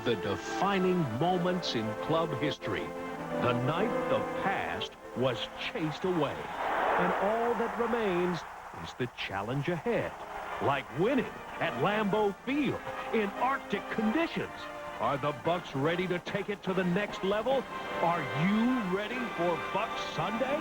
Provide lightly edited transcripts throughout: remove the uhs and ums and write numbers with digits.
of the defining moments in club history. The night the past was chased away, and all that remains is the challenge ahead, like winning at Lambeau Field in Arctic conditions. Are the Bucs ready to take it to the next level? Are you ready for Bucs Sunday?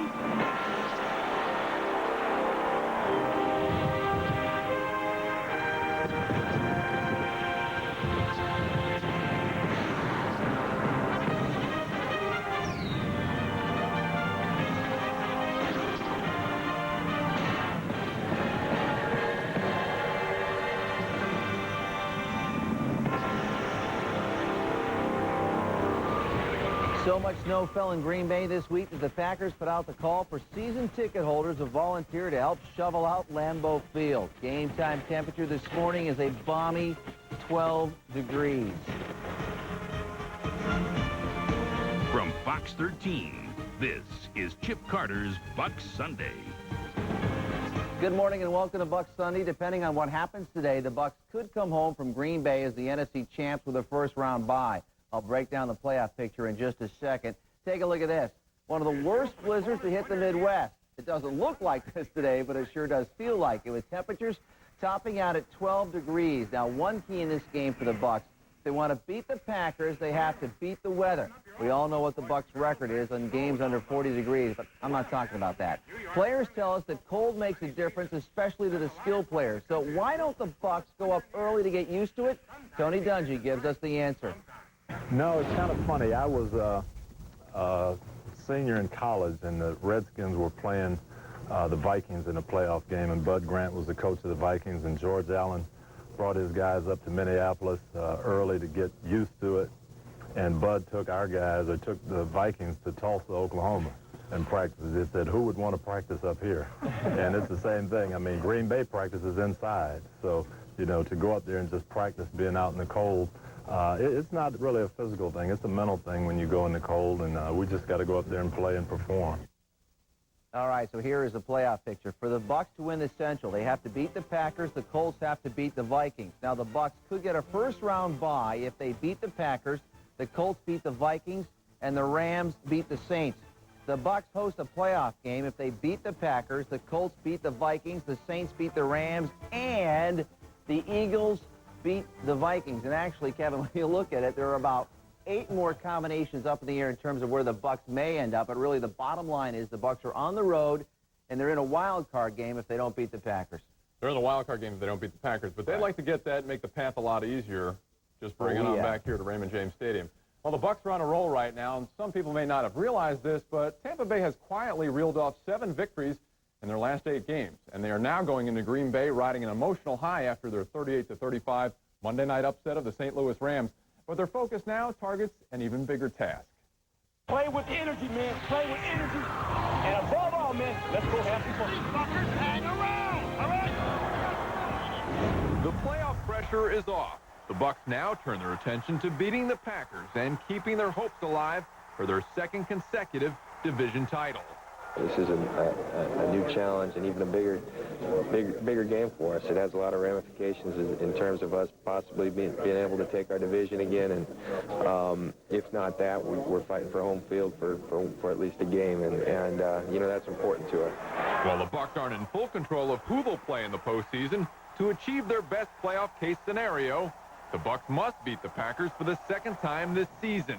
So much snow fell in Green Bay this week that the Packers put out the call for season ticket holders to volunteer to help shovel out Lambeau Field. Game time temperature this morning is a balmy 12 degrees. From Fox 13, this is Chip Carter's Bucs Sunday. Good morning and welcome to Bucs Sunday. Depending on what happens today, the Bucs could come home from Green Bay as the NFC champs with a first-round bye. I'll break down the playoff picture in just a second. Take a look at this. One of the worst blizzards to hit the Midwest. It doesn't look like this today, but it sure does feel like it, with temperatures topping out at 12 degrees. Now, one key in this game for the Bucs. If they want to beat the Packers, they have to beat the weather. We all know what the Bucs' record is on games under 40 degrees, but I'm not talking about that. Players tell us that cold makes a difference, especially to the skill players. So why don't the Bucs go up early to get used to it? Tony Dungy gives us the answer. No, it's kind of funny. I was a senior in college, and the Redskins were playing the Vikings in a playoff game, and Bud Grant was the coach of the Vikings, and George Allen brought his guys up to Minneapolis early to get used to it, and Bud took took the Vikings to Tulsa, Oklahoma, and practiced. He said, who would want to practice up here? And it's the same thing. I mean, Green Bay practices inside, so, you know, to go up there and just practice being out in the cold, it's not really a physical thing. It's a mental thing when you go in the cold, and we just got to go up there and play and perform. All right, so here is the playoff picture. For the Bucs to win the Central, they have to beat the Packers. The Colts have to beat the Vikings. Now, the Bucs could get a first-round bye if they beat the Packers, the Colts beat the Vikings, and the Rams beat the Saints. The Bucs host a playoff game if they beat the Packers, the Colts beat the Vikings, the Saints beat the Rams, and the Eagles beat the Vikings. And actually, Kevin, when you look at it, there are about 8 more combinations up in the air in terms of where the Bucs may end up. But really, the bottom line is the Bucs are on the road, and they're in a wild card game if they don't beat the Packers. They're in a wild card game if they don't beat the Packers. But they'd like to get that and make the path a lot easier. Just bring it on back here to Raymond James Stadium. Well, the Bucs are on a roll right now, and some people may not have realized this, but Tampa Bay has quietly reeled off 7 victories in their last 8 games, and they are now going into Green Bay riding an emotional high after their 38-35 Monday night upset of the St. Louis Rams. But their focus now targets an even bigger task. Play with energy, man. Play with energy. And above all, man, let's go have some fun. Fuckers, hang around, all right? The playoff pressure is off. The Bucs now turn their attention to beating the Packers and keeping their hopes alive for their 2nd consecutive division title. This is a new challenge and even a bigger game for us. It has a lot of ramifications in terms of us possibly being able to take our division again, and if not that, we're fighting for home field for at least a game, and you know, that's important to us. Well, the Bucs aren't in full control of who they'll play in the postseason. To achieve their best playoff case scenario, the Bucs must beat the Packers for the 2nd time this season.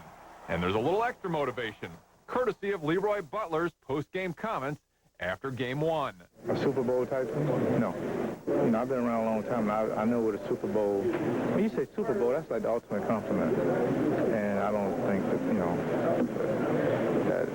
And there's a little extra motivation, courtesy of Leroy Butler's post-game comments after Game 1. A Super Bowl type thing? No. You know, I've been around a long time, and I know what a Super Bowl... When you say Super Bowl, that's like the ultimate compliment. And I don't think that, you know, that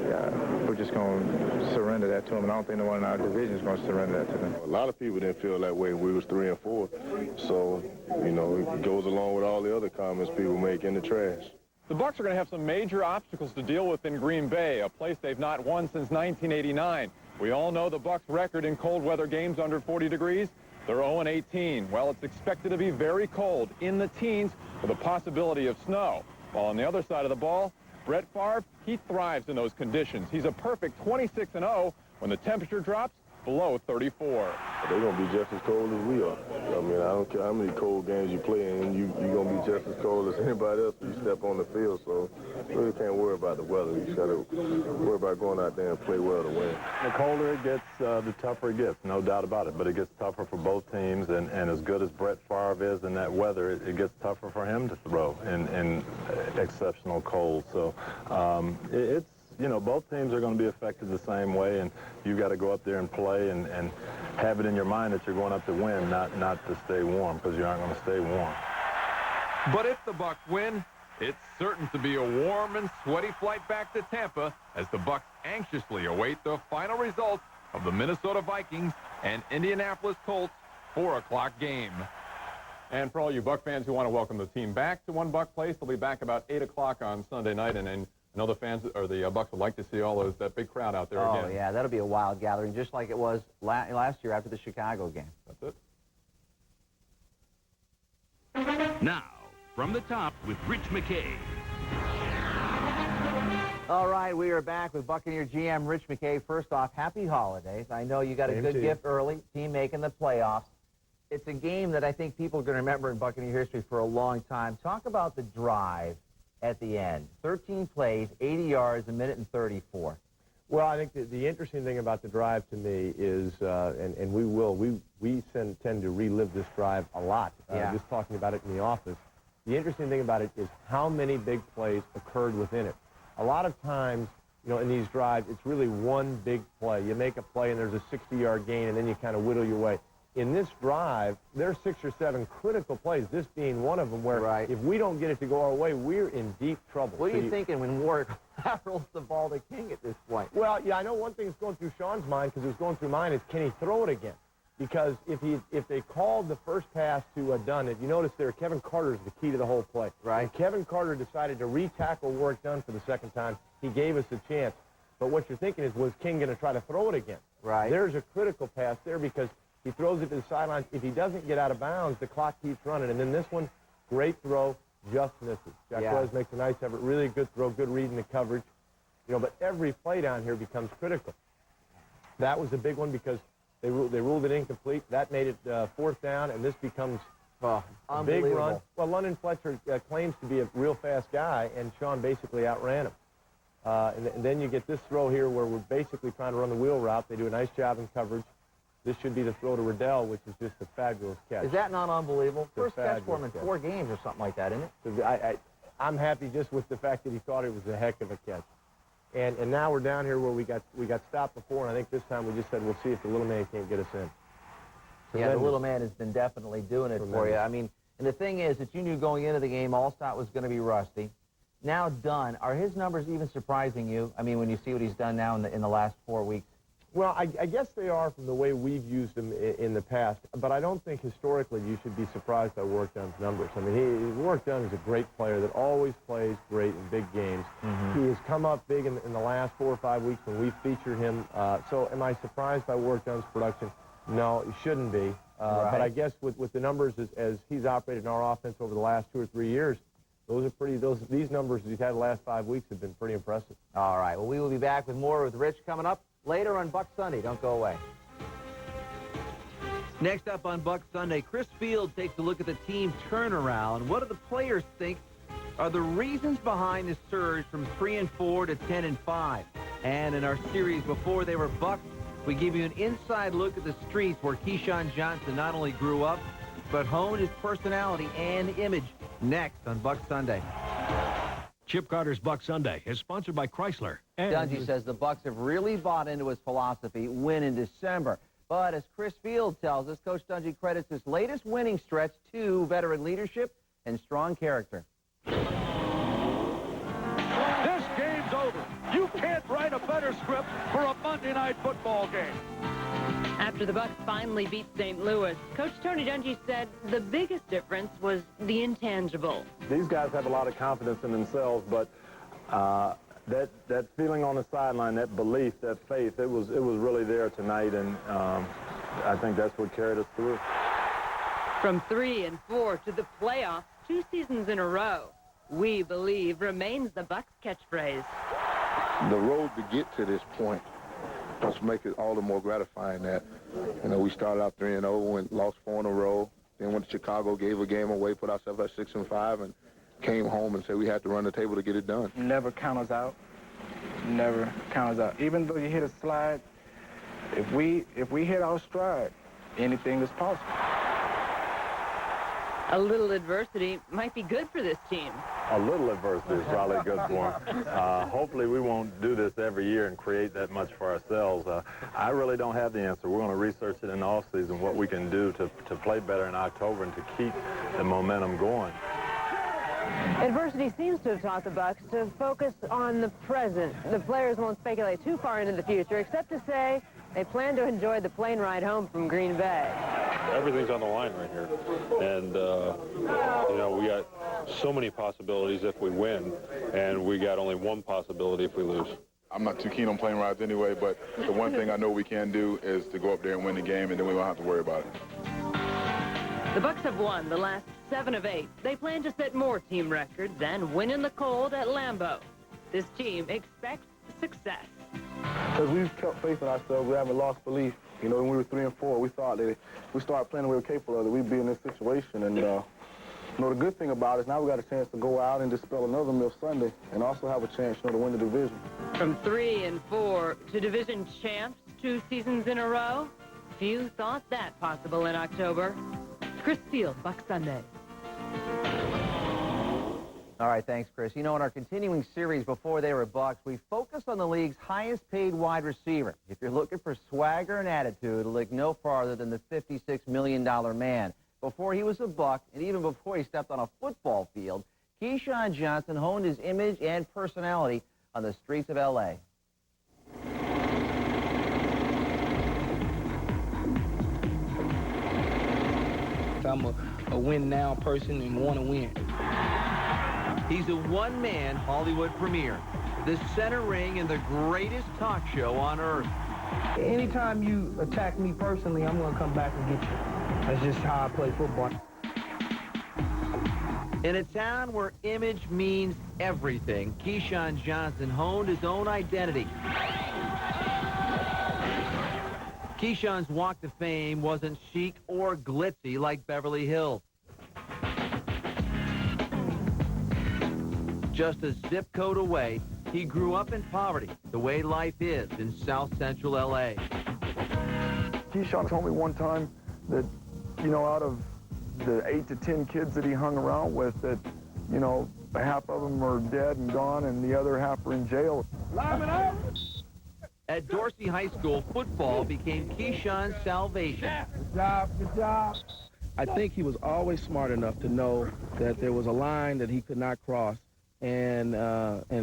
we're just going to surrender that to them. And I don't think no one in our division is going to surrender that to them. A lot of people didn't feel that way when we was 3 and 4. So, you know, it goes along with all the other comments people make in the trash. The Bucs are going to have some major obstacles to deal with in Green Bay, a place they've not won since 1989. We all know the Bucs' record in cold weather games under 40 degrees. They're 0-18. Well, it's expected to be very cold, in the teens, with a possibility of snow. While on the other side of the ball, Brett Favre, he thrives in those conditions. He's a perfect 26-0 when the temperature drops below 34. They're going to be just as cold as we are. I mean, I don't care how many cold games you play in, you're going to be just as cold as anybody else when you step on the field. So you really can't worry about the weather. You just got to worry about going out there and play well to win. The colder it gets, the tougher it gets, no doubt about it. But it gets tougher for both teams, and as good as Brett Favre is in that weather, it gets tougher for him to throw in exceptional cold. So it's, you know, both teams are going to be affected the same way, and you got to go up there and play and have it in your mind that you're going up to win, not to stay warm, because you aren't going to stay warm. But if the Bucs win, it's certain to be a warm and sweaty flight back to Tampa as the Bucs anxiously await the final results of the Minnesota Vikings and Indianapolis Colts 4 o'clock game. And for all you Buc fans who want to welcome the team back to One Buc Place, they'll be back about 8 o'clock on Sunday night, and I know the fans or the Bucs would like to see that big crowd out there again. Oh, yeah, that'll be a wild gathering, just like it was last year after the Chicago game. That's it. Now, from the top with Rich McKay. All right, we are back with Buccaneer GM Rich McKay. First off, happy holidays. I know you got a good gift early, team making the playoffs. It's a game that I think people are going to remember in Buccaneer history for a long time. Talk about the drive at the end. 13 plays, 80 yards, 1 minute and 34. Well, I think the interesting thing about the drive to me is, and we tend to relive this drive a lot, just talking about it in the office. The interesting thing about it is how many big plays occurred within it. A lot of times, you know, in these drives, it's really one big play. You make a play and there's a 60-yard gain, and then you kind of whittle your way. In this drive, there's 6 or 7 critical plays, this being one of them, where if we don't get it to go our way, we're in deep trouble. What are you thinking when Ward rolls the ball to King at this point? Well, yeah, I know one thing that's going through Sean's mind, because it was going through mine, is can he throw it again? Because if they called the first pass to Dunn, if you notice there, Kevin Carter is the key to the whole play. Right. When Kevin Carter decided to re-tackle Warwick Dunn for the second time, he gave us a chance. But what you're thinking is, was King going to try to throw it again? Right. There's a critical pass there because he throws it to the sidelines. If he doesn't get out of bounds, the clock keeps running. And then this one, great throw, just misses. Jack Rose makes a nice effort, really good throw, good read in the coverage. You know, but every play down here becomes critical. That was a big one because they ruled it incomplete. That made it 4th down, and this becomes a big run. Well, London Fletcher claims to be a real fast guy, and Sean basically outran him. And then you get this throw here where we're basically trying to run the wheel route. They do a nice job in coverage. This should be the throw to Riddell, which is just a fabulous catch. Is that not unbelievable? First catch for him in 4 games or something like that, isn't it? I'm happy just with the fact that he thought it was a heck of a catch. And now we're down here where we got stopped before, and I think this time we just said, we'll see if the little man can't get us in. Yeah, the little man has been definitely doing it for you. I mean, and the thing is that you knew going into the game Allstott was going to be rusty. Now Dunn, are his numbers even surprising you? I mean, when you see what he's done now in the last 4 weeks? Well, I guess they are from the way we've used him in the past, but I don't think historically you should be surprised by Warwick Dunn's numbers. I mean, Warwick Dunn is a great player that always plays great in big games. He has come up big in the last 4 or 5 weeks when we featured him. So am I surprised by Warwick Dunn's production? No, it shouldn't be. But I guess with the numbers as he's operated in our offense over the last 2 or 3 years, these numbers that he's had the last 5 weeks have been pretty impressive. All right, well, we will be back with more with Rich coming up later on Buck Sunday. Don't go away. Next up on Buck Sunday, Chris Field takes a look at the team turnaround. What do the players think are the reasons behind the surge from 3-4 to 10-5? And in our series Before They Were Bucks, we give you an inside look at the streets where Keyshawn Johnson not only grew up, but honed his personality and image. Next on Buck Sunday. Chip Carter's Buck Sunday is sponsored by Chrysler. Dungy says the Bucs have really bought into his philosophy, win in December. But as Chris Field tells us, Coach Dungy credits his latest winning stretch to veteran leadership and strong character. This game's over. You can't write a better script for a Monday night football game. After the Bucs finally beat St. Louis, Coach Tony Dungy said the biggest difference was the intangible. These guys have a lot of confidence in themselves, but that feeling on the sideline, that belief, that faith, it was really there tonight, and I think that's what carried us through. From 3-4 to the playoffs 2 seasons in a row, we believe remains the Bucs catchphrase. The road to get to this point just make it all the more gratifying that, you know, we started out 3-0 and lost 4 in a row. Then went to Chicago, gave a game away, put ourselves at 6-5, and came home and said we had to run the table to get it done. Never count us out. Never count us out. Even though you hit a slide, if we hit our stride, anything is possible. A little adversity might be good for this team. A little adversity is probably good for them. Hopefully we won't do this every year and create that much for ourselves. I really don't have the answer. We're going to research it in the offseason, what we can do to play better in October and to keep the momentum going. Adversity seems to have taught the Bucs to focus on the present. The players won't speculate too far into the future, except to say they plan to enjoy the plane ride home from Green Bay. Everything's on the line right here. And, you know, we got so many possibilities if we win, and we got only one possibility if we lose. I'm not too keen on plane rides anyway, but the one thing I know we can do is to go up there and win the game, and then we won't have to worry about it. The Bucs have won the last 7 of 8. They plan to set more team records and win in the cold at Lambeau. This team expects success. Because we've kept faith in ourselves, we haven't lost belief. You know, when we were 3-4, we thought that if we started playing the way we were capable of it, we'd be in this situation. And, you know, the good thing about it is now we got a chance to go out and dispel another mill Sunday and also have a chance, you know, to win the division. From 3-4 to division champs 2 seasons in a row, few thought that possible in October. Chris Steele, Bucs Sunday. All right, thanks, Chris. You know, in our continuing series before they were Bucs, we focused on the league's highest-paid wide receiver. If you're looking for swagger and attitude, look no farther than the $56 million man. Before he was a Buc, and even before he stepped on a football field, Keyshawn Johnson honed his image and personality on the streets of L.A. I'm a win-now person and want to win. He's a one-man Hollywood premiere, the center ring in the greatest talk show on earth. Anytime you attack me personally, I'm going to come back and get you. That's just how I play football. In a town where image means everything, Keyshawn Johnson honed his own identity. Keyshawn's walk to fame wasn't chic or glitzy like Beverly Hills. Just a zip code away, he grew up in poverty, the way life is in South Central L.A. Keyshawn told me one time that, you know, out of the 8 to 10 kids that he hung around with, that, you know, half of them are dead and gone and the other half are in jail. Live it up! At Dorsey High School, football became Keyshawn's salvation. Good job, good job. I think he was always smart enough to know that there was a line that he could not cross and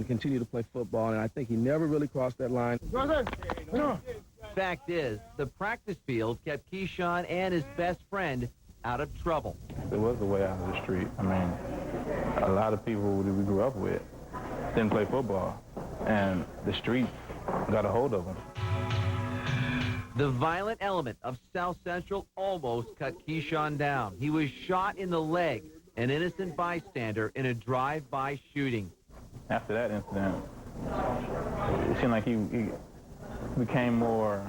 continue to play football, and I think he never really crossed that line. Fact is, the practice field kept Keyshawn and his best friend out of trouble. There was a way out of the street. I mean, a lot of people that we grew up with didn't play football, and the street got a hold of them. The violent element of South Central almost cut Keyshawn down. He was shot in the leg, an innocent bystander in a drive-by shooting. After that incident, it seemed like he became more,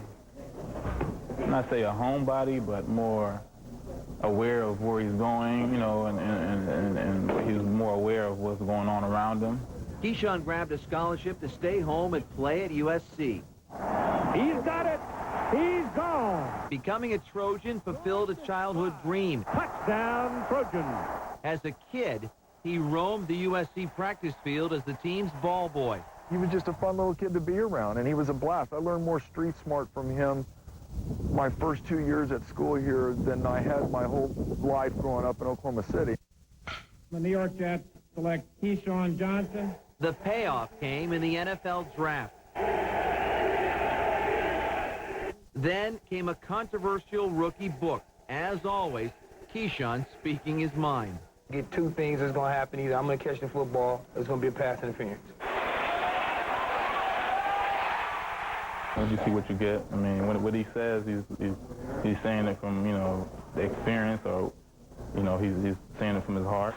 not say a homebody, but more aware of where he's going, you know, and he was more aware of what's going on around him. Keyshawn grabbed a scholarship to stay home and play at USC. He's got it. He's gone. Becoming a Trojan fulfilled a childhood dream. Touchdown, Trojan. As a kid, he roamed the USC practice field as the team's ball boy. He was just a fun little kid to be around, and he was a blast. I learned more street smart from him my first 2 years at school here than I had my whole life growing up in Oklahoma City. The New York Jets select Keyshawn Johnson. The payoff came in the NFL draft. Then came a controversial rookie book. As always, Keyshawn speaking his mind. Get 2 things that's going to happen. Either I'm going to catch the football, or it's going to be a pass interference. You see what you get. I mean, what he says, he's saying it from, you know, the experience, or, you know, he's saying it from his heart.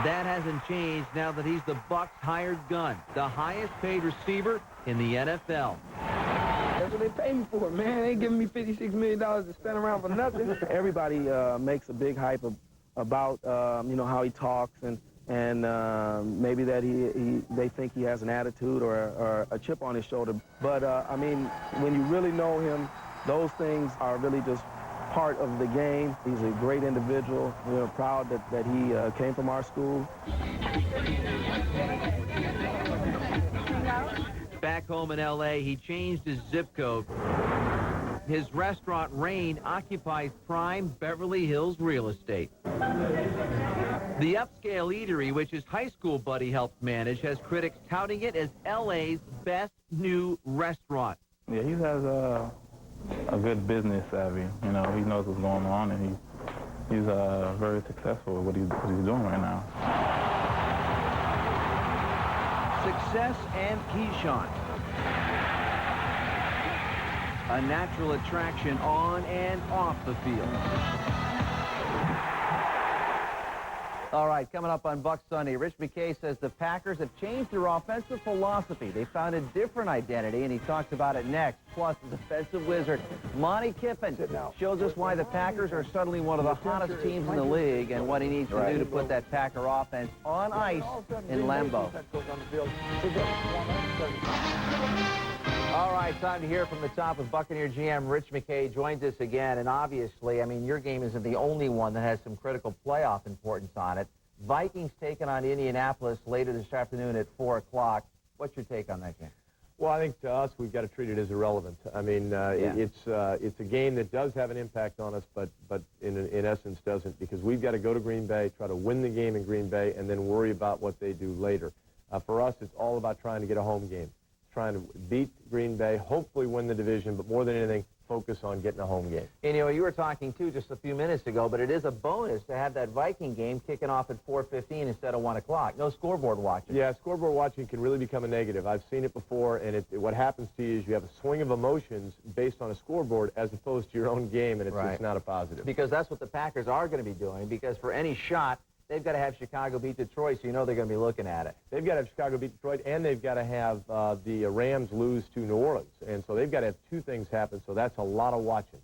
That hasn't changed now that he's the Bucs' hired gun, the highest paid receiver in the NFL. That's what they pay me for, man. They ain't giving me $56 million to stand around for nothing. Everybody makes a big hype about, you know, how he talks and maybe that they think he has an attitude or a chip on his shoulder. But, I mean, when you really know him, those things are really just part of the game. He's a great individual. We're proud that he came from our school. Back home in L.A., he changed his zip code. His restaurant, Rain, occupies prime Beverly Hills real estate. The upscale eatery, which his high school buddy helped manage, has critics touting it as L.A.'s best new restaurant. Yeah, he has a good business savvy. You know, he knows what's going on, and he's very successful with what he's doing right now. Success and Keyshawn. A natural attraction on and off the field. All right, coming up on Bucs Sunday, Rich McKay says the Packers have changed their offensive philosophy. They found a different identity, and he talks about it next. Plus, the defensive wizard, Monty Kiffin, shows us why the Packers are suddenly one of the hottest teams in the league and what he needs to do to put that Packer offense on ice in Lambeau. All right, time to hear from the top with Buccaneer GM Rich McKay joins us again. And obviously, I mean, your game isn't the only one that has some critical playoff importance on it. Vikings taking on Indianapolis later this afternoon at 4 o'clock. What's your take on that game? Well, I think to us, we've got to treat it as irrelevant. I mean, it's a game that does have an impact on us, but in essence doesn't, because we've got to go to Green Bay, try to win the game in Green Bay, and then worry about what they do later. For us, it's all about trying to get a home game, trying to beat Green Bay, hopefully win the division, but more than anything, focus on getting a home game. And, you know, you were talking, too, just a few minutes ago, but it is a bonus to have that Viking game kicking off at 4:15 instead of 1 o'clock. No scoreboard watching. Yeah, scoreboard watching can really become a negative. I've seen it before, and what happens to you is you have a swing of emotions based on a scoreboard as opposed to your own game, and it's just not a positive. Because that's what the Packers are going to be doing, because for any shot, they've got to have Chicago beat Detroit, so you know they're going to be looking at it. They've got to have Chicago beat Detroit, and they've got to have the Rams lose to New Orleans. And so they've got to have two things happen, so that's a lot of watching.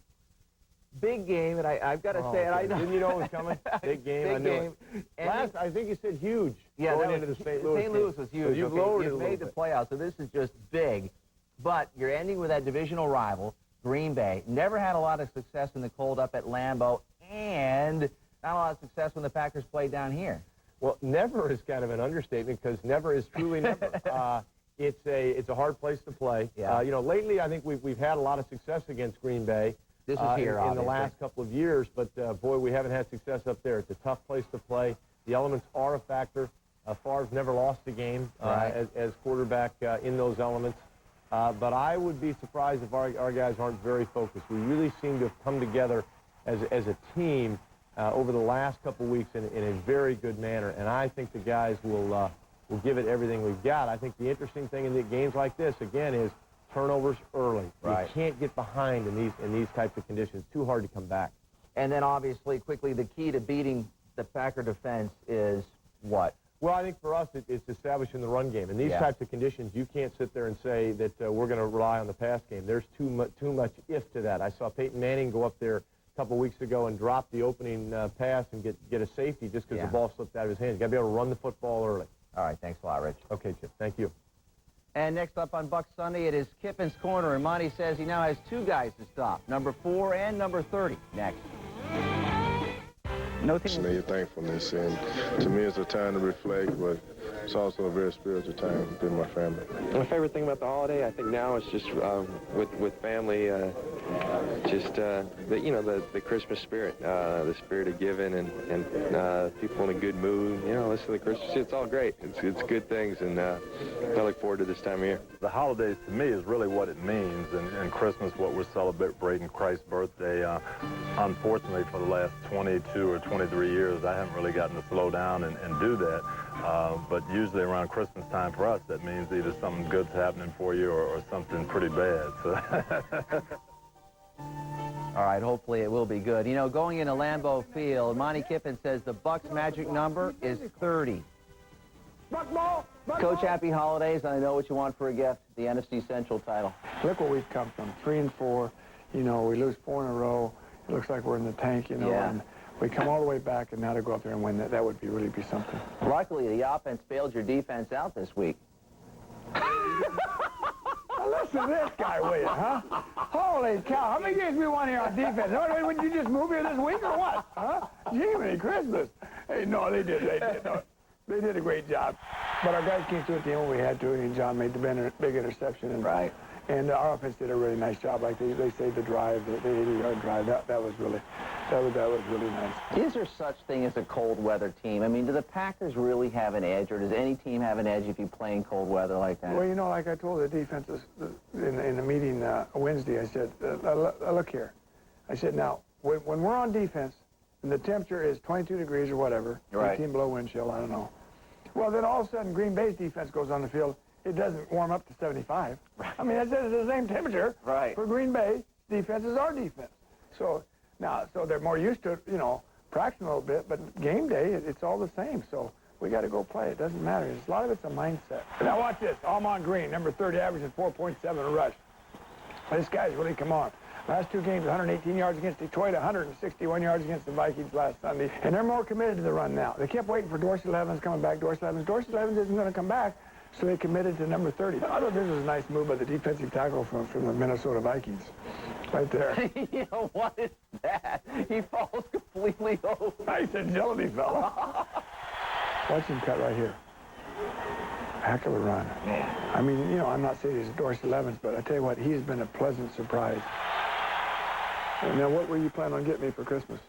Big game, and I've got to say it. I know. Didn't you know it was coming? Big game. Big I knew game. It. Last, I think you said huge. Yeah, going into the St. Louis. St. Louis was huge. So you've lowered it a You've little made the bit. playoffs, so this is just big. But you're ending with that divisional rival, Green Bay. Never had a lot of success in the cold up at Lambeau, and not a lot of success when the Packers played down here. Well, never is kind of an understatement, because never is truly never. It's a hard place to play. Yeah. You know, lately I think we've had a lot of success against Green Bay. This is here, in the last couple of years, but boy, we haven't had success up there. It's a tough place to play. The elements are a factor. Favre's never lost a game as quarterback in those elements. But I would be surprised if our guys aren't very focused. We really seem to have come together as a team over the last couple of weeks in a very good manner, and I think the guys will give it everything we've got. I think the interesting thing in the games like this, again, is turnovers early. You can't get behind in these types of conditions. It's too hard to come back. And then, obviously, quickly, the key to beating the Packer defense is what? Well, I think for us, it's establishing the run game. In these types of conditions, you can't sit there and say that we're going to rely on the pass game. There's too much if to that. I saw Peyton Manning go up there a couple weeks ago and drop the opening pass and get a safety just because the ball slipped out of his hands. You've got to be able to run the football early. All right, thanks a lot, Rich. Okay, Chip. Thank you. And next up on Bucs Sunday, it is Kiffin's Corner, and Monty says he now has two guys to stop, number 4 and number 30. Next. Your thankfulness, and to me it's a time to reflect, but it's also a very spiritual time with my family. My favorite thing about the holiday, I think now, is just with family, the Christmas spirit, the spirit of giving, and people in a good mood. You know, listen to the Christmas. It's all great. It's good things, and I look forward to this time of year. The holidays to me is really what it means, and Christmas, what we're celebrating Christ's birthday. Unfortunately, for the last 22 or 23 years, I haven't really gotten to slow down and do that. But usually around Christmas time for us, that means either something good's happening for you or something pretty bad. So All right, hopefully it will be good. You know, going into Lambeau Field, Monty Kiffin says the Bucs' magic number is 30. Coach, happy holidays. I know what you want for a gift, the NFC Central title. Look where we've come from, 3-4. You know, we lose 4 in a row. It looks like we're in the tank, you know, and we come all the way back, and now to go up there and win, that would really be something. Luckily, the offense bailed your defense out this week. Listen to this guy, will you, huh? Holy cow, how many games we won here on defense? Would you just move here this week or what, huh? Jiminy Christmas. Hey, no, they did. They did a great job. But our guys came through at the end when we had to, and John made the big interception. And, and our offense did a really nice job. Like they saved the drive, the 80-yard drive. That was really nice. Is there such thing as a cold weather team? I mean, do the Packers really have an edge, or does any team have an edge if you play in cold weather like that? Well, you know, like I told the defenses in the meeting Wednesday, I said, look here. I said, now, when we're on defense, and the temperature is 22 degrees or whatever, 18 below wind chill, I don't know. Well, then all of a sudden, Green Bay's defense goes on the field. It doesn't warm up to 75. I mean, it's the same temperature. For Green Bay, defense is our defense. So now, they're more used to, you know, practicing a little bit, but game day, it's all the same. So we got to go play. It doesn't matter. A lot of it's a mindset. Now watch this. Almond Green, number 30, averaging 4.7 a rush. This guy's really come on. Last 2 games, 118 yards against Detroit, 161 yards against the Vikings last Sunday. And they're more committed to the run now. They kept waiting for Dorsey Levens coming back. Dorsey Levens isn't going to come back, so they committed to number 30. I thought this was a nice move by the defensive tackle from the Minnesota Vikings. Right there. You know, what is that? He falls completely over. Nice agility, fella. Watch him cut right here. Heck of a run. I mean, you know, I'm not saying he's Dorsey Levens, but I tell you what, he's been a pleasant surprise. And now, what were you planning on getting me for Christmas?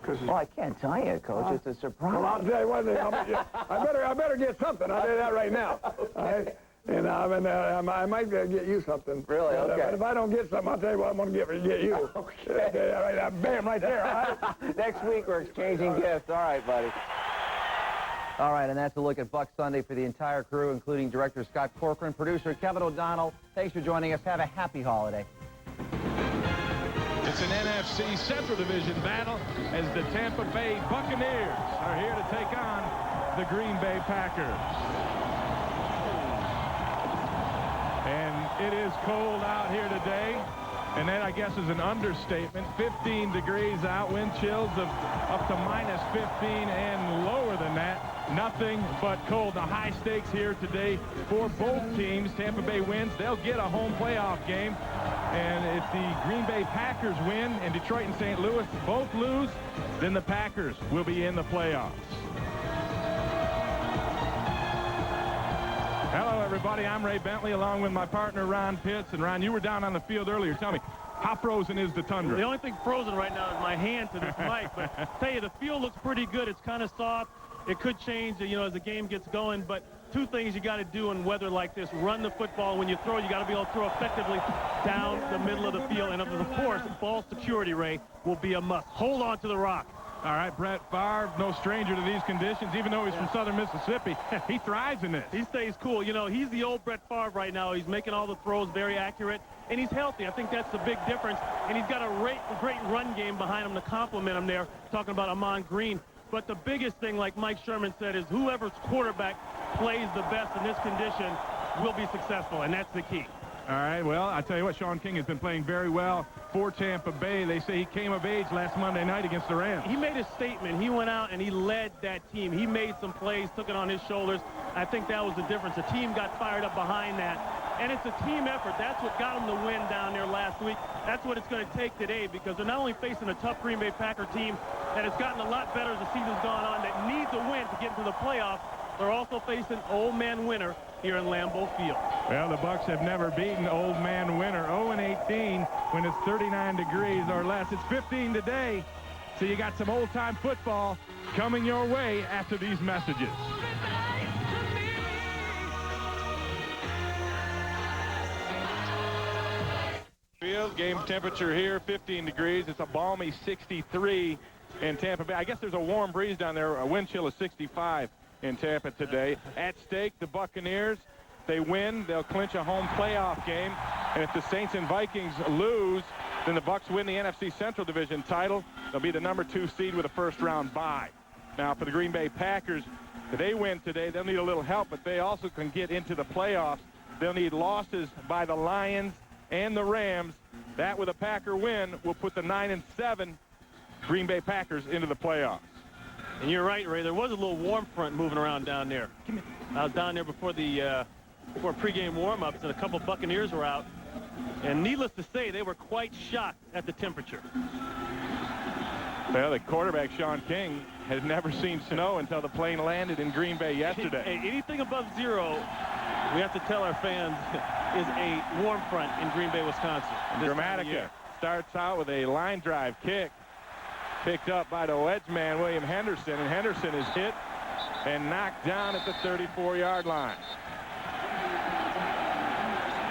Well, I can't tell you, Coach. It's a surprise. Well, I'll tell you what. I better get something. I'll tell you that right now. Okay. All right? And I might get you something. Really? Okay. But if I don't get something, I'll tell you what I'm going to get you. Okay. All right, bam, right there. All right? Next week, we're exchanging gifts. All right, buddy. All right, and that's a look at Bucs Sunday for the entire crew, including Director Scott Corcoran, producer Kevin O'Donnell. Thanks for joining us. Have a happy holiday. It's an NFC Central Division battle as the Tampa Bay Buccaneers are here to take on the Green Bay Packers. And it is cold out here today, and that, I guess, is an understatement. 15 degrees out, wind chills of up to minus 15 and lower than that. Nothing but cold. The high stakes here today for both teams. Tampa Bay wins, they'll get a home playoff game. And if the Green Bay Packers win and Detroit and St. Louis both lose, then the Packers will be in the playoffs. Hello, everybody. I'm Ray Bentley, along with my partner, Ron Pitts. And, Ron, you were down on the field earlier. Tell me, how frozen is the tundra? The only thing frozen right now is my hand to this mic. But I tell you, the field looks pretty good. It's kind of soft. It could change, you know, as the game gets going. But 2 things you got to do in weather like this: run the football. When you throw, you got to be able to throw effectively down the middle of the field. And, of course, ball security, Ray, will be a must. Hold on to the rock. All right, Brett Favre, no stranger to these conditions, even though he's from southern Mississippi. He thrives in this. He stays cool. You know, he's the old Brett Favre right now. He's making all the throws very accurate, and he's healthy. I think that's the big difference. And he's got a great run game behind him to complement him there, talking about Amon Green. But the biggest thing, like Mike Sherman said, is whoever's quarterback plays the best in this condition will be successful, and that's the key. All right, well, I tell you what, Sean King has been playing very well for Tampa Bay. They say he came of age last Monday night against the Rams. He made a statement. He went out and he led that team. He made some plays, took it on his shoulders. I think that was the difference. The team got fired up behind that. And it's a team effort. That's what got them the win down there last week. That's what it's going to take today, because they're not only facing a tough Green Bay Packer team that has gotten a lot better as the season's gone on, that needs a win to get into the playoffs. They're also facing Old Man Winter here in Lambeau Field. Well, the Bucs have never beaten Old Man Winter. 0-18 when it's 39 degrees or less. It's 15 today, so you got some old-time football coming your way after these messages. Field game temperature here, 15 degrees. It's a balmy 63 in Tampa Bay. I guess there's a warm breeze down there. A wind chill of 65 in Tampa today. At stake, the Buccaneers. They win, they'll clinch a home playoff game. And if the Saints and Vikings lose, then the Bucs win the NFC Central Division title. They'll be the #2 seed with a first-round bye. Now, for the Green Bay Packers, if they win today, they'll need a little help, but they also can get into the playoffs. They'll need losses by the Lions and the Rams. That, with a Packer win, will put the 9-7 Green Bay Packers into the playoffs. And you're right, Ray. There was a little warm front moving around down there. I was down there before the before pregame warm-ups, and a couple Buccaneers were out. And needless to say, they were quite shocked at the temperature. Well, the quarterback, Sean King, has never seen snow until the plane landed in Green Bay yesterday. Hey, anything above 0, we have to tell our fans, is a warm front in Green Bay, Wisconsin. Dramatica starts out with a line drive kick. Picked up by the wedge man, William Henderson, and Henderson is hit and knocked down at the 34-yard line.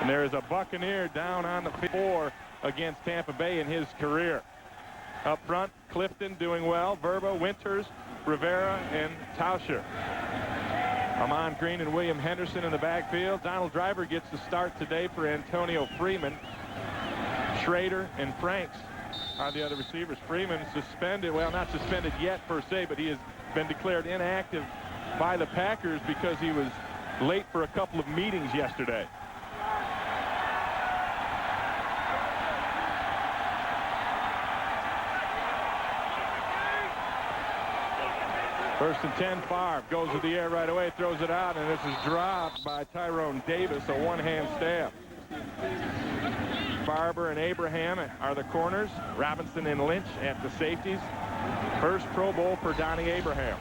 And there is a Buccaneer down on the 4 against Tampa Bay in his career. Up front, Clifton doing well, Verba, Winters, Rivera, and Tauscher. Amon Green and William Henderson in the backfield. Donald Driver gets the start today for Antonio Freeman. Schrader and Franks are the other receivers. Freeman suspended, well, not suspended yet per se, but he has been declared inactive by the Packers because he was late for a couple of meetings yesterday. First and 10, Favre goes to the air right away, throws it out, and this is dropped by Tyrone Davis, a one-hand stab. Barber and Abraham are the corners. Robinson and Lynch at the safeties. First Pro Bowl for Donnie Abraham.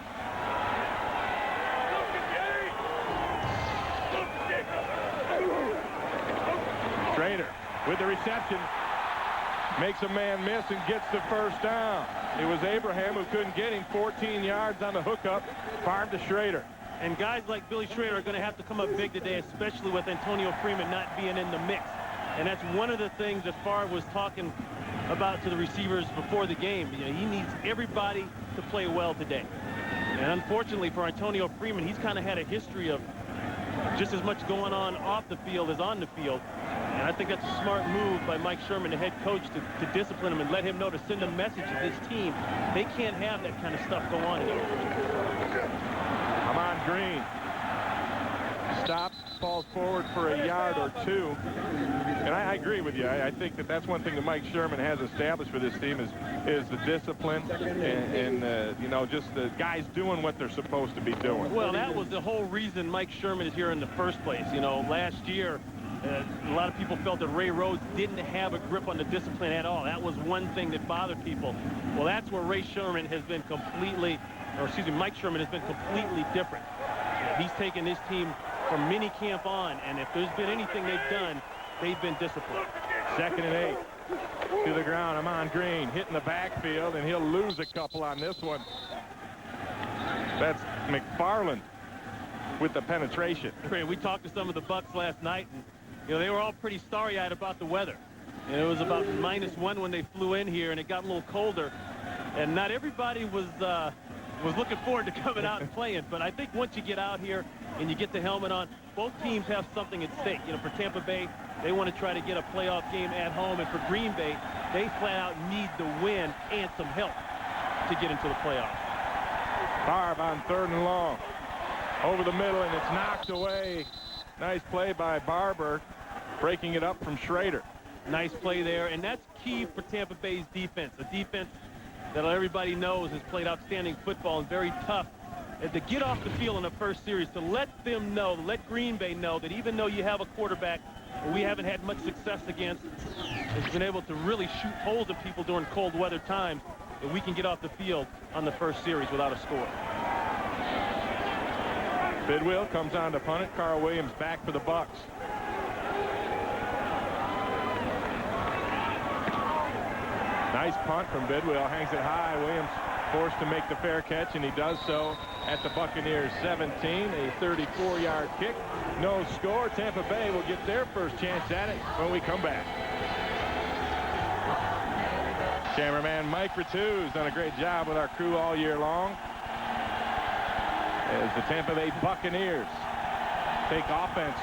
Schrader with the reception. Makes a man miss and gets the first down. It was Abraham who couldn't get him. 14 yards on the hookup. Favre to Schrader. And guys like Billy Schrader are going to have to come up big today, especially with Antonio Freeman not being in the mix. And that's one of the things that Favre was talking about to the receivers before the game. You know, he needs everybody to play well today. And unfortunately for Antonio Freeman, he's kind of had a history of just as much going on off the field as on the field. And I think that's a smart move by Mike Sherman, the head coach, to discipline him and let him know, to send a message to this team. They can't have that kind of stuff go on here. Amon Green stops, falls forward for a yard or two. And I agree with you. I think that's one thing that Mike Sherman has established for this team is the discipline and you know, just the guys doing what they're supposed to be doing. Well, that was the whole reason Mike Sherman is here in the first place. You know, last year, a lot of people felt that Ray Rhodes didn't have a grip on the discipline at all. That was one thing that bothered people. Well, that's where Mike Sherman has been completely different. He's taken this team from minicamp on, and if there's been anything they've done, they've been disciplined. 2nd and 8. To the ground, Amon Green hitting the backfield, and he'll lose a couple on this one. That's McFarland with the penetration. We talked to some of the Bucs last night, and you know, they were all pretty starry-eyed about the weather. And it was about -1 when they flew in here, and it got a little colder. And not everybody was looking forward to coming out and playing. But I think once you get out here and you get the helmet on, both teams have something at stake. You know, for Tampa Bay, they want to try to get a playoff game at home. And for Green Bay, they flat out need the win and some help to get into the playoffs. Favre on 3rd and long. Over the middle, and it's knocked away. Nice play by Barber, breaking it up from Schrader. Nice play there, and that's key for Tampa Bay's defense. A defense that everybody knows has played outstanding football and very tough. And to get off the field in the first series, to let them know, let Green Bay know that even though you have a quarterback that we haven't had much success against, has been able to really shoot holes at people during cold weather times, that we can get off the field on the first series without a score. Bidwell comes on to punt it. Carl Williams back for the Bucs. Nice punt from Bidwell. Hangs it high. Williams forced to make the fair catch, and he does so at the Buccaneers 17. A 34-yard kick. No score. Tampa Bay will get their first chance at it when we come back. Cameraman Mike Ratu's done a great job with our crew all year long, as the Tampa Bay Buccaneers take offense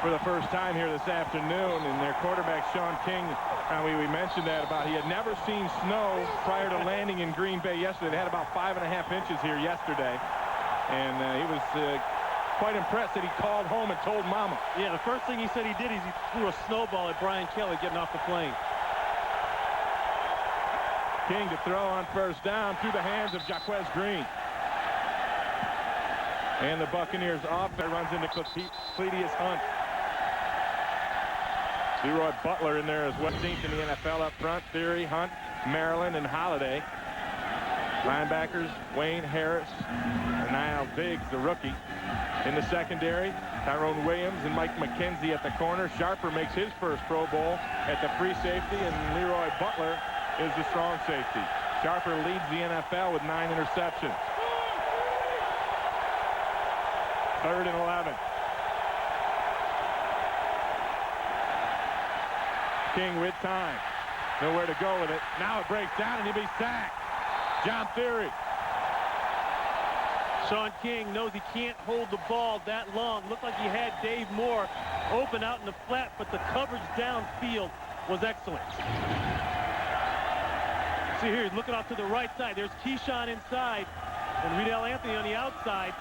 for the first time here this afternoon, and their quarterback Sean King We mentioned that about he had never seen snow prior to landing in Green Bay yesterday. They had about 5.5 inches here yesterday, and he was quite impressed that he called home and told Mama. Yeah, the first thing he said he did is he threw a snowball at Brian Kelly getting off the plane. King to throw on first down through the hands of Jaquez Green. And the Buccaneers offense runs into Cletius Hunt. Leroy Butler in there as well. 16th in the NFL up front. Theory, Hunt, Maryland, and Holiday. Linebackers, Wayne Harris, and Niall Biggs, the rookie. In the secondary, Tyrone Williams and Mike McKenzie at the corner. Sharper makes his first Pro Bowl at the free safety, and Leroy Butler is the strong safety. Sharper leads the NFL with 9 interceptions. 3rd and 11. King with time. Nowhere to go with it. Now it breaks down and he'll be sacked. John Theory. Sean King knows he can't hold the ball that long. Looked like he had Dave Moore open out in the flat, but the coverage downfield was excellent. See here, he's looking off to the right side. There's Keyshawn inside and Riddell Anthony on the outside.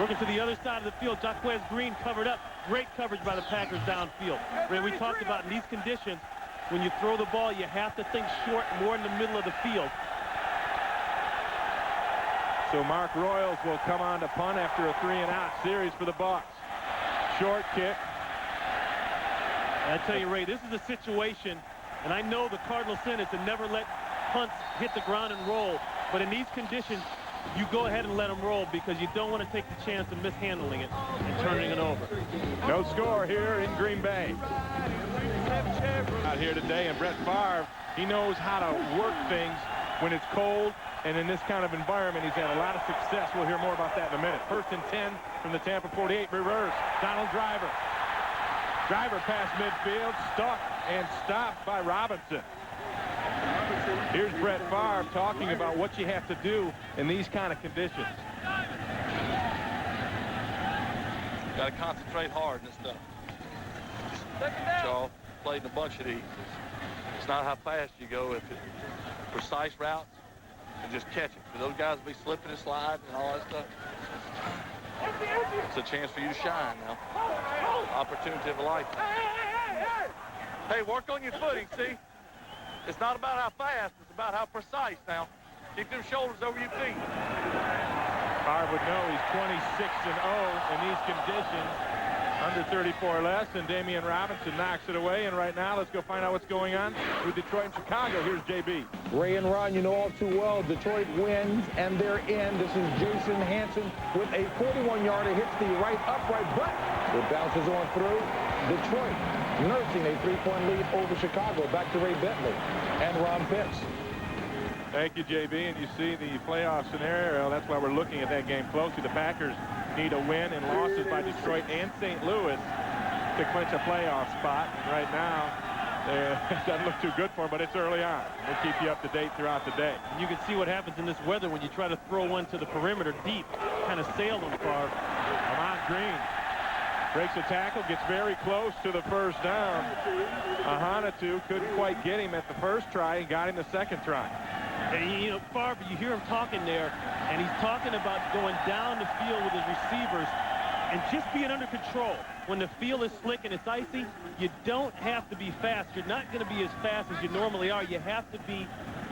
Working to the other side of the field. Jaquez Green covered up. Great coverage by the Packers downfield. Ray, we talked about in these conditions, when you throw the ball, you have to think short, more in the middle of the field. So Mark Royals will come on to punt after a 3-and-out series for the Bucs. Short kick. I tell you, Ray, this is a situation, and I know the Cardinal sin is to never let punts hit the ground and roll, but in these conditions, you go ahead and let them roll because you don't want to take the chance of mishandling it and turning it over. No score here in Green Bay. Out here today, and Brett Favre, he knows how to work things when it's cold, and in this kind of environment, he's had a lot of success. We'll hear more about that in a minute. 1st and 10 from the Tampa 48. Reverse. Donald Driver. Driver past midfield, stuck and stopped by Robinson. Here's Brett Favre talking about what you have to do in these kind of conditions. Got to concentrate hard in this stuff. Y'all played in a bunch of these. It's not how fast you go. If it's precise routes and just catch it. For those guys to be slipping and sliding and all that stuff, it's a chance for you to shine now. Opportunity of a lifetime. Hey, work on your footing, see? It's not about how fast, it's about how precise now. Keep them shoulders over your feet. Favre would know he's 26-0 in these conditions. Under 34 less, and Damian Robinson knocks it away. And right now, let's go find out what's going on with Detroit and Chicago. Here's JB. Ray and Ron, you know all too well, Detroit wins, and they're in. This is Jason Hanson with a 41-yarder, hits the right upright, but it bounces on through. Detroit nursing a 3-point lead over Chicago. Back to Ray Bentley and Ron Pitts. Thank you, JB. And you see the playoff scenario. That's why we're looking at that game closely. The Packers need a win and losses by Detroit and St. Louis to clinch a playoff spot. And right now, it doesn't look too good for them, but it's early on. We'll keep you up to date throughout the day. You can see what happens in this weather when you try to throw one to the perimeter deep. Kind of sailed them far. Ahman Green breaks a tackle, gets very close to the first down. Ahanatu couldn't quite get him at the first try and got him the second try. And, you know, Favre, you hear him talking there, and he's talking about going down the field with his receivers and just being under control. When the field is slick and it's icy, you don't have to be fast. You're not going to be as fast as you normally are. You have to be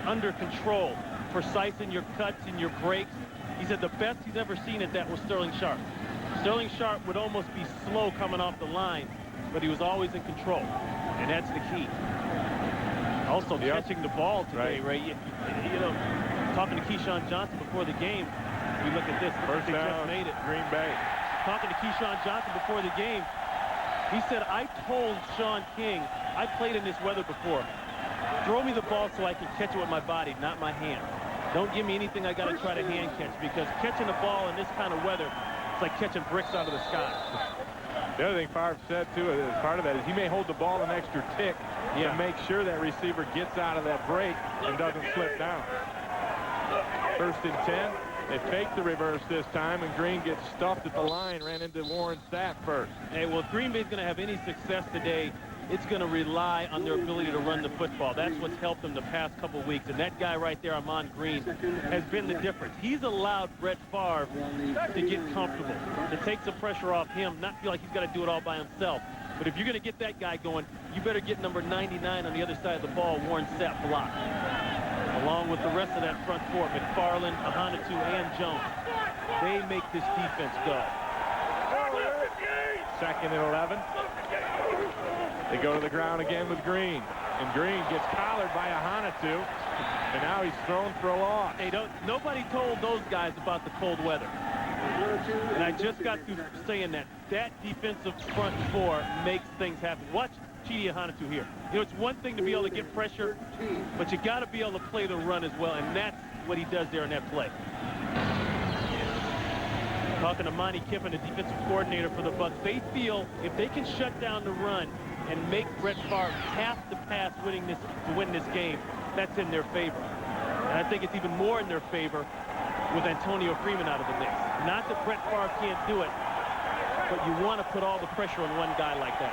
under control, precise in your cuts and your breaks. He said the best he's ever seen at that was Sterling Sharp. Sterling Sharp would almost be slow coming off the line, but he was always in control, and that's the key. Also catching the ball today, Ray. You know, talking to Keyshawn Johnson before the game, we look at this. First down, just made it. Green Bay. Talking to Keyshawn Johnson before the game, he said, I told Sean King, I played in this weather before. Throw me the ball so I can catch it with my body, not my hand. Don't give me anything I got to try to hand catch, because catching a ball in this kind of weather, it's like catching bricks out of the sky. The other thing Favre said, too, as part of that, is he may hold the ball an extra tick to make sure that receiver gets out of that break and doesn't slip down. 1st and 10. They faked the reverse this time, and Green gets stuffed at the line, ran into Warren Sapp first. Hey, well, if Green Bay's going to have any success today, it's going to rely on their ability to run the football. That's what's helped them the past couple weeks. And that guy right there, Ahman Green, has been the difference. He's allowed Brett Favre to get comfortable, to take some pressure off him, not feel like he's got to do it all by himself. But if you're going to get that guy going, you better get number 99 on the other side of the ball, Warren Sapp, blocked. Along with the rest of that front four, McFarland, Ahanitu, and Jones. They make this defense go. 2nd and 11. They go to the ground again with Green. And Green gets collared by Ahanitu. And now he's thrown for a loss. Hey, nobody told those guys about the cold weather. And I just got through saying that defensive front four makes things happen. Watch Chidi Ahanitu here. You know, it's one thing to be able to get pressure, but you got to be able to play the run as well, and that's what he does there in that play. Talking to Monty Kiffin, the defensive coordinator for the Bucs, they feel if they can shut down the run and make Brett Favre have to pass to win this game, that's in their favor. And I think it's even more in their favor with Antonio Freeman out of the mix. Not that Brett Favre can't do it, but you want to put all the pressure on one guy like that.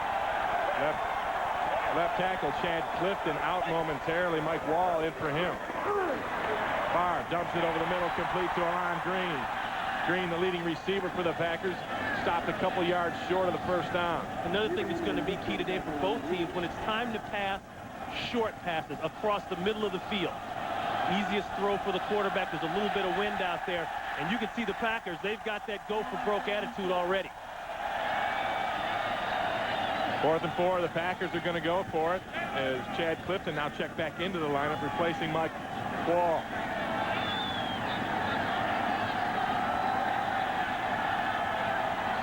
Left tackle Chad Clifton out momentarily. Mike Wall in for him. Favre dumps it over the middle, complete to Ahman Green. Green, the leading receiver for the Packers, stopped a couple yards short of the first down. Another thing that's going to be key today for both teams, when it's time to pass, short passes across the middle of the field. Easiest throw for the quarterback. There's a little bit of wind out there, and you can see the Packers, they've got that go-for-broke attitude already. 4th and 4, the Packers are going to go for it as Chad Clifton now checked back into the lineup, replacing Mike Wall.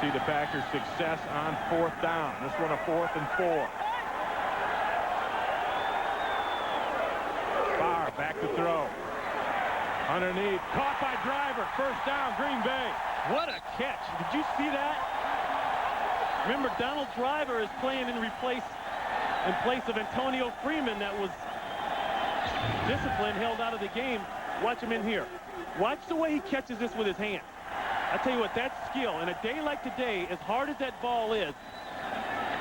See the Packers' success on 4th down. This one a 4th and 4. Favre back to throw. Underneath, caught by Driver. First down, Green Bay. What a catch. Did you see that? Remember, Donald Driver is playing in place of Antonio Freeman that was disciplined, held out of the game. Watch him in here. Watch the way he catches this with his hand. I tell you what, that skill, in a day like today, as hard as that ball is,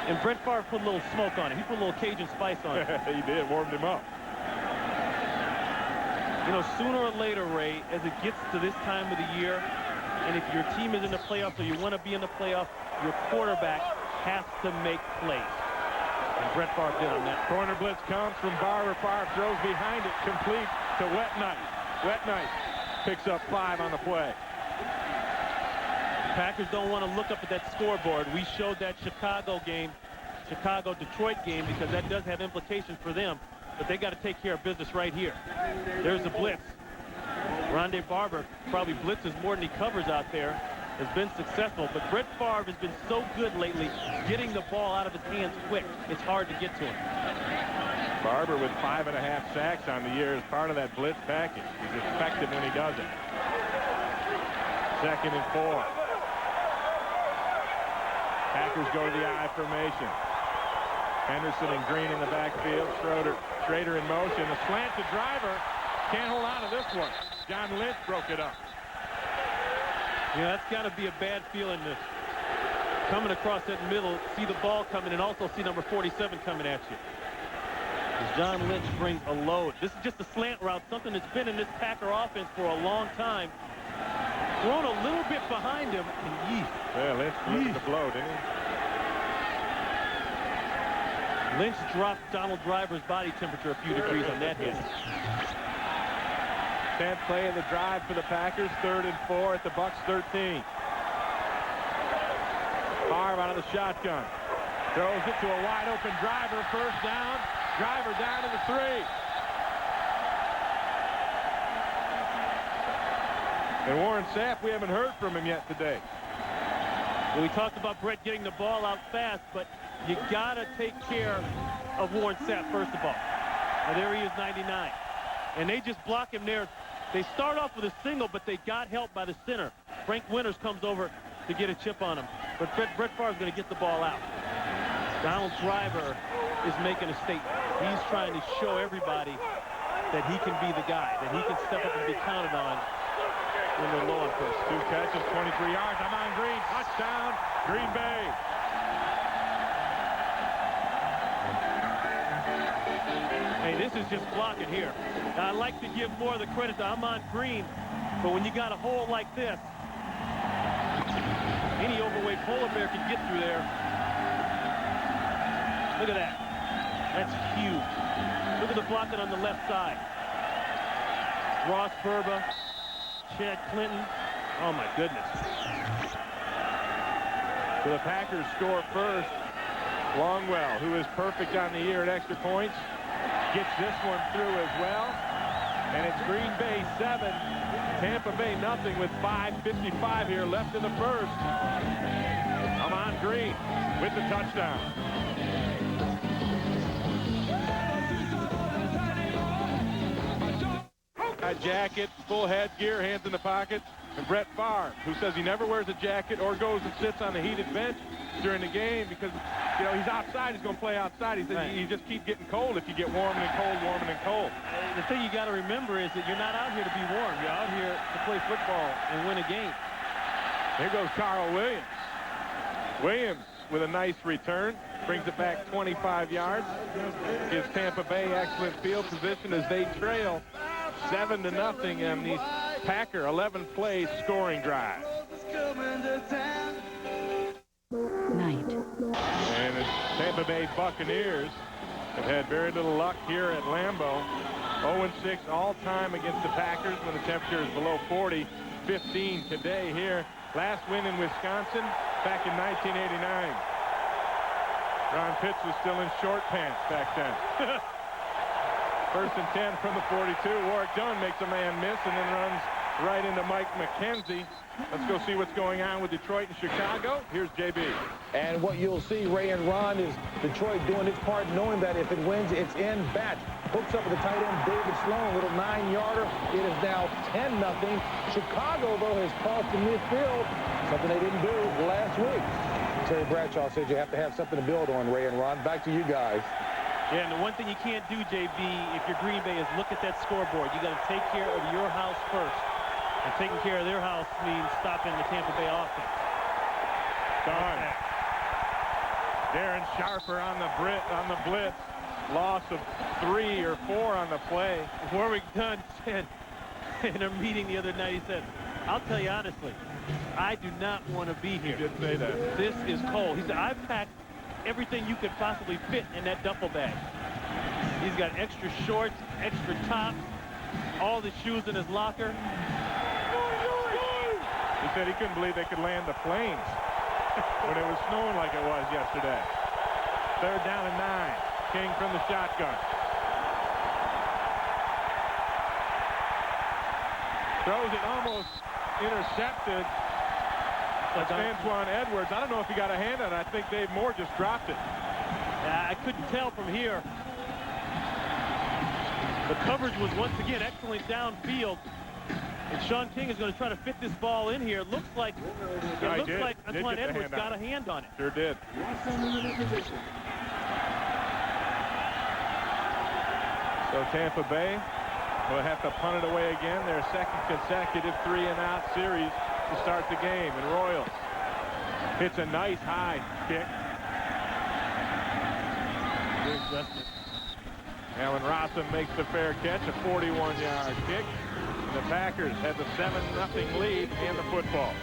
and Brett Favre put a little smoke on it. He put a little Cajun spice on it. He did, warmed him up. You know, sooner or later, Ray, as it gets to this time of the year, and if your team is in the playoffs or you want to be in the playoffs, your quarterback has to make plays. And Brett Favre did on that. Corner blitz comes from Favre. Favre throws behind it, complete to Wet Knight. Wet Knight picks up 5 on the play. Packers don't want to look up at that scoreboard. We showed that Chicago-Detroit game, because that does have implications for them. But they got to take care of business right here. There's the blitz. Rondé Barber probably blitzes more than he covers out there. Has been successful, but Brett Favre has been so good lately getting the ball out of his hands quick. It's hard to get to him. Barber with 5.5 sacks on the year as part of that blitz package. He's effective when he does it. 2nd and 4. Packers go to the I formation. Henderson and Green in the backfield. Schrader in motion. A slant to Driver. Can't hold on to this one. John Lynch broke it up. Yeah, that's got to be a bad feeling to coming across that middle, see the ball coming, and also see number 47 coming at you. As John Lynch brings a load. This is just a slant route, something that's been in this Packer offense for a long time. Thrown a little bit behind him, and Yeah, Lynch delivered the blow, didn't he? Lynch dropped Donald Driver's body temperature a few degrees on that hit. 10th play of the drive for the Packers. 3rd and 4 at the Bucs 13. Favre out of the shotgun. Throws it to a wide open Driver. First down. Driver down to the 3. And Warren Sapp, we haven't heard from him yet today. Well, we talked about Brett getting the ball out fast, but you got to take care of Warren Sapp first of all. Now, there he is, 99. And they just block him there. They start off with a single, but they got help by the center. Frank Winters comes over to get a chip on him. But Brett Favre is going to get the ball out. Donald Driver is making a statement. He's trying to show everybody that he can be the guy, that he can step up and be counted on when they're low on first. 2 catches, 23 yards. Ahman Green, touchdown, Green Bay. Hey, this is just blocking here. I like to give more of the credit to Ahman Green, but when you got a hole like this, any overweight polar bear can get through there. Look at that. That's huge. Look at the blocking on the left side. Ross Burba, Chad Clinton. Oh, my goodness. So the Packers score first. Longwell, who is perfect on the year at extra points, gets this one through as well. And it's Green Bay 7, Tampa Bay nothing with 5:55 here left in the first. Ahman Green with the touchdown. A jacket, full headgear, hands in the pockets. And Brett Favre, who says he never wears a jacket or goes and sits on the heated bench during the game because, you know, he's outside, he's going to play outside. He says you just keep getting cold if you get warm and cold, warm and cold. The thing you got to remember is that you're not out here to be warm. You're out here to play football and win a game. Here goes Carl Williams. Williams with a nice return. Brings it back 25 yards. Gives Tampa Bay excellent field position as they trail 7-0 in the Packer 11-play scoring drive. Night. And the Tampa Bay Buccaneers have had very little luck here at Lambeau. 0-6 all-time against the Packers when the temperature is below 40. 15 today here. Last win in Wisconsin back in 1989. Ron Pitts was still in short pants back then. First and 10 from the 42. Warwick Dunn makes a man miss and then runs right into Mike McKenzie. Let's go see what's going on with Detroit and Chicago. Here's JB. And what you'll see, Ray and Ron, is Detroit doing its part, knowing that if it wins, it's in. Batch hooks up with the tight end, David Sloan, little 9-yarder. It is now 10-0. Chicago, though, has crossed the midfield, something they didn't do last week. Terry Bradshaw said you have to have something to build on, Ray and Ron. Back to you guys. Yeah, and the one thing you can't do, JB, if you're Green Bay, is look at that scoreboard. You got to take care of your house first. And taking care of their house means stopping the Tampa Bay offense. Gone. Darren Sharper on the blitz. Loss of 3 or 4 on the play. Warwick Dunn said in a meeting the other night, he said, I'll tell you honestly, I do not want to be here. He did say that. This is cold. He said, I've packed everything you could possibly fit in that duffel bag. He's got extra shorts, extra tops, all the shoes in his locker. He said he couldn't believe they could land the planes when it was snowing like it was yesterday. 3rd down and 9. King from the shotgun. Throws it almost intercepted. That's Antoine Edwards. I don't know if he got a hand on it. I think Dave Moore just dropped it. I couldn't tell from here. The coverage was once again excellent downfield. And Sean King is going to try to fit this ball in here. It looks like Antoine Edwards got a hand on it. Sure did. So Tampa Bay will have to punt it away again. Their second consecutive 3-and-out series to start the game. And Royals hits a nice high kick. Good adjustment. Allen Rossum makes the fair catch, a 41-yard kick. And the Packers have the 7-0 lead and the football.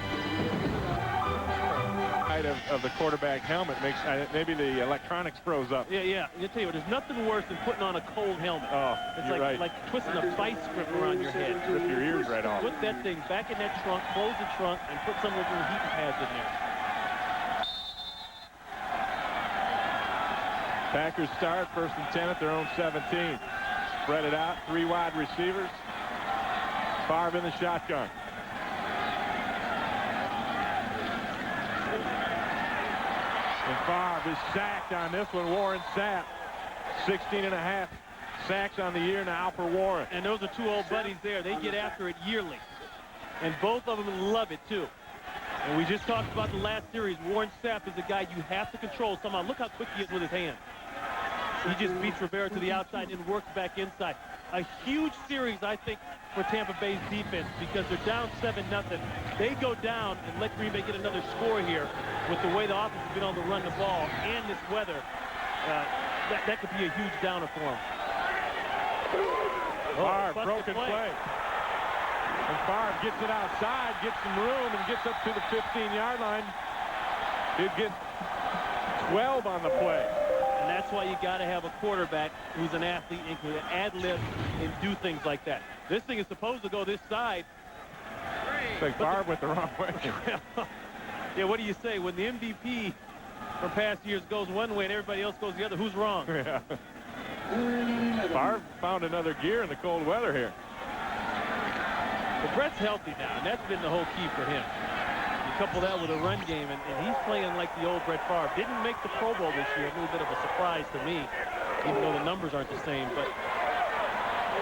Of the quarterback helmet makes maybe the electronics froze up. Yeah. I tell you what, there's nothing worse than putting on a cold helmet. Oh, it's like twisting a vice grip around your head. Rip your ears right off. Put that thing back in that trunk, close the trunk, and put some of those heating pads in there. Packers start 1st and 10 at their own 17. Spread it out, 3 wide receivers. Favre in the shotgun. And Favre is sacked on this one. Warren Sapp, 16.5 sacks on the year now for Warren. And those are 2 old buddies there. They get after it yearly. And both of them love it, too. And we just talked about the last series. Warren Sapp is a guy you have to control somehow. Look how quick he is with his hands. He just beats Rivera to the outside and works back inside. A huge series, I think, for Tampa Bay's defense because they're down 7-0. They go down and let Green Bay get another score here with the way the offense has been able to run the ball and this weather. That could be a huge downer for them. Favre, broken play. And Favre gets it outside, gets some room, and gets up to the 15-yard line. He'd get 12 on the play. And that's why you got to have a quarterback who's an athlete and can ad-lib and do things like that. This thing is supposed to go this side. It's like Favre went the wrong way. Yeah, what do you say? When the MVP from past years goes one way and everybody else goes the other, who's wrong? Yeah. Favre found another gear in the cold weather here. But Brett's healthy now, and that's been the whole key for him. You couple that with a run game, and he's playing like the old Brett Favre. Didn't make the Pro Bowl this year. A little bit of a surprise to me, even though the numbers aren't the same. But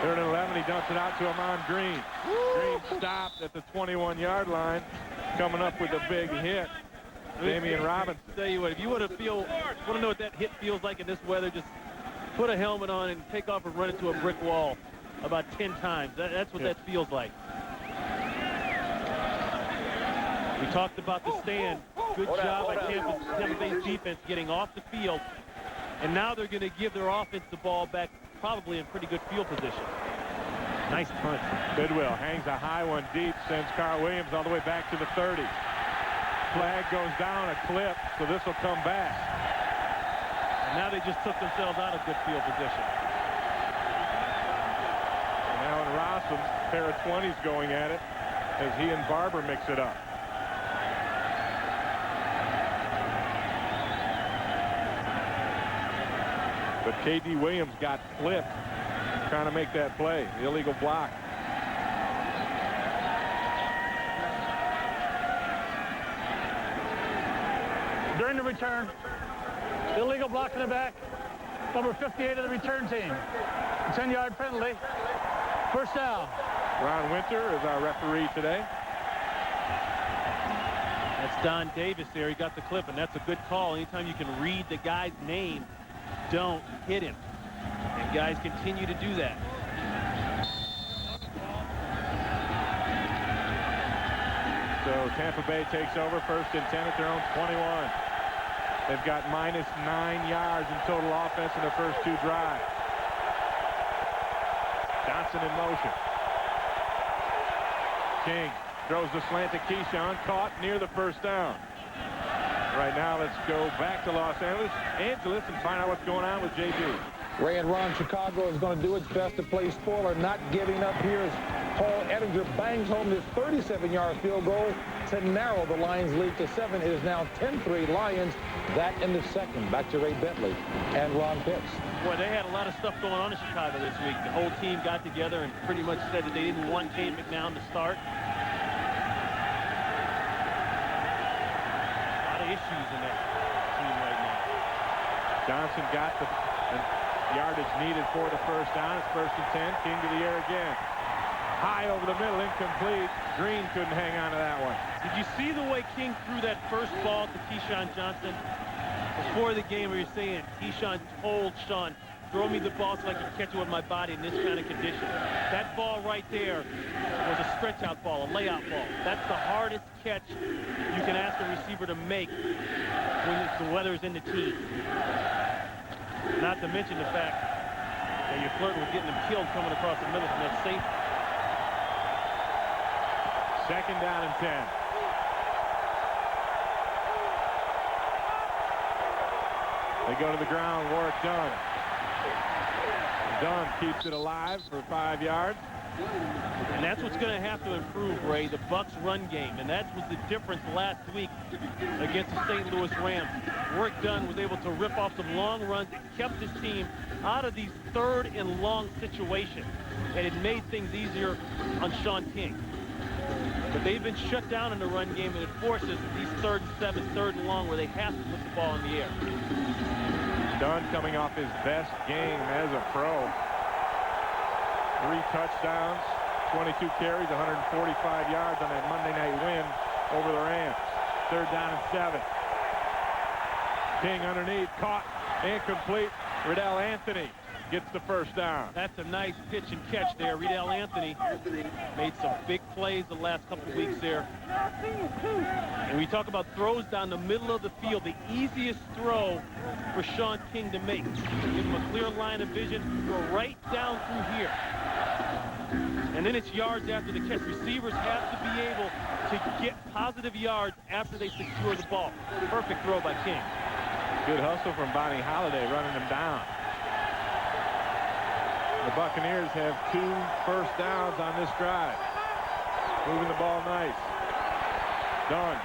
3rd and 11, he dumps it out to Ahman Green. Green stopped at the 21-yard line, coming up with a big hit. Damian Robinson. Tell you what, if you want to know what that hit feels like in this weather, just put a helmet on and take off and run into a brick wall about 10 times. That's what that feels like. We talked about the stand. Good job by Tampa Bay's defense getting off the field. And now they're going to give their offense the ball back, probably in pretty good field position. Nice punt. Bidwell hangs a high one deep, sends Carl Williams all the way back to the 30. Flag goes down a clip, so this will come back. And now they just took themselves out of good field position. And now in Rossum, pair of 20s going at it as he and Barber mix it up. But K.D. Williams got flipped trying to make that play. The illegal block. During the return, the illegal block in the back, number 58 of the return team. 10-yard penalty. First down. Ron Winter is our referee today. That's Don Davis there. He got the clip, and that's a good call. Anytime you can read the guy's name, don't hit him. And guys continue to do that. So Tampa Bay takes over, 1st and 10 at their own 21. They've got -9 yards in total offense in their first 2 drives. Johnson in motion. King throws the slant to Keyshawn, caught near the first down. Right now, let's go back to Los Angeles and find out what's going on with J.B. Ray and Ron, Chicago is going to do its best to play spoiler, not giving up here as Paul Ettinger bangs home this 37-yard field goal to narrow the Lions' lead to 7. It is now 10-3 Lions. That in the second. Back to Ray Bentley and Ron Pitts. Boy, they had a lot of stuff going on in Chicago this week. The whole team got together and pretty much said that they didn't want Kane McNown to start. Issues in that team right now. Johnson got the yardage needed for the first down. It's 1st and 10. King to the air again. High over the middle, incomplete. Green couldn't hang on to that one. Did you see the way King threw that first ball to Keyshawn Johnson? Before the game, we were saying Keyshawn told Sean, throw me the ball so I can catch it with my body in this kind of condition. That ball right there was a stretch-out ball, a layout ball. That's the hardest catch you can ask a receiver to make when the weather's in the teeth. Not to mention the fact that you're flirting with getting them killed coming across the middle from that safety. 2nd down and 10. They go to the ground, Warwick Dunn. Dunn keeps it alive for 5 yards. And that's what's going to have to improve, Ray, the Bucs run game. And that was the difference last week against the St. Louis Rams. Warwick Dunn was able to rip off some long runs and kept his team out of these 3rd and long situations. And it made things easier on Sean King. But they've been shut down in the run game, and it forces these 3rd and 7, 3rd and long, where they have to put the ball in the air. Dunn coming off his best game as a pro. 3 touchdowns, 22 carries, 145 yards on that Monday night win over the Rams. 3rd down and 7. King underneath, caught, incomplete. Riddell Anthony gets the first down. That's a nice pitch and catch there. Riddell Anthony made some big plays the last couple of weeks there. And we talk about throws down the middle of the field, the easiest throw for Sean King to make. Give him a clear line of vision, go right down through here. And then it's yards after the catch. Receivers have to be able to get positive yards after they secure the ball. Perfect throw by King. Good hustle from Bonnie Holiday running him down. The Buccaneers have 2 first downs on this drive. Moving the ball nice. Dunn.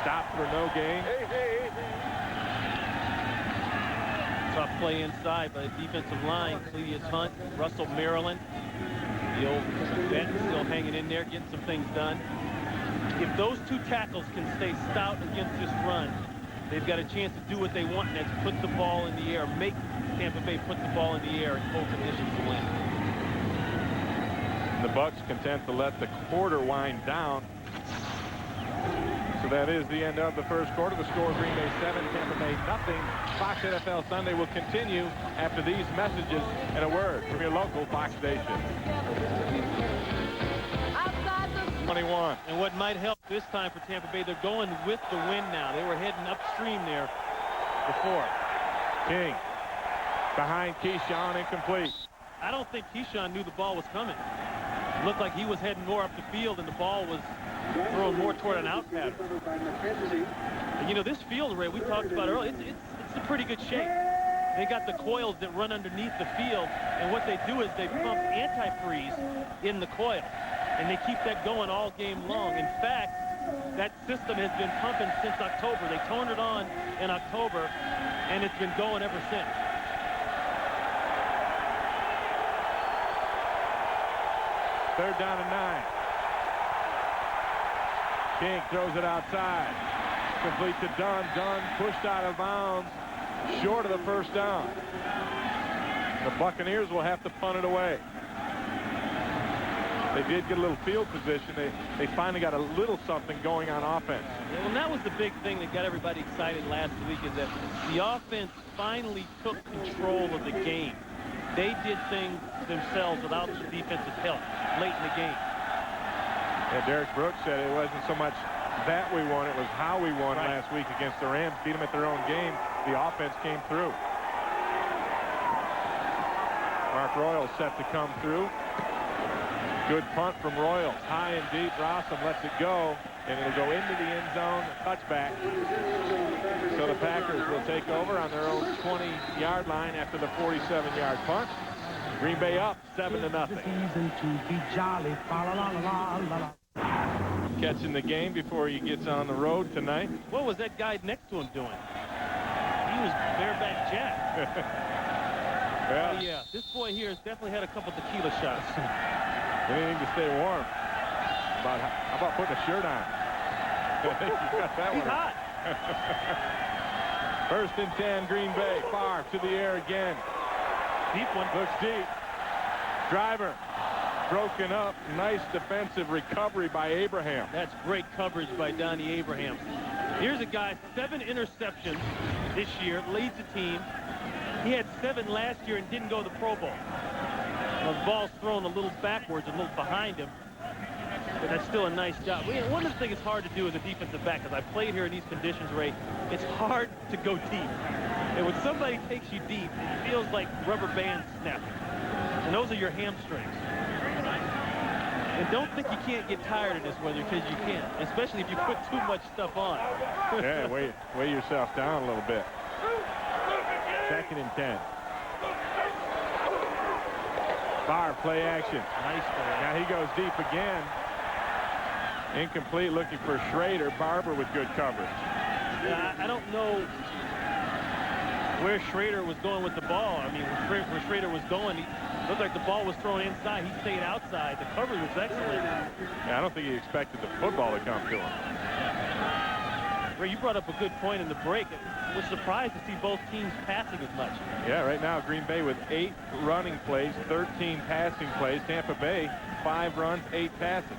Stopped for no gain. Tough play inside by the defensive line. Clevius Hunt, Russell Maryland. The old vet still hanging in there, getting some things done. If those 2 tackles can stay stout against this run, they've got a chance to do what they want, and that's put the ball in the air, make Tampa Bay put the ball in the air in full conditions to win. The Bucs content to let the quarter wind down. So that is the end of the first quarter. The score, Green Bay 7, Tampa Bay nothing. Fox NFL Sunday will continue after these messages and a word from your local Fox station. 21. And what might help this time for Tampa Bay, they're going with the wind now. They were heading upstream there before. King behind Keyshawn, incomplete. I don't think Keyshawn knew the ball was coming. It looked like he was heading more up the field and the ball was throwing more toward an out pattern. And you know, this field, Ray, we talked about earlier, it's in pretty good shape. They got the coils that run underneath the field, and what they do is they pump antifreeze in the coil, and they keep that going all game long. In fact, that system has been pumping since October. They turned it on in October, and it's been going ever since. Third down and 9. King throws it outside. Complete to Dunn. Dunn pushed out of bounds, short of the first down. The Buccaneers will have to punt it away. They did get a little field position. They finally got a little something going on offense. Yeah, well, that was the big thing that got everybody excited last week, is that the offense finally took control of the game. They did things themselves without the defensive help late in the game. Yeah, Derek Brooks said it wasn't so much that we won, it was how we won last week against the Rams. Beat them at their own game. The offense came through. Mark Royals set to come through. Good punt from Royals. High and deep. Rossum lets it go, and it'll go into the end zone. Touchback. So the Packers will take over on their own 20-yard line after the 47-yard punt. Green Bay up 7-0. Catching the game before he gets on the road tonight. What was that guy next to him doing? He was bareback Jack. Well, yeah, this boy here has definitely had a couple tequila shots. Anything to stay warm. How about putting a shirt on? I think you got that He's one. hot. First and 10, Green Bay. Favre to the air again. Deep one. Looks deep. Driver broken up. Nice defensive recovery by Abraham. That's great coverage by Donnie Abraham. Here's a guy, 7 interceptions this year, leads the team. He had 7 last year and didn't go to the Pro Bowl. Well, the ball's thrown a little backwards, a little behind him. But that's still a nice job. One of the things it's hard to do as a defensive back, because I played here in these conditions, Ray, it's hard to go deep. And when somebody takes you deep, it feels like rubber bands snapping. And those are your hamstrings. And don't think you can't get tired of this weather, because you can, especially if you put too much stuff on. Yeah, weigh yourself down a little bit. Second and 10. Favre, play action. Nice play. Now he goes deep again. Incomplete, looking for Schrader. Barber with good coverage. Yeah, I don't know where Schrader was going with the ball. I mean, where Schrader was going, it looked like the ball was thrown inside. He stayed outside. The coverage was excellent. Yeah, I don't think he expected the football to come to him. Ray, you brought up a good point in the break. I was surprised to see both teams passing as much. Yeah, right now Green Bay with 8 running plays, 13 passing plays. Tampa Bay, 5 runs, 8 passes.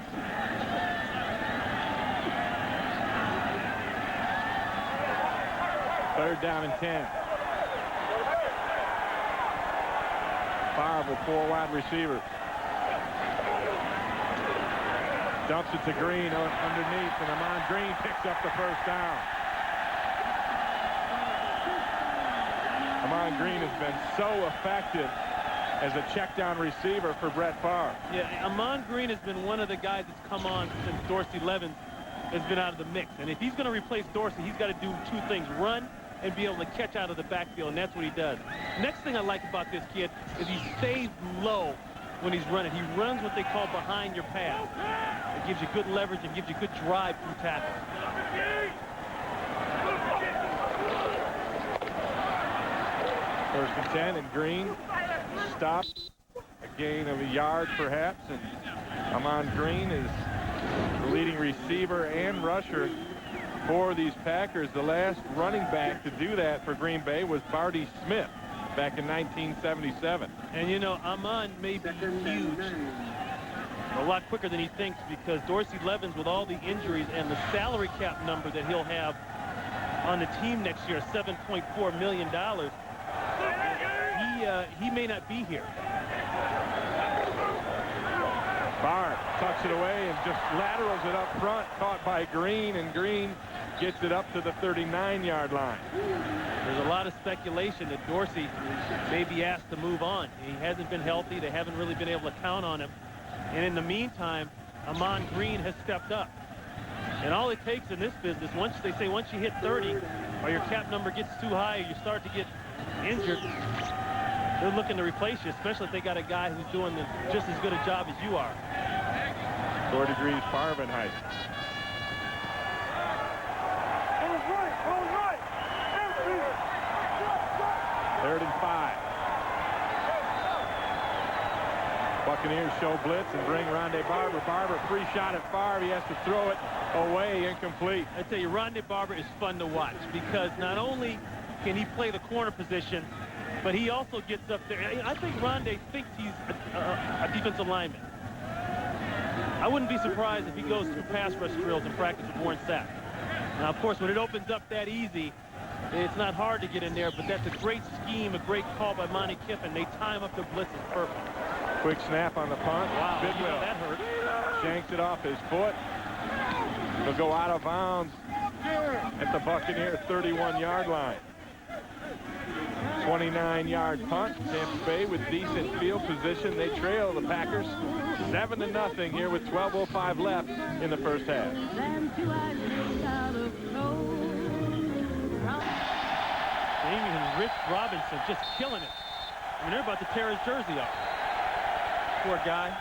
Third down and 10. Favre with 4 wide receivers. Dumps it to Green underneath, and Amon Green picks up the first down. Amon Green has been so effective as a check-down receiver for Brett Favre. Yeah, Amon Green has been one of the guys that's come on since Dorsey Levens has been out of the mix. And if he's going to replace Dorsey, he's got to do two things: run and be able to catch out of the backfield, and that's what he does. Next thing I like about this kid is he stays low when he's running. He runs what they call behind your pass. It gives you good leverage and gives you good drive through tackles. First and 10, and Green stops. A gain of a yard, perhaps, and Amon Green is the leading receiver and rusher for these Packers. The last running back to do that for Green Bay was Barty Smith back in 1977. And, you know, Amon may be huge a lot quicker than he thinks, because Dorsey Levens, with all the injuries and the salary cap number that he'll have on the team next year, $7.4 million, he may not be here. Favre tucks it away and just laterals it up front, caught by Green, and Green gets it up to the 39-yard line. There's a lot of speculation that Dorsey may be asked to move on. He hasn't been healthy. They haven't really been able to count on him. And in the meantime, Amon Green has stepped up. And all it takes in this business, once you hit 30, or your cap number gets too high, or you start to get injured, they're looking to replace you, especially if they got a guy who's doing just as good a job as you are. 4 degrees Fahrenheit. Third and 5. Buccaneers show blitz and bring Rondé Barber. Barber, free shot at Favre. He has to throw it away, incomplete. I tell you, Rondé Barber is fun to watch, because not only can he play the corner position, but he also gets up there. I think Rondé thinks he's a defensive lineman. I wouldn't be surprised if he goes through pass rush drills and practice with Warren Sapp. Now, of course, when it opens up that easy, it's not hard to get in there, but that's a great scheme, a great call by Monty Kiffin. They time up the blitzes perfect. Quick snap on the punt. Wow, Bidwell that hurt. shanks it off his foot. He'll go out of bounds at the Buccaneers 31-yard line. 29-yard punt. Tampa Bay with decent field position. They trail the Packers 7-0 here with 12:05 left in the first half. Jamie and Rich Robinson just killing it. I mean, they're about to tear his jersey off. Poor guy.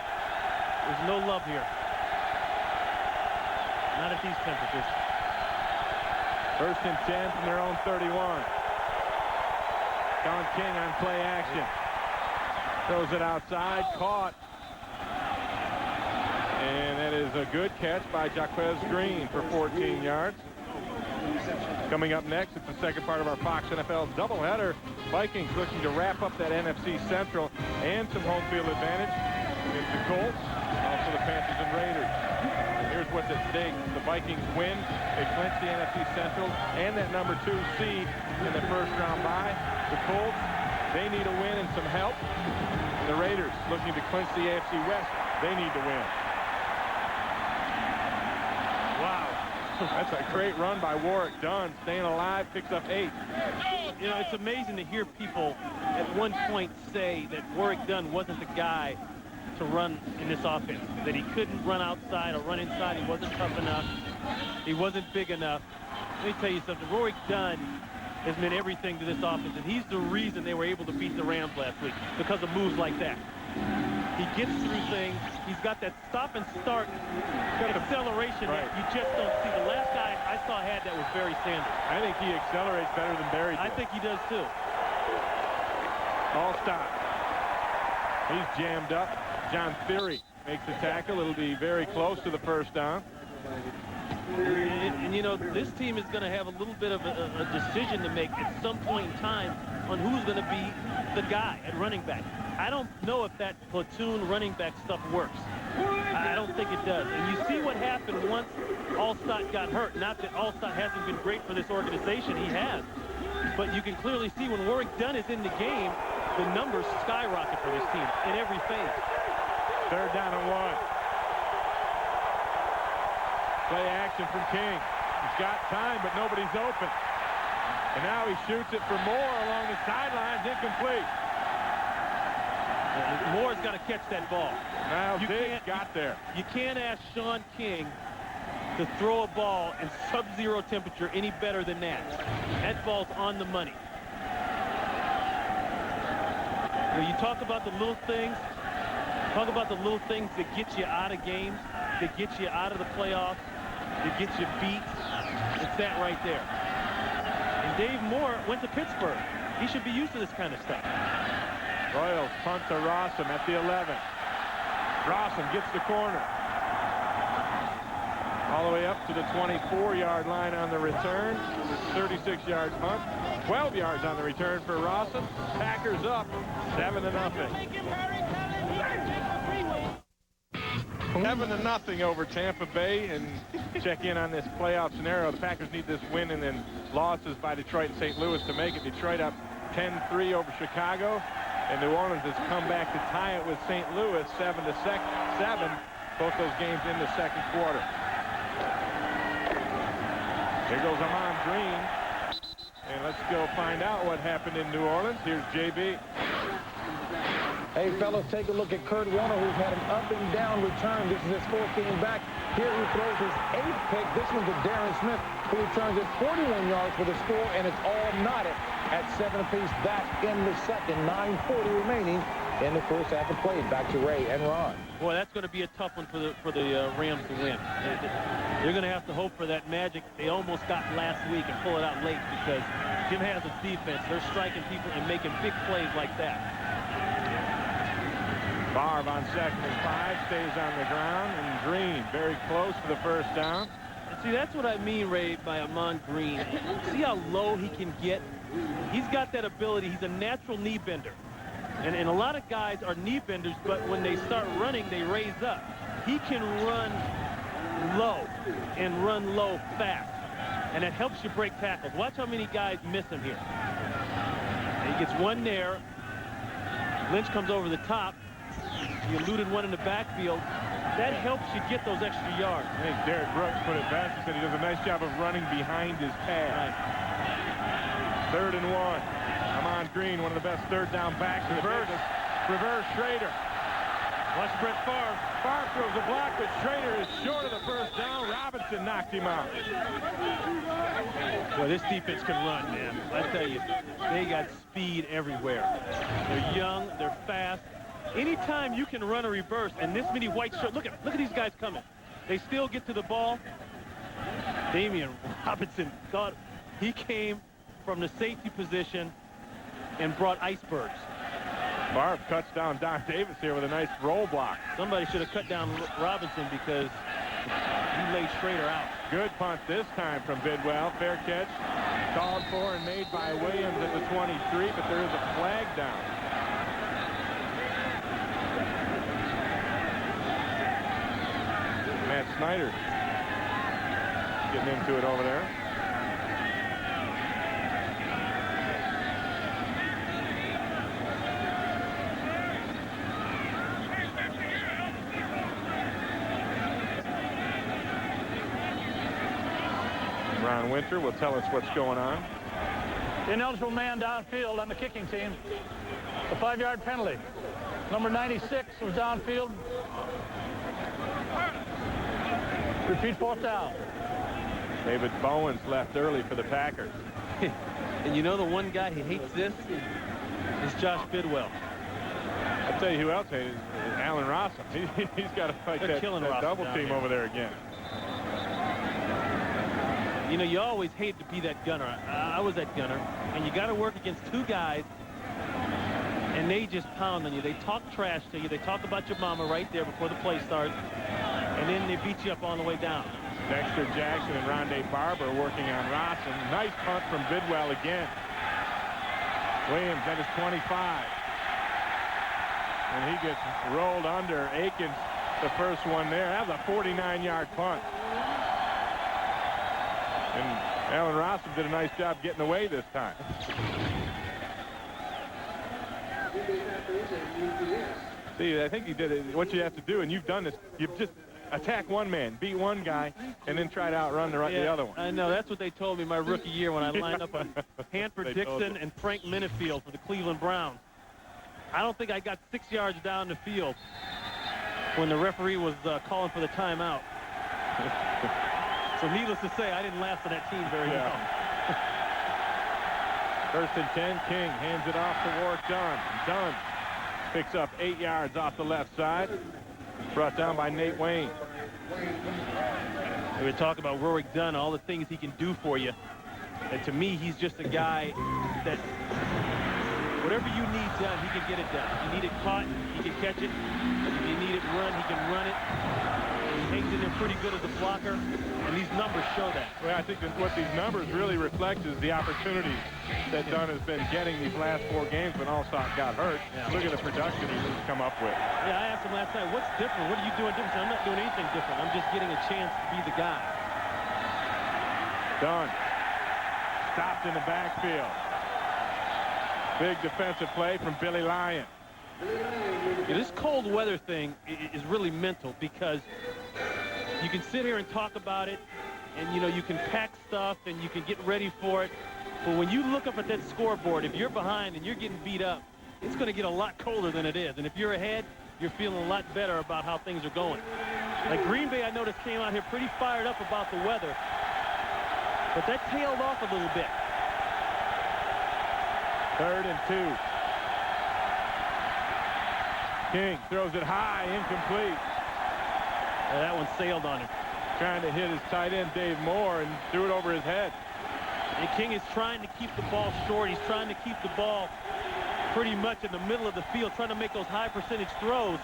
There's no love here. Not at these temperatures. First and 10 from their own 31. Don King on play action. Throws it outside, caught. And that is a good catch by Jaquez Green for 14 yards. Coming up next, it's the second part of our Fox NFL doubleheader. Vikings looking to wrap up that NFC Central and some home field advantage against the Colts, also the Panthers and Raiders. Here's what's at stake. The Vikings win. They clinch the NFC Central and that number 2 seed in the first round bye. The Colts, they need a win and some help. The Raiders looking to clinch the AFC West. They need to win. Wow. That's a great run by Warwick Dunn. Staying alive, picks up 8. You know, it's amazing to hear people at one point say that Warwick Dunn wasn't the guy to run in this offense, that he couldn't run outside or run inside. He wasn't tough enough. He wasn't big enough. Let me tell you something. Warwick Dunn has meant everything to this offense, and he's the reason they were able to beat the Rams last week, because of moves like that. He gets through things. He's got that stop and start acceleration that you just don't see. The last guy I saw had that was Barry Sanders. I think he accelerates better than Barry does. I think he does too. All stop. He's jammed up. John Theory makes the tackle. It'll be very close to the first down. And you know, this team is going to have a little bit of a decision to make at some point in time on who's going to be the guy at running back. I don't know if that platoon running back stuff works. I don't think it does. And you see what happened once Allstott got hurt. Not that Allstott hasn't been great for this organization. He has. But you can clearly see when Warwick Dunn is in the game, the numbers skyrocket for this team in every phase. Third down and 1. Play action from King. He's got time, but nobody's open. And now he shoots it for more along the sidelines, incomplete. Moore's got to catch that ball. Now Diggs got there. You can't ask Sean King to throw a ball in sub-zero temperature any better than that. That ball's on the money. You talk about the little things. Talk about the little things that get you out of games, that get you out of the playoffs, that get you beat. It's that right there. And Dave Moore went to Pittsburgh. He should be used to this kind of stuff. Royals punt to Rossum at the 11. Rossum gets the corner. All the way up to the 24-yard line on the return. 36-yard punt. 12 yards on the return for Rossum. Packers up 7-0. 7-0 over Tampa Bay. And check in on this playoff scenario. The Packers need this win and then losses by Detroit and St. Louis to make it. Detroit up 10-3 over Chicago. And New Orleans has come back to tie it with St. Louis 7-7. Both those games in the second quarter. Here goes Ahman Green. And let's go find out what happened in New Orleans. Here's JB. Hey, fellas, take a look at Kurt Warner, who's had an up-and-down return. This is his fourth game back. Here he throws his 8th pick. This one's to Darren Smith, who returns it 41 yards for the score, and it's all knotted at 7 apiece back in the second. 9:40 remaining in the first half of play. Back to Ray and Ron. Boy, that's going to be a tough one for the Rams to win. They're going to have to hope for that magic they almost got last week and pull it out late, because Jim has a defense. They're striking people and making big plays like that. Favre on 2nd and 5, stays on the ground, and Green very close to the first down. And see, that's what I mean, Ray, by Ahman Green. See how low he can get? He's got that ability. He's a natural knee bender. And a lot of guys are knee benders, but when they start running, they raise up. He can run low and run low fast, and it helps you break tackles. Watch how many guys miss him here. And he gets one there. Lynch comes over the top. You eluded one in the backfield. That helps you get those extra yards. I think Derek Brooks put it best. He said he does a nice job of running behind his pad. Right. 3rd and 1. Ahman Green, one of the best third down backs. Reverse Schrader. Watch Brett Favre. Favre throws a block, but Schrader is short of the first down. Robinson knocked him out. Boy, this defense can run, man. I tell you, they got speed everywhere. They're young, they're fast. Anytime you can run a reverse and this many white shirts, look at these guys coming. They still get to the ball. Damian Robinson thought he came from the safety position and brought icebergs. Favre cuts down Don Davis here with a nice roll block. Somebody should have cut down Robinson because he laid Schrader out. Good punt this time from Bidwell. Fair catch. Called for and made by Williams at the 23, but there is a flag down. Matt Snyder getting into it over there. Ron Winter will tell us what's going on. Ineligible man downfield on the kicking team. A 5-yard penalty. Number 96 was downfield. Repeat 4th down. David Bowen's left early for the Packers. And you know the one guy who hates this is Josh Bidwell. I'll tell you who else hates it. Allen Rossum. He's got to fight that double team over there again. You know, you always hate to be that gunner. I was that gunner. And you got to work against two guys, and they just pound on you. They talk trash to you. They talk about your mama right there before the play starts, and then they beat you up on the way down. Dexter Jackson and Rondé Barber working on Rossum. Nice punt from Bidwell again. Williams at his 25. And he gets rolled under. Akins, the first one there. That was a 49-yard punt. And Allen Rossum did a nice job getting away this time. See, I think he did it. What you have to do, and you've done this, you just attack one man, beat one guy, and then try to outrun the other one. I know. That's what they told me my rookie year when I lined up on Hanford Dixon and Frank Minifield for the Cleveland Browns. I don't think I got 6 yards down the field when the referee was calling for the timeout. So needless to say, I didn't last on that team very long. First and 10, King hands it off toward Dunn. Dunn picks up 8 yards off the left side. Brought down by Nate Wayne. We were talking about Warwick Dunn, all the things he can do for you. And to me, he's just a guy that whatever you need done, he can get it done. If you need it caught, he can catch it. If you need it run, he can run it. He hangs in there pretty good as a blocker, and these numbers show that. Well, I think that what these numbers really reflect is the opportunities that Dunn has been getting these last 4 games when Allstott got hurt. Yeah. Look at the production he's come up with. Yeah, I asked him last night, what's different? What are you doing different? I'm not doing anything different. I'm just getting a chance to be the guy. Dunn stopped in the backfield. Big defensive play from Billy Lyon. Yeah, this cold weather thing is really mental because you can sit here and talk about it, and you know you can pack stuff and you can get ready for it. But when you look up at that scoreboard, if you're behind and you're getting beat up, it's going to get a lot colder than it is. And if you're ahead, you're feeling a lot better about how things are going. Like Green Bay, I noticed, came out here pretty fired up about the weather, but that tailed off a little bit. 3rd and 2. King throws it high, incomplete. Yeah, that one sailed on him. Trying to hit his tight end, Dave Moore, and threw it over his head. And King is trying to keep the ball short. He's trying to keep the ball pretty much in the middle of the field, trying to make those high percentage throws.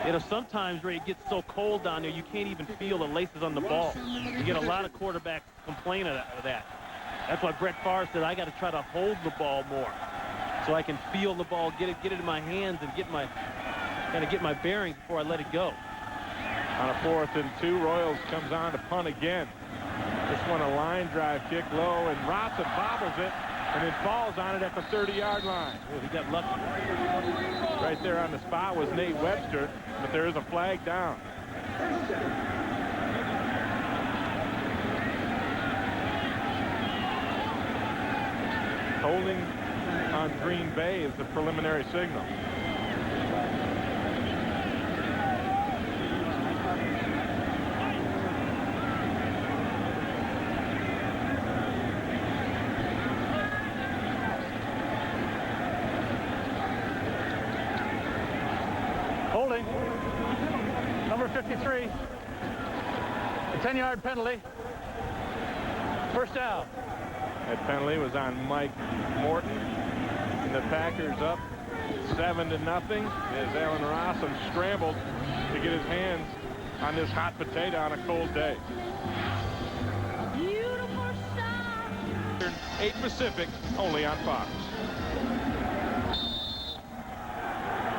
You know, sometimes, Ray, it gets so cold down there, you can't even feel the laces on the ball. You get a lot of quarterbacks complaining of that. That's why Brett Favre said, I got to try to hold the ball more so I can feel the ball, get it in my hands, and get my bearings before I let it go. On a 4th and 2, Royals comes on to punt again. This one a line drive kick low, and Robson bobbles it, and then falls on it at the 30-yard line. Oh, he got lucky. Right there on the spot was Nate Webster, but there is a flag down. Holding on Green Bay is the preliminary signal. Holding. Number 53. A 10-yard penalty. First down. That penalty was on Mike Morton. And the Packers up 7-0 as Alan Rossum scrambled to get his hands on this hot potato on a cold day. Beautiful shot. 8 Pacific, only on Fox.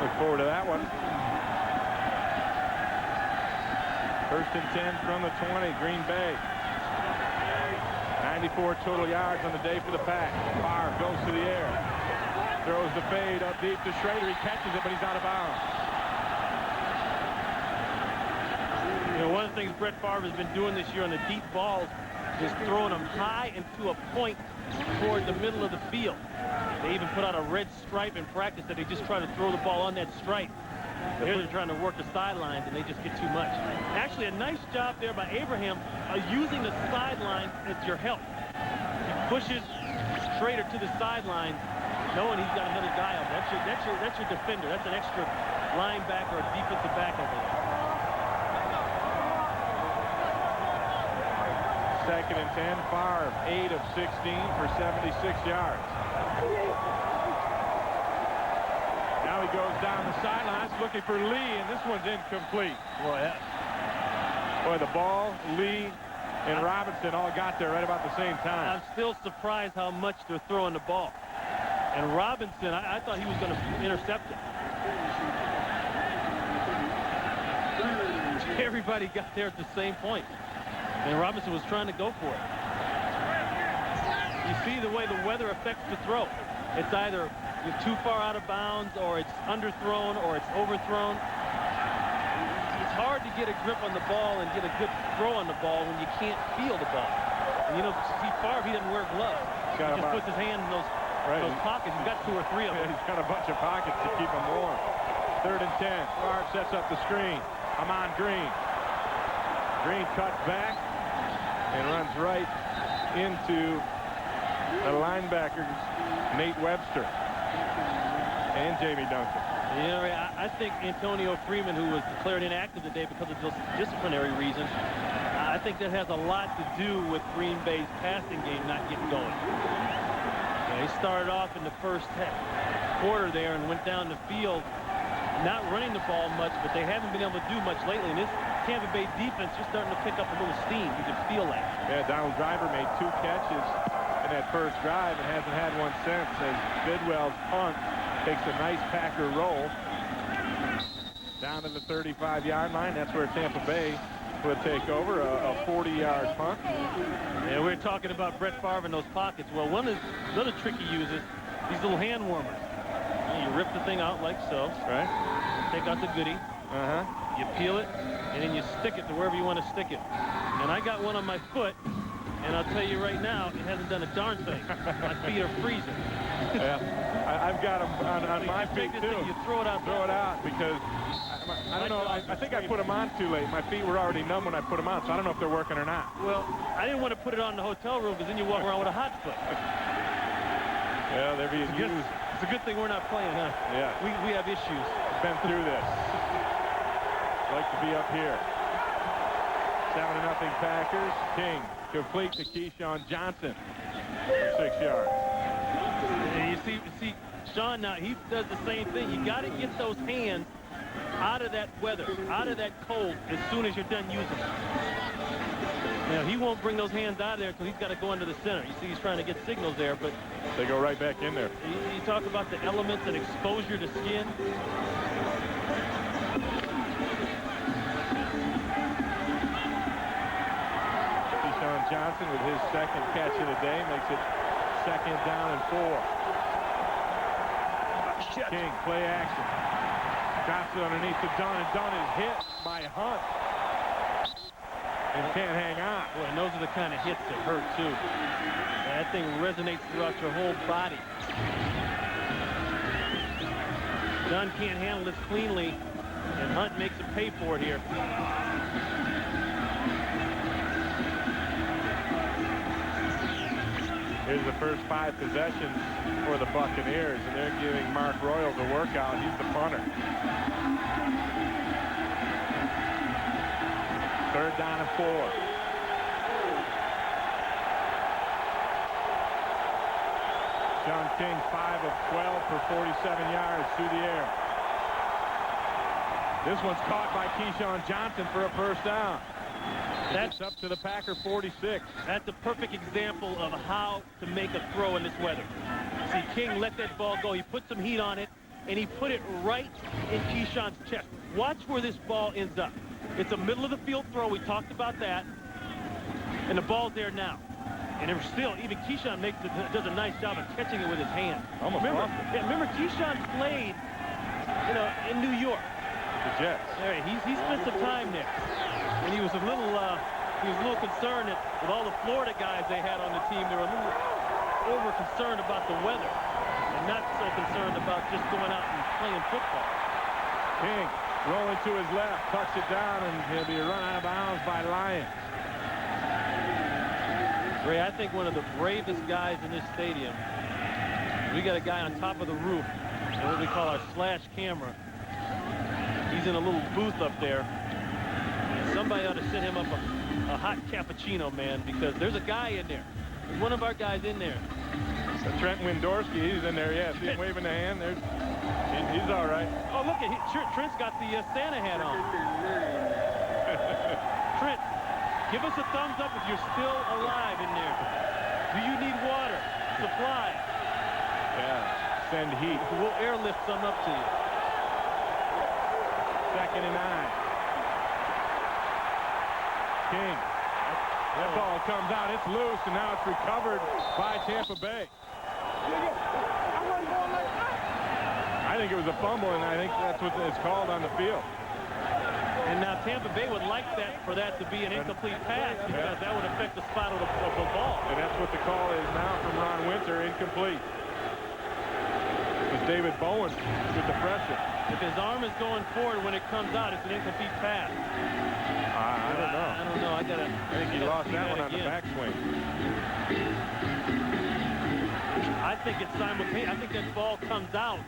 Look forward to that one. 1st and 10 from the 20, Green Bay. 94 total yards on the day for the Pack. Favre goes to the air. Throws the fade up deep to Schrader. He catches it, but he's out of bounds. You know, one of the things Brett Favre has been doing this year on the deep balls is throwing them high and to a point toward the middle of the field. They even put out a red stripe in practice that they just try to throw the ball on that stripe. Here they're trying to work the sidelines, and they just get too much. Actually, a nice job there by Abraham using the sideline as your help. He pushes Schrader to the sideline, knowing he's got another guy up. That's your defender. That's an extra linebacker or defensive back over there. 2nd and 10. Favre 8 of 16 for 76 yards. Now he goes down the sidelines looking for Lee, and this one's incomplete. Boy, the ball, Lee, and Robinson all got there right about the same time. I'm still surprised how much they're throwing the ball. And Robinson, I thought he was going to intercept it. Everybody got there at the same point. And Robinson was trying to go for it. You see the way the weather affects the throw. It's either you're too far out of bounds, or it's underthrown, or it's overthrown. It's hard to get a grip on the ball and get a good throw on the ball when you can't feel the ball. And you know, see Favre, he doesn't wear gloves. He just puts his hand in those Right. Those pockets, he's got 2 or 3 of them. He's got a bunch of pockets to keep him warm. 3rd and 10. Favre sets up the screen. Ahman Green. Green cuts back and runs right into the linebackers, Nate Webster and Jamie Duncan. You know, I think Antonio Freeman, who was declared inactive today because of disciplinary reasons, I think that has a lot to do with Green Bay's passing game not getting going. They started off in the first quarter there and went down the field, not running the ball much, but they haven't been able to do much lately. And this Tampa Bay defense just starting to pick up a little steam. You can feel that. Yeah, Donald Driver made 2 catches in that first drive and hasn't had one since, as Bidwell's punt takes a nice Packer roll down to the 35-yard line. That's where Tampa Bay will take over, a 40-yard punt. Yeah, we're talking about Brett Favre in those pockets. Well, another trick he uses, these little hand warmers. You rip the thing out like so. Right. Take out the goodie. You peel it, and then you stick it to wherever you want to stick it. And I got one on my foot, and I'll tell you right now, it hasn't done a darn thing. My feet are freezing. Yeah, I've got them on my feet too. You throw it out. Throw it out because I don't know. I think I put them on too late. My feet were already numb when I put them on, so I don't know if they're working or not. Well, I didn't want to put it on in the hotel room because then you walk around with a hot foot. Yeah, they're being used. It's a good thing we're not playing, huh? Yeah. We have issues. Been through this. Like to be up here. 7-0 Packers. King complete to Keyshawn Johnson for 6 yards. And you see, Sean now, he does the same thing. You got to get those hands out of that weather, out of that cold as soon as you're done using them. Now, he won't bring those hands out of there until he's got to go into the center. You see he's trying to get signals there, but they go right back in there. You talk about the elements and exposure to skin. Keyshawn Johnson with his 2nd catch of the day makes it 2nd down and 4. King, play action. Drops it underneath to Dunn, and Dunn is hit by Hunt. And can't hang on. Boy, and those are the kind of hits that hurt, too. That thing resonates throughout your whole body. Dunn can't handle this cleanly, and Hunt makes it pay for it here. Here's the first 5 possessions for the Buccaneers, and they're giving Mark Royals a workout. He's the punter. 3rd down and 4. John King, 5 of 12 for 47 yards through the air. This one's caught by Keyshawn Johnson for a 1st down. That's up to the Packer 46. That's a perfect example of how to make a throw in this weather. See, King let that ball go. He put some heat on it, and he put it right in Keyshawn's chest. Watch where this ball ends up. It's a middle-of-the-field throw. We talked about that. And the ball's there now. And there's still, even Keyshawn does a nice job of catching it with his hand. Remember Keyshawn played, in New York. The Jets. Right, he spent some time there. And he was a little concerned that with all the Florida guys they had on the team, they were a little over-concerned about the weather and not so concerned about just going out and playing football. King rolling to his left, tucks it down, and he'll be run out of bounds by Lyons. Ray, I think one of the bravest guys in this stadium, we got a guy on top of the roof, what we call our slash camera. He's in a little booth up there. Somebody ought to send him up a hot cappuccino, man, because there's a guy in there. There's one of our guys in there. So Trent Windorski, he's in there, yeah. See him waving the hand. He's all right. Oh, look, Trent's got the Santa hat on. Trent, give us a thumbs up if you're still alive in there. Do you need water? Supplies? Yeah, send heat. We'll airlift some up to you. 2nd and 9. King. That ball comes out. It's loose, and now it's recovered by Tampa Bay. I think it was a fumble, and I think that's what it's called on the field. And now Tampa Bay would like that for that to be an incomplete pass because that would affect the spot of the ball. And that's what the call is now from Ron Winter, incomplete. David Bowen with the pressure. If his arm is going forward when it comes out, it's an incomplete pass. I don't know. I don't know. I think he lost that one on the backswing. I think it's simultaneous. I think that ball comes out.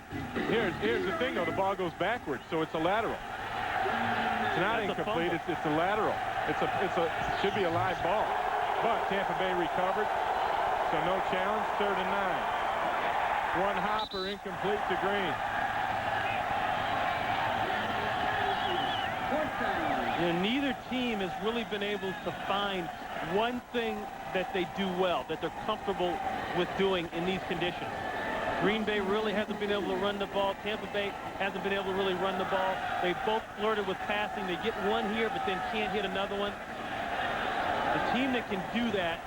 Here's the thing, though. The ball goes backwards, so it's a lateral. It's not incomplete. It's a lateral. It should be a live ball. But Tampa Bay recovered, so no challenge. 3rd and 9. One hopper incomplete to Green. You know, neither team has really been able to find one thing that they do well, that they're comfortable with doing in these conditions. Green Bay really hasn't been able to run the ball. Tampa Bay hasn't been able to really run the ball. They both flirted with passing. They get one here, but then can't hit another one. The team that can do that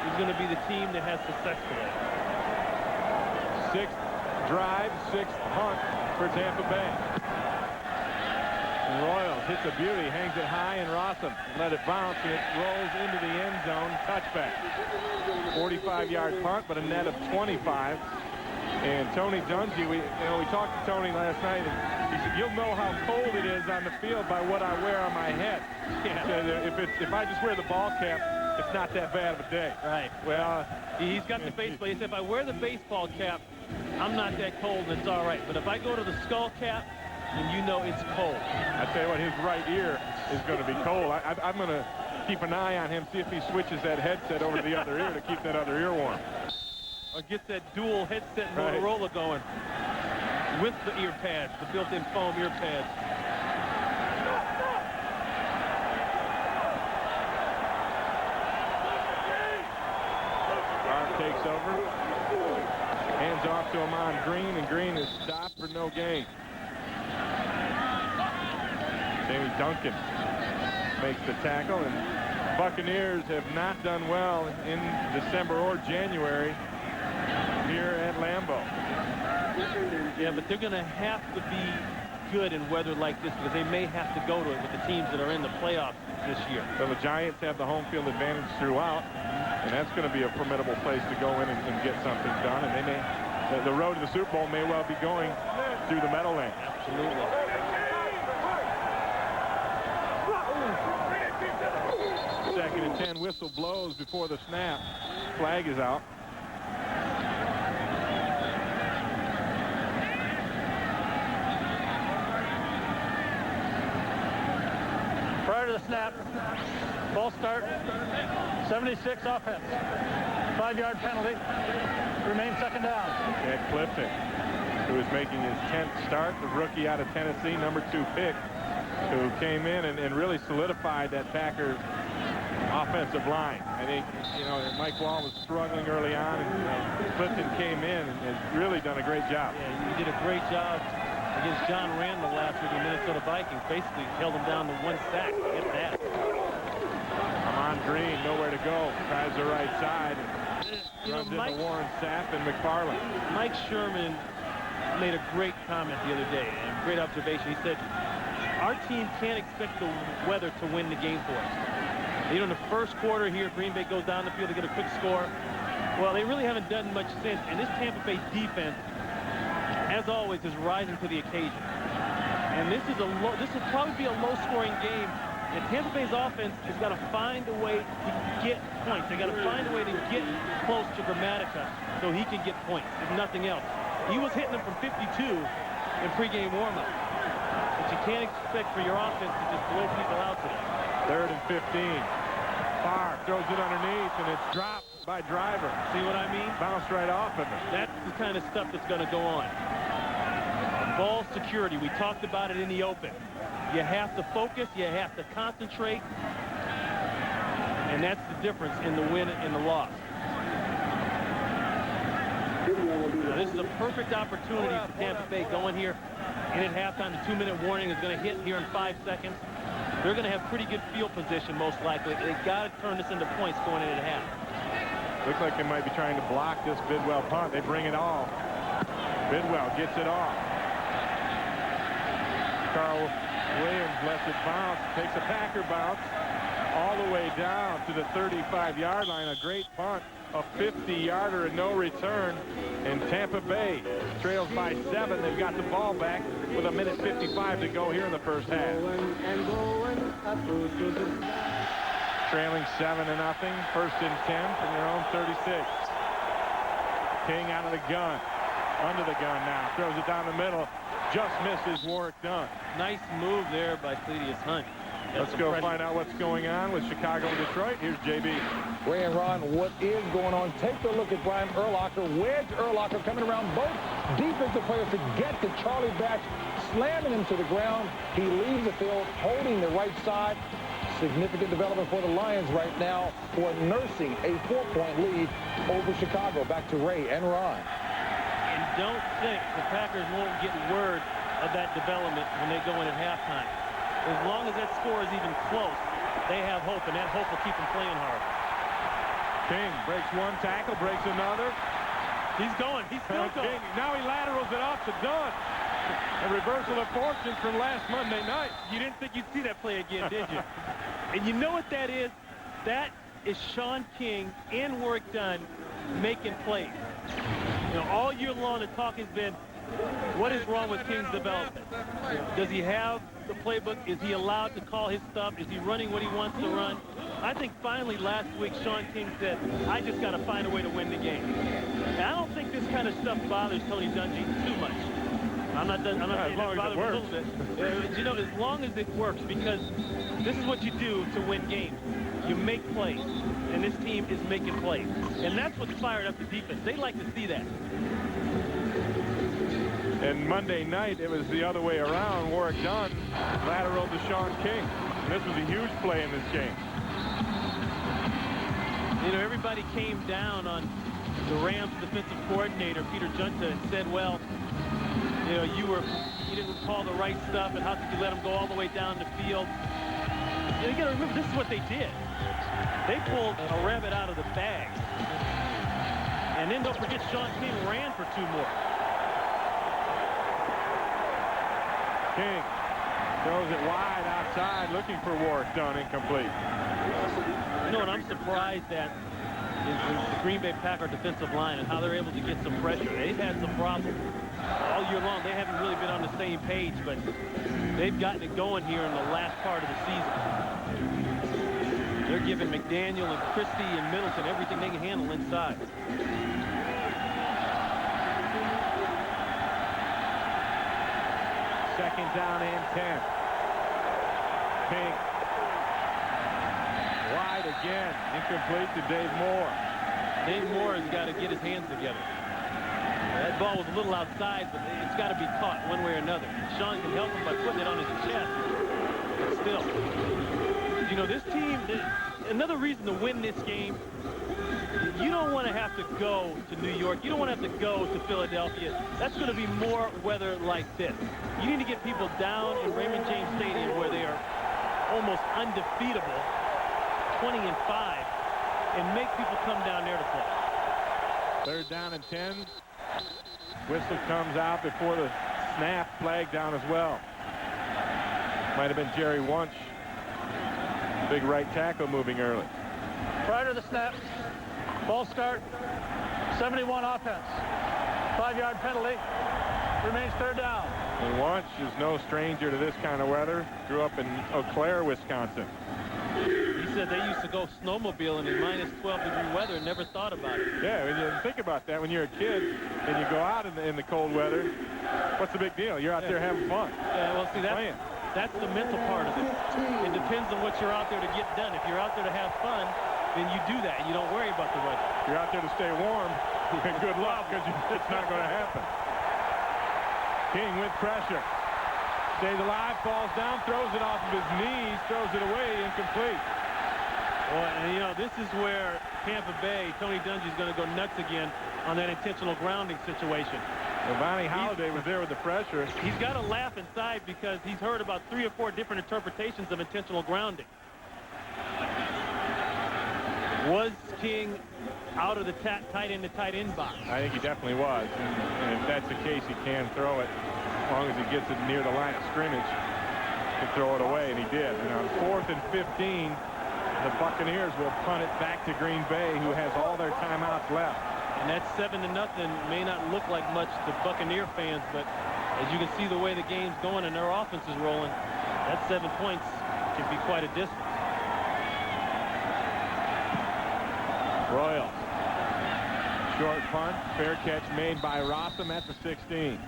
is going to be the team that has success today. 6th drive, 6th punt for Tampa Bay. And Royals hits a beauty, hangs it high, and Rossum let it bounce, and it rolls into the end zone. Touchback. 45-yard punt, but a net of 25. And Tony Dungy, we talked to Tony last night, and he said, "You'll know how cold it is on the field by what I wear on my head." Yeah. If I just wear the ball cap, it's not that bad of a day. Right. Well, he's got the baseball. He said, if I wear the baseball cap, I'm not that cold, and it's all right. But if I go to the skull cap, then you know it's cold. I tell you what, his right ear is going to be cold. I'm going to keep an eye on him, see if he switches that headset over to the other ear to keep that other ear warm. Or gets that dual headset Motorola going with the ear pads, the built-in foam ear pads. Barr takes over. Hands off to Amon Green, and Green is stopped for no gain. Jamie Duncan makes the tackle, and Buccaneers have not done well in December or January here at Lambeau. Yeah, but they're going to have to be good in weather like this because they may have to go to it with the teams that are in the playoffs this year. So the Giants have the home field advantage throughout, and that's going to be a formidable place to go in and get something done. And they may, the road to the Super Bowl may well be going through the Meadowlands. Absolutely. Second and 10, whistle blows before the snap. Flag is out. Prior to the snap, ball start, 76 offense. 5-yard penalty. Remains 2nd down. Ed Clifton, who is making his 10th start, the rookie out of Tennessee, number 2 pick, who came in and really solidified that Packer offensive line. I think, Mike Wall was struggling early on, and Clifton came in and has really done a great job. Yeah, he did a great job against John Randall last week in the Minnesota Vikings. Basically held him down to 1 sack. Get that. Amon Green, nowhere to go. Tries the right side and runs into Warren Sapp and McFarland. Mike Sherman made a great comment the other day, and great observation. He said, our team can't expect the weather to win the game for us. In the first quarter here, Green Bay goes down the field to get a quick score. Well, they really haven't done much since, and this Tampa Bay defense, as always, is rising to the occasion. And this will probably be a low-scoring game, and Tampa Bay's offense has got to find a way to get points. They got to find a way to get close to Gramatica so he can get points, if nothing else. He was hitting them from 52 in pregame warm-up. But you can't expect for your offense to just blow people out today. 3rd and 15. Favre throws it underneath, and it's dropped by Driver. See what I mean? Bounced right off of it. That's the kind of stuff that's going to go on. Ball security, we talked about it in the open. You have to focus, you have to concentrate, and that's the difference in the win and the loss. Now, this is a perfect opportunity for Tampa Bay going here in at halftime. The 2-minute warning is going to hit here in 5 seconds. They're going to have pretty good field position, most likely. They've got to turn this into points going in at half. Looks like they might be trying to block this Bidwell punt. They bring it all. Bidwell gets it off. Carl Williams lets it bounce. Takes a Packer bounce. all the way down to the 35-yard line. A great punt, a 50-yarder and no return. And Tampa Bay trails by 7. They've got the ball back with 1:55 to go here in the first half. Trailing 7-0. First and 10 from their own 36. King out of the gun. Under the gun now. Throws it down the middle. Just misses Warwick Dunn. Nice move there by Cletus Hunt. Let's go find out what's going on with Chicago and Detroit. Here's JB. Ray and Ron, what is going on? Take a look at Brian Urlacher. Wedge Urlacher coming around both defensive players to get to Charlie Batch, slamming him to the ground. He leaves the field holding the right side. Significant development for the Lions right now for nursing a 4-point lead over Chicago. Back to Ray and Ron. And don't think the Packers won't get word of that development when they go in at halftime. As long as that score is even close, they have hope, and that hope will keep them playing hard. King breaks one tackle, breaks another. He's going. He's still going. King, now he laterals it off to Dunn. A reversal of fortunes from last Monday night. You didn't think you'd see that play again, did you? And you know what that is? That is Sean King and Warwick Dunn making plays. You know, all year long the talk has been, what is wrong with King's development? Does he have the playbook? Is he allowed to call his stuff? Is he running what he wants to run? I think finally last week Sean King said, I just got to find a way to win the game. And I don't think this kind of stuff bothers Tony Dungy too much. I'm not saying it bothers him a little bit. You know, as long as it works, because this is what you do to win games. You make plays, and this team is making plays. And that's what's fired up the defense. They like to see that. And Monday night, it was the other way around. Warwick Dunn lateral to Sean King. And this was a huge play in this game. You know, everybody came down on the Rams defensive coordinator, Peter Junta, and said, well, you know, you didn't call the right stuff, and how could you let them go all the way down the field? You got to remember, this is what they did. They pulled a rabbit out of the bag. And then don't forget, Sean King ran for 2 more. King throws it wide outside, looking for Warwick Dunn, incomplete. You know what I'm surprised at is the Green Bay Packer defensive line and how they're able to get some pressure. They've had some problems all year long. They haven't really been on the same page, but they've gotten it going here in the last part of the season. They're giving McDaniel and Christie and Middleton everything they can handle inside. Second down and 10. King. Wide again. Incomplete to Dave Moore. Dave Moore has got to get his hands together. That ball was a little outside, but it's got to be caught one way or another. Sean can help him by putting it on his chest. But still, you know, this team, another reason to win this game, you don't want to have to go to New York. You don't want to have to go to Philadelphia. That's going to be more weather like this. You need to get people down in Raymond James Stadium where they are almost undefeatable, 20-5, and make people come down there to play. Third down and 10. Whistle comes out before the snap. Flag down as well. Might have been Jerry Wunsch. Big right tackle moving early. Prior to the snap, ball start, 71 offense. 5-yard penalty. Remains third down. And Wunsch is no stranger to this kind of weather. Grew up in Eau Claire, Wisconsin. He said they used to go snowmobiling in minus 12-degree weather and never thought about it. Yeah, when you think about that, when you're a kid and you go out in the cold weather, what's the big deal? You're out there having fun. Yeah, well, see, that's the mental part of it. It depends on what you're out there to get done. If you're out there to have fun, then you do that. You don't worry about the weather. If you're out there to stay warm, good luck, because it's not going to happen. King with pressure. Stays alive, falls down, throws it off of his knees, throws it away, incomplete. Well, and you know, this is where Tampa Bay, Tony Dungy is going to go nuts again on that intentional grounding situation. Vonnie Holliday was there with the pressure. He's got to laugh inside because he's heard about 3 or 4 different interpretations of intentional grounding. Was King out of the tight end to tight end box? I think he definitely was. And if that's the case, he can throw it as long as he gets it near the line of scrimmage. He can throw it away, and he did. And on 4th and 15, the Buccaneers will punt it back to Green Bay, who has all their timeouts left. And that 7-0 may not look like much to Buccaneer fans, but as you can see the way the game's going and their offense is rolling, that 7 points can be quite a distance. Royals. Short punt. Fair catch made by Rossum at the 16.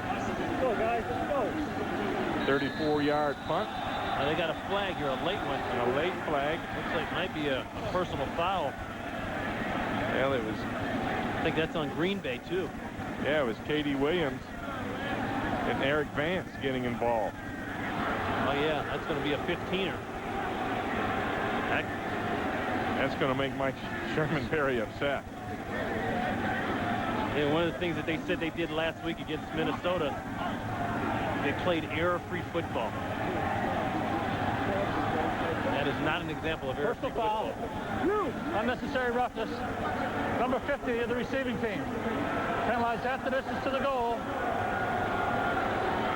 Let's go, guys. Let's go. 34-yard punt. They got a flag here, a late one. And a late flag. Looks like it might be a personal foul. Well, it was... I think that's on Green Bay, too. Yeah, it was Katie Williams and Eric Vance getting involved. Oh, yeah, that's going to be a 15er. That's going to make Mike Sherman very upset. And one of the things that they said they did last week against Minnesota, they played error-free football. That is not an example of error-free football. Unnecessary roughness. Number 50 of the receiving team. Penalized at the distance to the goal.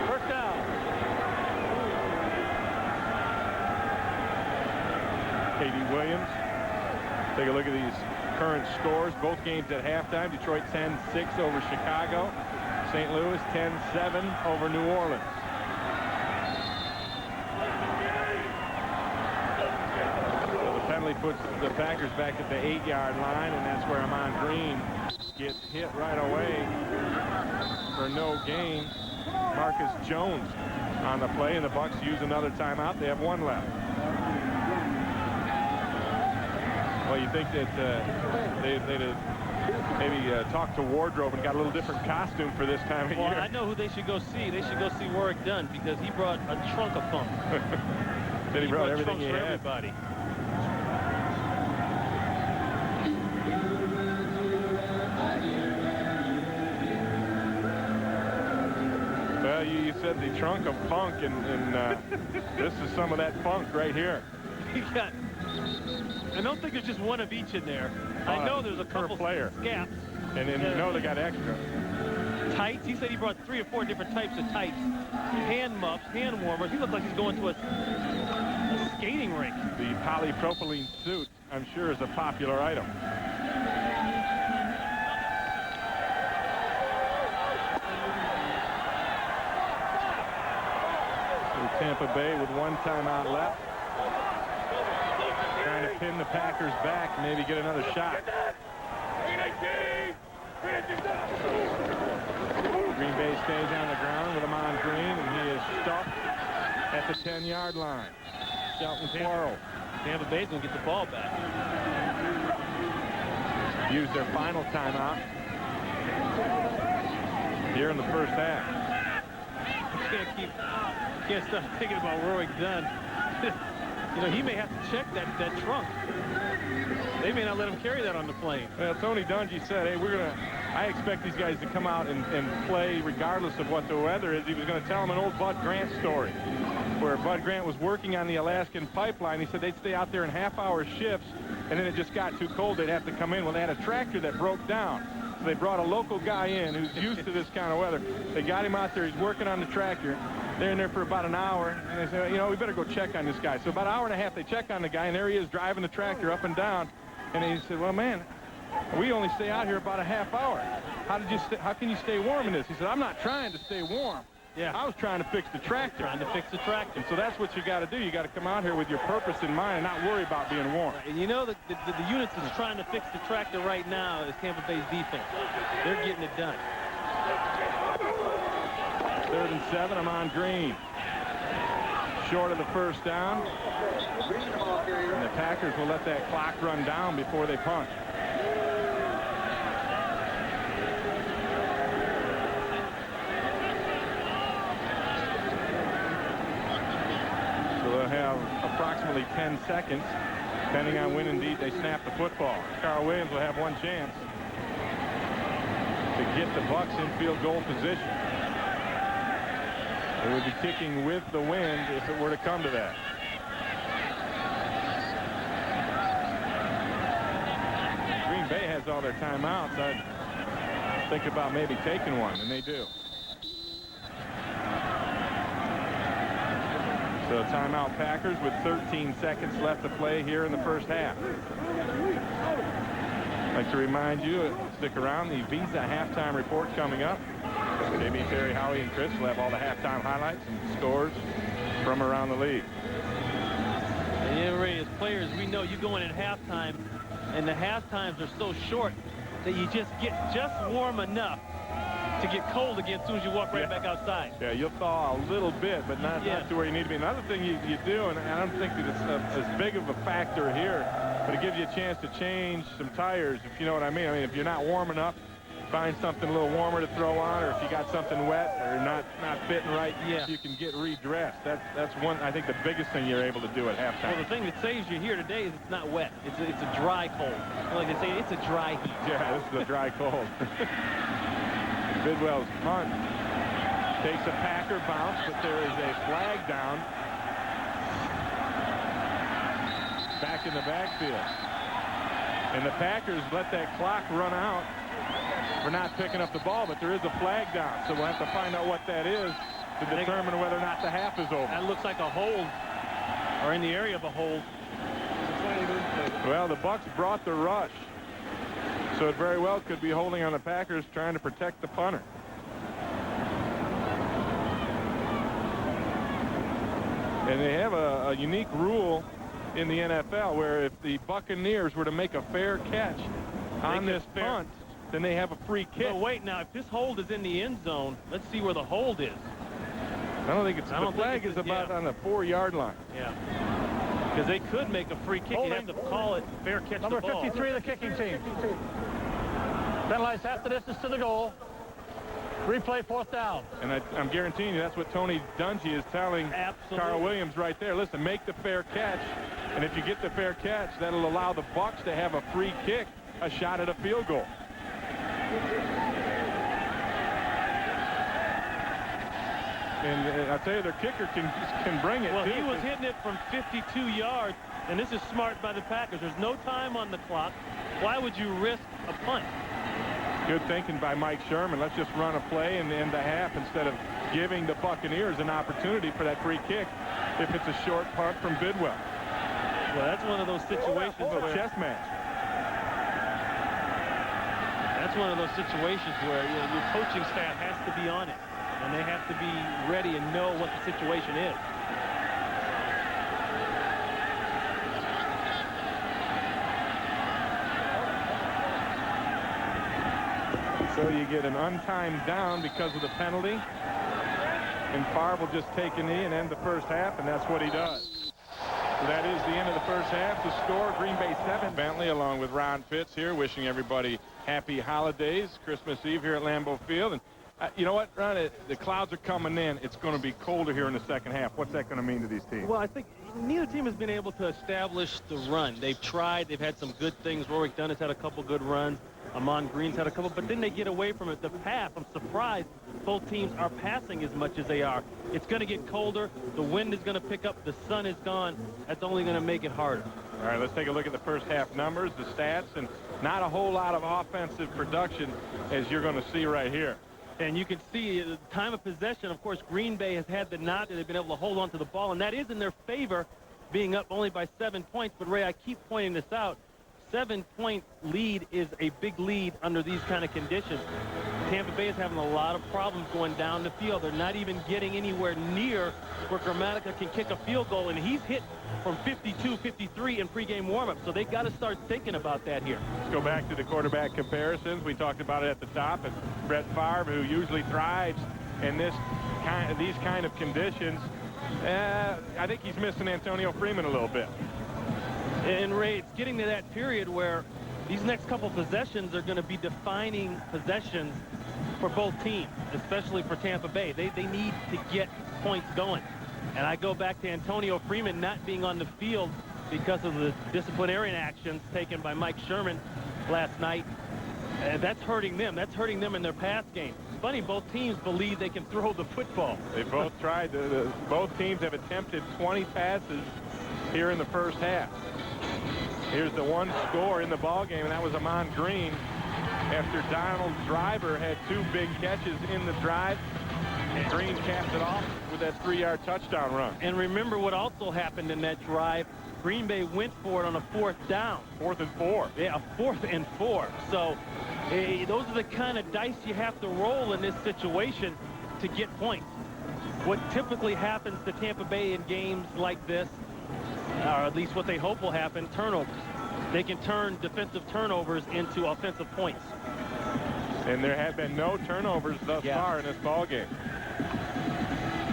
First down. Katie Williams. Take a look at these current scores. Both games at halftime. Detroit 10-6 over Chicago. St. Louis 10-7 over New Orleans. So the penalty puts the Packers back at the 8-yard line, and that's where Amon Green gets hit right away for no gain. Marcus Jones on the play, and the Bucs use another timeout. They have one left. Well, you think that they'd maybe talked to wardrobe and got a little different costume for this time of year. I know who they should go see. They should go see Warwick Dunn, because he brought a trunk of funk. He brought everything he for had. everybody. Well, you said the trunk of funk, and this is some of that funk right here. I don't think there's just one of each in there. I know there's a couple player. Scaps. And then you know they got extra. Tights. He said he brought 3 or 4 different types of tights. Hand muffs, hand warmers. He looks like he's going to a skating rink. The polypropylene suit, I'm sure, is a popular item. So Tampa Bay with one timeout left. Trying to pin the Packers back, maybe get another shot. Green Bay stays on the ground with Amon Green, and he is stuck at the 10-yard line. Shelton Quarles. Tampa Bay's going to get the ball back. Use their final timeout here in the first half. Can't stop thinking about Warwick Dunn. You know, he may have to check that trunk. They may not let him carry that on the plane. Well, Tony Dungy said, hey, I expect these guys to come out and play regardless of what the weather is. He was going to tell them an old Bud Grant story, where Bud Grant was working on the Alaskan pipeline. He said they'd stay out there in half-hour shifts, and then it just got too cold. They'd have to come in. Well, they had a tractor that broke down. So they brought a local guy in who's used to this kind of weather. They got him out there. He's working on the tractor. They're in there for about an hour, and they say, you know, we better go check on this guy. So about an hour and a half, they check on the guy, and there he is driving the tractor up and down. And he said, well, man, we only stay out here about a half hour. How can you stay warm in this? He said, I'm not trying to stay warm. Yeah. I was trying to fix the tractor. Trying to fix the tractor. And so that's what you got to do. You got to come out here with your purpose in mind and not worry about being warm. Right. And you know, the units that's trying to fix the tractor right now is Tampa Bay's defense. They're getting it done. 3rd and 7, Amon Green. Short of the first down. And the Packers will let that clock run down before they punt. So they'll have approximately 10 seconds, depending on when indeed they snap the football. Carl Williams will have one chance to get the Bucs in field goal position. It would be kicking with the wind if it were to come to that. Green Bay has all their timeouts. I'd think about maybe taking one, and they do. So timeout Packers with 13 seconds left to play here in the first half. I'd like to remind you, stick around, the Visa halftime report coming up. JB, Terry, Howie, and Chris will have all the halftime highlights and scores from around the league. And yeah, Ray, as players, we know you go in at halftime, and the half times are so short that you just get warm enough to get cold again as soon as you walk right back outside. Yeah, you'll thaw a little bit, but not to where you need to be. Another thing you do, and I don't think that it's as big of a factor here, but it gives you a chance to change some tires, if you know what I mean. I mean, if you're not warm enough, find something a little warmer to throw on, or if you got something wet or not fitting right, you can get redressed. That's one, I think, the biggest thing you're able to do at halftime. Well, the thing that saves you here today is it's not wet. It's a dry cold. Like they say, it's a dry heat. Yeah, this is a dry cold. Bidwell's punt takes a Packer bounce, but there is a flag down back in the backfield. And the Packers let that clock run out for not picking up the ball, but there is a flag down, so we'll have to find out what that is to determine whether or not the half is over. That looks like a hold, or in the area of a hold. Well, the Bucs brought the rush, so it very well could be holding on the Packers, trying to protect the punter. And they have a unique rule in the NFL where if the Buccaneers were to make a fair catch on this punt, then they have a free kick. But wait, now, if this hold is in the end zone, let's see where the hold is. I don't think it's, the flag is about on the 4-yard line. Yeah. Because they could make a free kick. You have to call it fair catch Number the ball. 53 of the kicking team. Penalized half the distance to the goal. Replay, 4th down. And I'm guaranteeing you that's what Tony Dungy is telling Carl Williams right there. Listen, make the fair catch, and if you get the fair catch, that'll allow the Bucs to have a free kick, a shot at a field goal. And I tell you, their kicker can bring it. Well, he was hitting it from 52 yards, and this is smart by the Packers. There's no time on the clock. Why would you risk a punt? Good thinking by Mike Sherman. Let's just run a play in the end of the half instead of giving the Buccaneers an opportunity for that free kick if it's a short punt from Bidwell. Well, that's one of those situations where chess match. That's one of those situations where your coaching staff has to be on it, and they have to be ready and know what the situation is. So you get an untimed down because of the penalty. And Favre will just take a knee and end the first half, and that's what he does. So that is the end of the first half. The score, Green Bay 7. Bentley along with Ron Pitts here, wishing everybody happy holidays, Christmas Eve here at Lambeau Field. And you know what, Ron? The clouds are coming in. It's going to be colder here in the second half. What's that going to mean to these teams? Well, I think neither team has been able to establish the run. They've tried. They've had some good things. Warwick Dunn has had a couple good runs. Amon Green's had a couple, but then they get away from it. The pass, I'm surprised both teams are passing as much as they are. It's going to get colder. The wind is going to pick up. The sun is gone. That's only going to make it harder. All right, let's take a look at the first half numbers, the stats, and not a whole lot of offensive production as you're going to see right here. And you can see the time of possession. Of course, Green Bay has had the nod that they've been able to hold on to the ball, and that is in their favor, being up only by 7 points. But, Ray, I keep pointing this out. 7-point lead is a big lead under these kind of conditions. Tampa Bay is having a lot of problems going down the field. They're not even getting anywhere near where Grammatica can kick a field goal, and he's hit from 52, 53 in pregame warm-up. So they got to start thinking about that here. Let's go back to the quarterback comparisons. We talked about it at the top. And Brett Favre, who usually thrives in these kind of conditions, I think he's missing Antonio Freeman a little bit. And, Ray, it's getting to that period where these next couple possessions are going to be defining possessions for both teams, especially for Tampa Bay. They need to get points going. And I go back to Antonio Freeman not being on the field because of the disciplinary actions taken by Mike Sherman last night. And that's hurting them. That's hurting them in their pass game. It's funny, both teams believe they can throw the football. They both tried. Both teams have attempted 20 passes here in the first half. Here's the one score in the ball game, and that was Amon Green after Donald Driver had 2 big catches in the drive. Green capped it off with that 3-yard touchdown run. And remember what also happened in that drive. Green Bay went for it on a 4th down. 4th and 4. Yeah, a 4th and 4. So those are the kind of dice you have to roll in this situation to get points. What typically happens to Tampa Bay in games like this, or at least what they hope will happen, turnovers. They can turn defensive turnovers into offensive points. And there have been no turnovers thus far in this ballgame.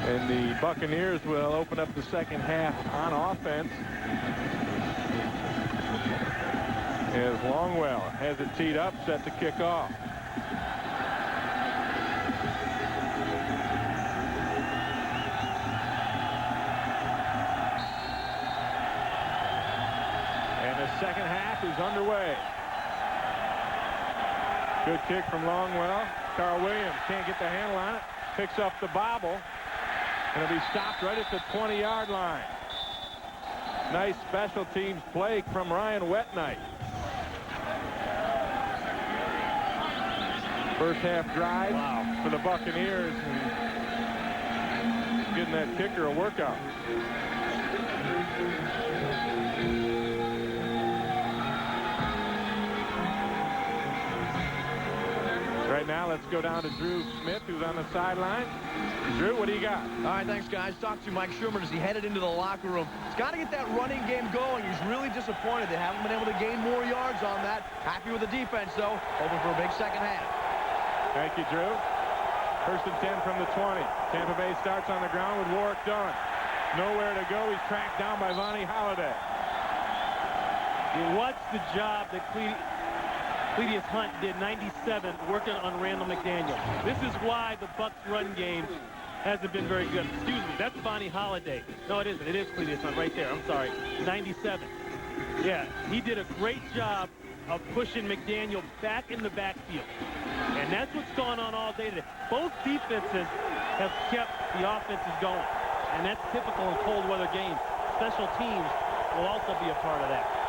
And the Buccaneers will open up the second half on offense as Longwell has it teed up, set to kick off. And the second half is underway. Good kick from Longwell. Carl Williams can't get the handle on it. Picks up the bobble. And it'll be stopped right at the 20-yard line. Nice special teams play from Ryan Wetnight. First half drive for the Buccaneers. And getting that kicker a workout. Right now, let's go down to Drew Smith, who's on the sideline. Drew, what do you got? All right, thanks, guys. Talked to Mike Sherman as he headed into the locker room. He's got to get that running game going. He's really disappointed they haven't been able to gain more yards on that. Happy with the defense, though. Hoping for a big second half. Thank you, Drew. First and 10 from the 20. Tampa Bay starts on the ground with Warwick Dunn. Nowhere to go. He's tracked down by Vonnie Holliday. What's the job that Cledius Hunt did, 97, working on Randall McDaniel. This is why the Bucs run game hasn't been very good. Excuse me, that's Vonnie Holliday. No, it isn't. It is Cledius Hunt right there. I'm sorry. 97. Yeah, he did a great job of pushing McDaniel back in the backfield. And that's what's going on all day today. Both defenses have kept the offenses going. And that's typical in cold weather games. Special teams will also be a part of that.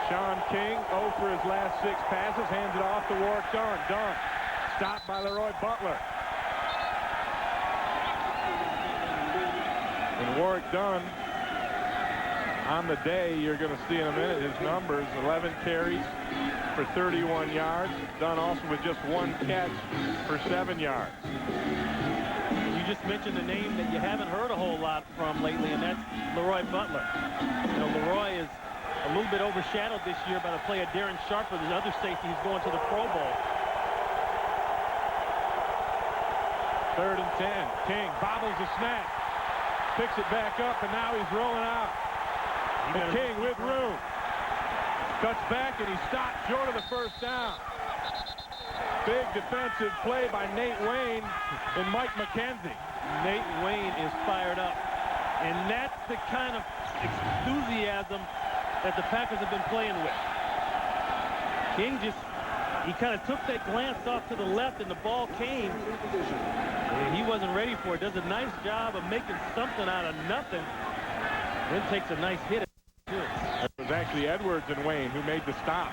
Sean King, 0 for his last 6 passes, hands it off to Warwick Dunn. Dunn, stopped by Leroy Butler. And Warwick Dunn, on the day, you're going to see in a minute his numbers, 11 carries for 31 yards. Dunn also with just 1 catch for 7 yards. You just mentioned a name that you haven't heard a whole lot from lately, and that's Leroy Butler. You know, Leroy is a little bit overshadowed this year by the play of Darren Sharper, the other safety who's going to the Pro Bowl. 3rd and 10. King bobbles the snap. Picks it back up, and now he's rolling out. And King with room. Cuts back, and he stopped short of the first down. Big defensive play by Nate Wayne and Mike McKenzie. Nate Wayne is fired up. And that's the kind of enthusiasm that the Packers have been playing with. King he kind of took that glance off to the left, and the ball came. And he wasn't ready for it. Does a nice job of making something out of nothing. Then takes a nice hit. It was actually Edwards and Wayne who made the stop.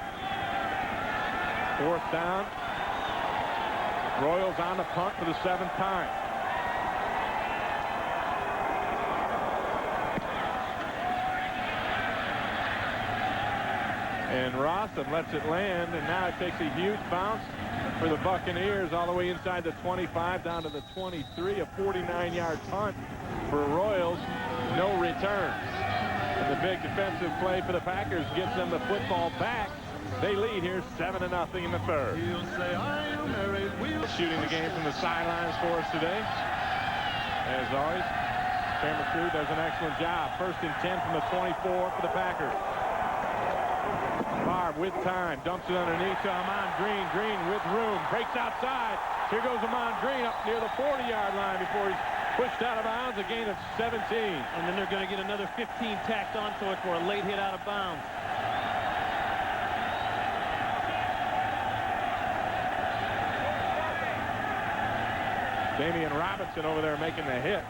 4th down. Royals on the punt for the 7th time. And Rawson lets it land, and now it takes a huge bounce for the Buccaneers all the way inside the 25 down to the 23, a 49-yard punt for Royals. No returns. And the big defensive play for the Packers gets them the football back. They lead here 7-0 in the 3rd. Shooting the game from the sidelines for us today. As always, camera crew does an excellent job. 1st and 10 from the 24 for the Packers. Favre with time, dumps it underneath to Ahman Green. Green with room, breaks outside. Here goes Ahman Green up near the 40-yard line before he's pushed out of bounds, a gain of 17. And then they're going to get another 15 tacked onto it for a late hit out of bounds. Damian Robinson over there making the hit.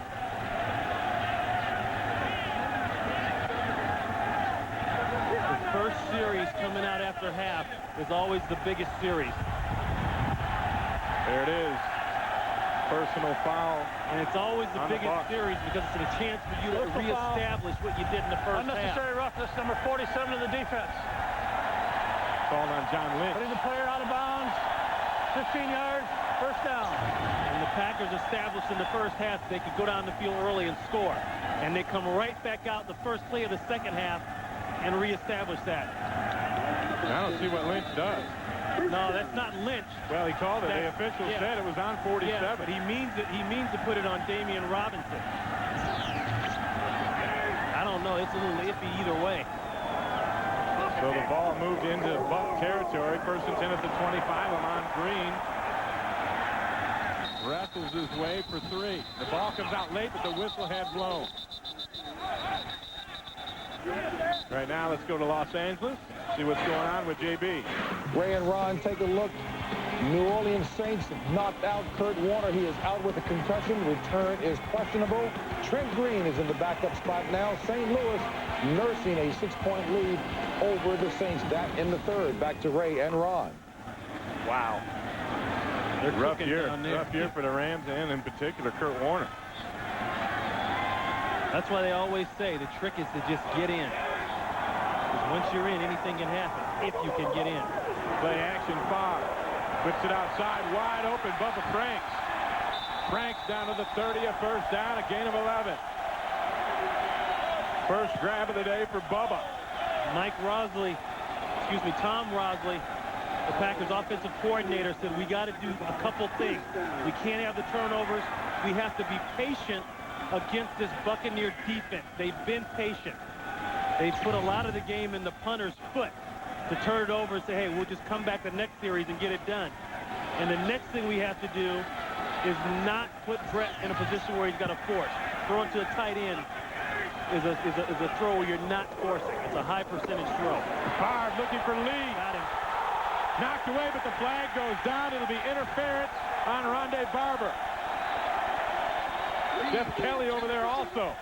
First series coming out after half is always the biggest series. There it is. personal foul. And it's always the biggest series because it's a chance for you to reestablish what you did in the first half. Unnecessary roughness, number 47 of the defense. Called on John Lynch. Putting the player out of bounds. 15 yards, first down. And the Packers established in the first half they could go down the field early and score. And they come right back out the first play of the second half and reestablish that. I don't see what Lynch does. No, that's not Lynch. Well, he called it. The official said it was on 47. Yeah, but he means to put it on Damian Robinson. I don't know. It's a little iffy either way. So the ball moved into Buck territory. First and 10 at the 25. Lamont Green wrestles his way for 3. The ball comes out late, but the whistle had blown. Right now, let's go to Los Angeles. See what's going on with JB. Ray and Ron, take a look. New Orleans Saints knocked out Kurt Warner. He is out with a concussion. Return is questionable. Trent Green is in the backup spot now. St. Louis nursing a 6-point lead over the Saints. That in the third. Back to Ray and Ron. Wow. Rough year for the Rams and in particular Kurt Warner. That's why they always say the trick is to just get in. Because once you're in, anything can happen if you can get in. Play action, Favre. Whips it outside, wide open, Bubba Franks. Franks down to the 30, a first down, a gain of 11. First grab of the day for Bubba. Tom Rosley, the Packers offensive coordinator, said we got to do a couple things. We can't have the turnovers. We have to be patient against this Buccaneer defense. They've been patient. They've put a lot of the game in the punter's foot to turn it over and say, hey, we'll just come back the next series and get it done. And the next thing we have to do is not put Brett in a position where he's got to force. Throwing to a tight end is a throw where you're not forcing. It's a high percentage throw. Favre looking for Lee. Got him. Knocked away, but the flag goes down. It'll be interference on Rondé Barber. Jeff Kelly over there also.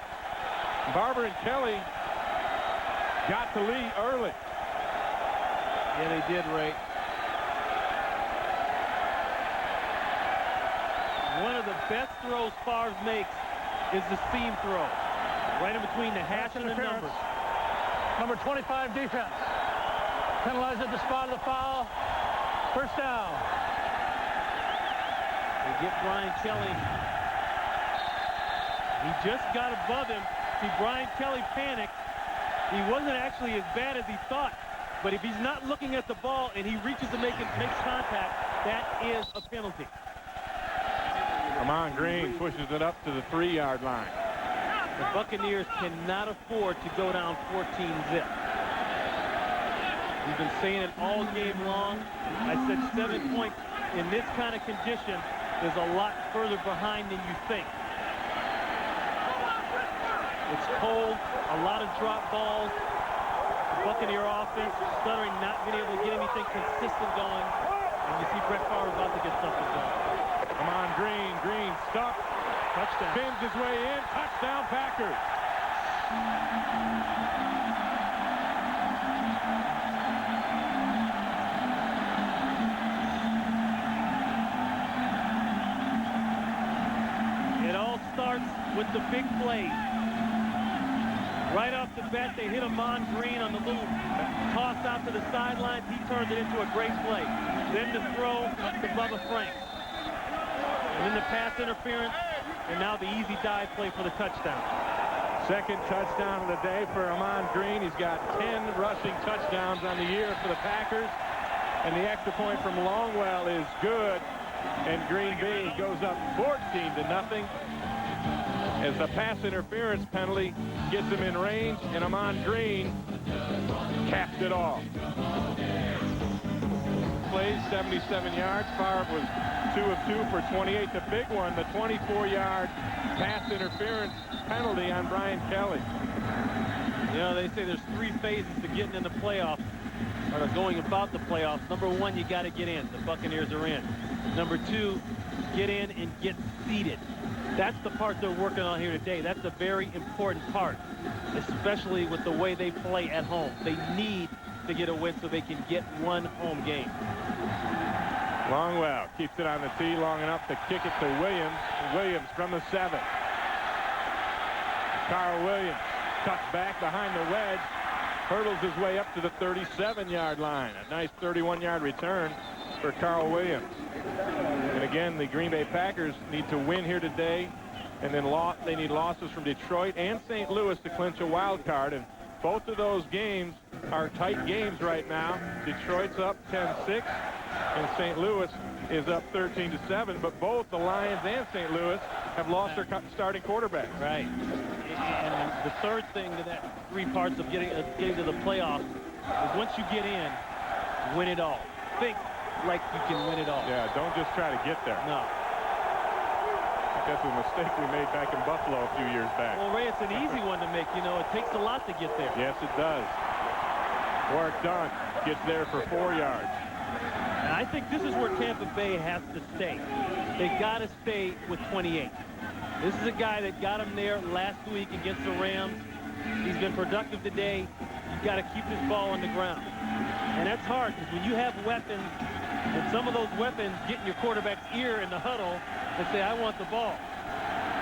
Barber and Kelly got to Lee early. Yeah, they did, Ray. One of the best throws Favre makes is the seam throw. Right in between the hash and the numbers. Number 25 defense. Penalized at the spot of the foul. First down. They get Brian Kelly. He just got above him. See, Brian Kelly panicked. He wasn't actually as bad as he thought. But if he's not looking at the ball and he reaches to makes contact, that is a penalty. Lamont Green pushes it up to the 3-yard line. The Buccaneers cannot afford to go down 14-zip. We've been saying it all game long. I said 7 points in this kind of condition is a lot further behind than you think. It's cold, a lot of drop balls. The Buccaneer offense stuttering, not being able to get anything consistent going. And you see Brett Favre about to get something going. Come on, Green stuck. Touchdown. Spins his way in. Touchdown, Packers. It all starts with the big plays. Right off the bat, they hit Amon Green on the little toss out to the sidelines. He turns it into a great play. Then the throw to Bubba Franks. And then the pass interference, and now the easy dive play for the touchdown. Second touchdown of the day for Amon Green. He's got 10 rushing touchdowns on the year for the Packers. And the extra point from Longwell is good. And Green Bay goes up 14-0. As the pass interference penalty gets him in range, and Amon Green capped it off. Plays 77 yards. Favre was 2 of 2 for 28. The big one, the 24-yard pass interference penalty on Brian Kelly. You know, they say there's 3 phases to getting in the playoffs, or to going about the playoffs. Number 1, you got to get in. The Buccaneers are in. Number 2, get in and get seeded. That's the part they're working on here today. That's a very important part, especially with the way they play at home. They need to get a win so they can get one home game. Longwell keeps it on the tee long enough to kick it to Williams. Williams from the 7. Carl Williams cuts back behind the wedge, hurdles his way up to the 37-yard line. A nice 31-yard return for Carl Williams. And again, the Green Bay Packers need to win here today, and then they need losses from Detroit and St. Louis to clinch a wild card. And both of those games are tight games right now. Detroit's up 10-6, and St. Louis is up 13-7. But both the Lions and St. Louis have lost their starting quarterbacks. Right. And the third thing to that 3 parts of getting to the playoffs is once you get in, win it all. Think like you can win it all. Yeah, don't just try to get there. No. That's a mistake we made back in Buffalo a few years back. Well, Ray, it's an easy one to make. You know, it takes a lot to get there. Yes, it does. Work done. Gets there for 4 yards. And I think this is where Tampa Bay has to stay. They got to stay with 28. This is a guy that got him there last week against the Rams. He's been productive today. You've got to keep this ball on the ground. And that's hard because when you have weapons, and some of those weapons get in your quarterback's ear in the huddle and say, I want the ball.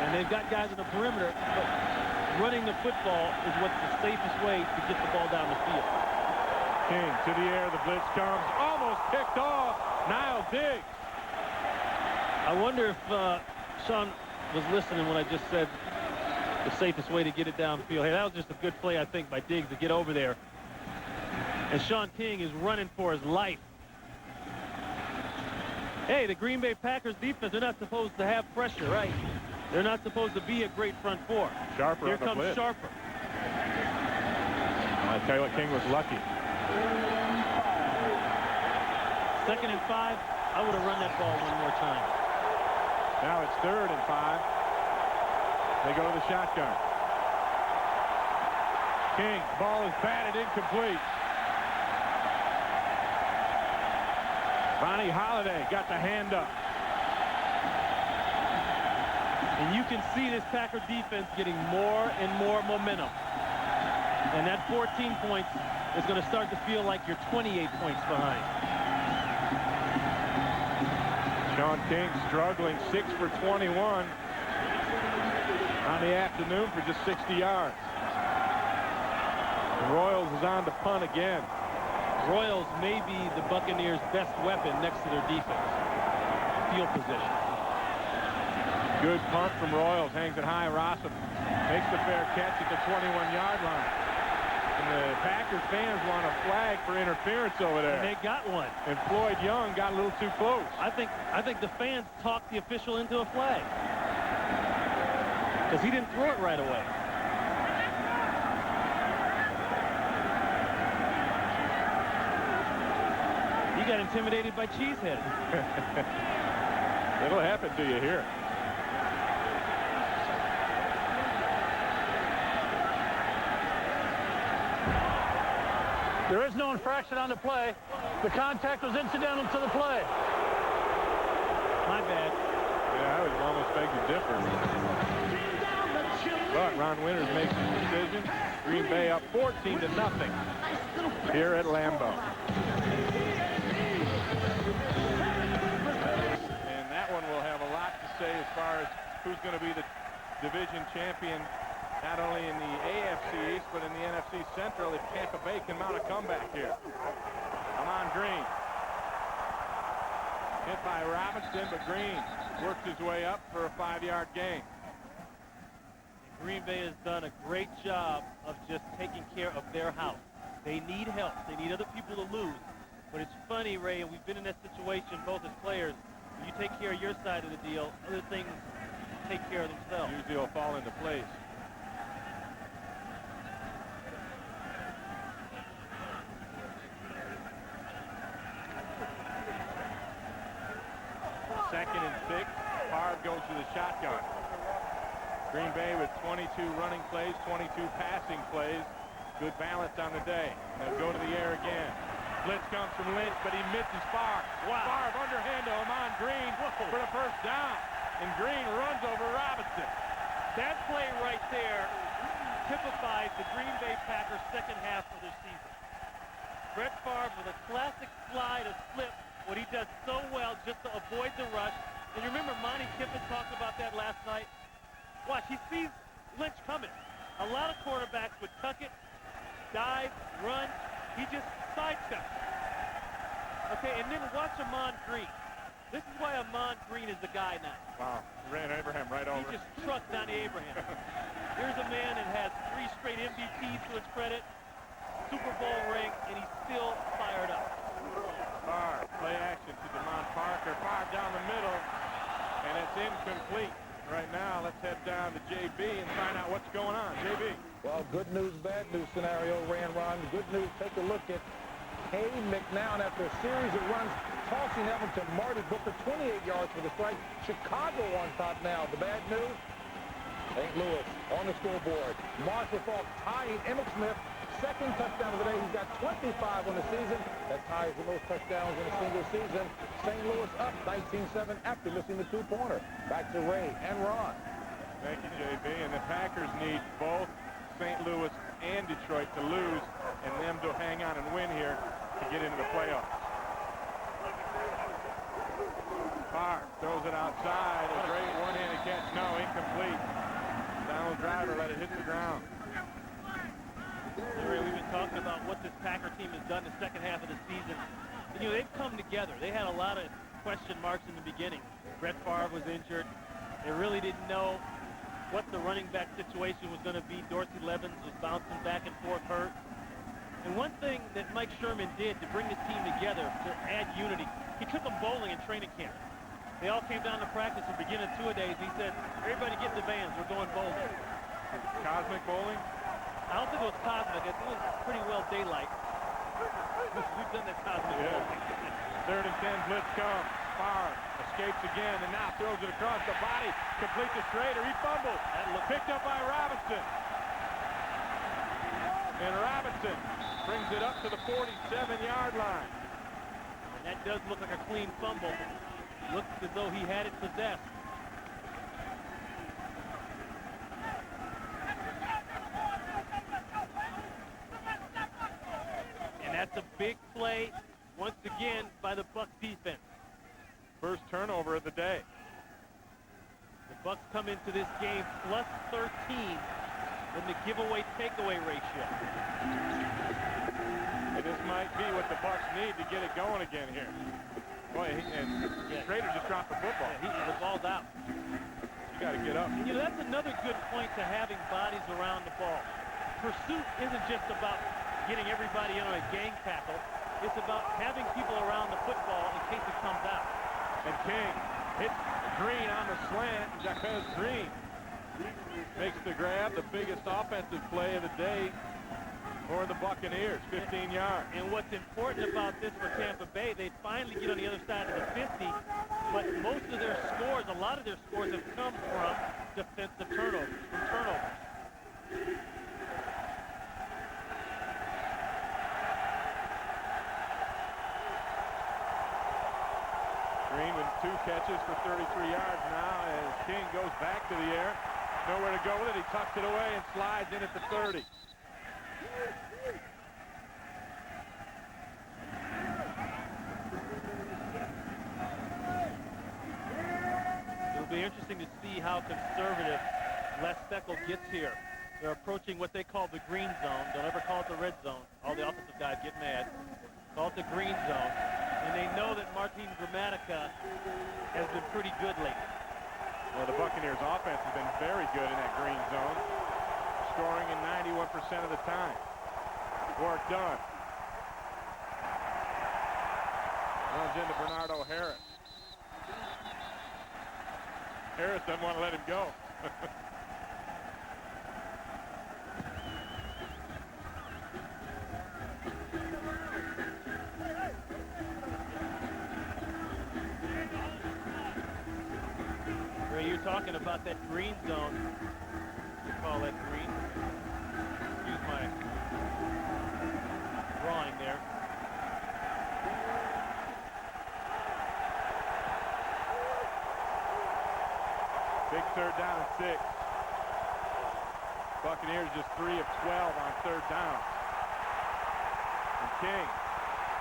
And they've got guys in the perimeter, but running the football is what's the safest way to get the ball down the field. King to the air, the blitz comes, almost picked off. Niall Diggs. I wonder if Sean was listening when I just said the safest way to get it downfield. Hey, that was just a good play, I think, by Diggs to get over there. And Sean King is running for his life. Hey, the Green Bay Packers defense, they're not supposed to have pressure, right? They're not supposed to be a great front four. Sharper. Here comes blitz. Sharper. I'll tell you what, King was lucky. 2nd and 5, I would have run that ball one more time. Now it's 3rd and 5. They go to the shotgun. King, ball is batted incomplete. Ronnie Holiday got the hand up. And you can see this Packer defense getting more and more momentum. And that 14 points is going to start to feel like you're 28 points behind. Sean King struggling, 6 for 21 on the afternoon for just 60 yards. Royals is on to punt again. Royals may be the Buccaneers' best weapon next to their defense. Field position. Good punt from Royals. Hangs it high. Rossum makes the fair catch at the 21-yard line. And the Packers fans want a flag for interference over there. And they got one. And Floyd Young got a little too close. I think the fans talked the official into a flag. Because he didn't throw it right away. You got intimidated by Cheesehead. It'll happen to you here. There is no infraction on the play. The contact was incidental to the play. My bad. Yeah, I would almost beg to differ. But Ron Winters makes his decision. Green Bay up 14-0 here at Lambeau. And that one will have a lot to say as far as who's going to be the division champion, not only in the AFC East, but in the NFC Central, if Tampa Bay can mount a comeback here. Amon Green. Hit by Robinson, but Green works his way up for a 5-yard gain. Green Bay has done a great job of just taking care of their house. They need help. They need other people to lose. But it's funny, Ray, and we've been in that situation both as players. When you take care of your side of the deal, other things take care of themselves. Usually will fall into place. Second and 6. Favre goes to the shotgun. Green Bay with 22 running plays, 22 passing plays. Good balance on the day. They'll go to the air again. Blitz comes from Lynch, but he misses Favre. Wow. Favre underhand to Amon Green for the first down. And Green runs over Robinson. That play right there typifies the Green Bay Packers' second half of their season. Brett Favre with a classic slide, a slip, what he does so well just to avoid the rush. And you remember Monty Kiffin talked about that last night. Watch, he sees Lynch coming. A lot of quarterbacks would tuck it, dive, run. He just sidesteps. Okay, and then watch Ahman Green. This is why Ahman Green is the guy now. Wow, ran Abraham right over. He just trucked Donnie Abraham. Here's a man that has 3 straight MVPs to his credit, Super Bowl ring, and he's still fired up. Favre, play action to Demond Parker. Favre down the middle, and it's incomplete. Right now, let's head down to JB and find out what's going on. JB. Well, good news, bad news scenario, Ron. Good news, take a look at Hay McNown after a series of runs, tossing that one to Marty Booker, 28 yards for the strike. Chicago on top now. The bad news, St. Louis on the scoreboard. Marshall Faulk tying Emmitt Smith. Second touchdown of the day. He's got 25 on the season. That ties the most touchdowns in a single season. St. Louis up 19-7 after missing the 2-pointer. Back to Ray and Ron. Thank you, JB. And the Packers need both St. Louis and Detroit to lose and them to hang on and win here to get into the playoffs. Favre throws it outside. A great one-handed catch. No, incomplete. Donald Driver let it hit the ground. We've been talking about what this Packer team has done the second half of the season. And, they've come together. They had a lot of question marks in the beginning. Brett Favre was injured. They really didn't know what the running back situation was going to be. Dorsey Levens was bouncing back and forth hurt. And one thing that Mike Sherman did to bring this team together, to add unity, he took them bowling in training camp. They all came down to practice at the beginning of two-a-days. He said, everybody get in the vans. We're going bowling. Cosmic bowling? I don't think it was cosmic. It was pretty well daylight. We've done that cosmic bowling. 3rd and 10, blitz comes. Favre escapes again and now throws it across the body. Complete to Schrader. He fumbles. Picked up by Robinson. And Robinson brings it up to the 47-yard line. And that does look like a clean fumble. Looks as though he had it possessed. And that's a big play, once again, by the Bucs defense. First turnover of the day. The Bucs come into this game plus 13 in the giveaway takeaway ratio. And this might be what the Bucs need to get it going again here. Boy, Schrader just dropped the football. Yeah, the ball's out. You got to get up. And, that's another good point to having bodies around the ball. Pursuit isn't just about getting everybody in on a gang tackle. It's about having people around the football in case it comes out. And King hits Green on the slant. Jacquez Green makes the grab, the biggest offensive play of the day for the Buccaneers, 15 yards. And what's important about this for Tampa Bay, they finally get on the other side of the 50, but most of their scores, a lot of their scores have come from defensive turnovers, Green with 2 catches for 33 yards now as King goes back to the air. Nowhere to go with it. He tucks it away and slides in at the 30. It'll be interesting to see how conservative Les Steckel gets here. They're approaching what they call the green zone. Don't ever call it the red zone. All the offensive guys get mad. Call it the green zone. And they know that Martin Gramatica has been pretty good lately. Well, the Buccaneers offense has been very good in that green zone, scoring in 91% of the time. Work done. Runs into Bernardo Harris. Harris doesn't want to let him go. Ray, you're talking about that green zone. You call that green. Excuse my drawing there. Big 3rd down and 6. Buccaneers just 3 of 12 on 3rd down. And King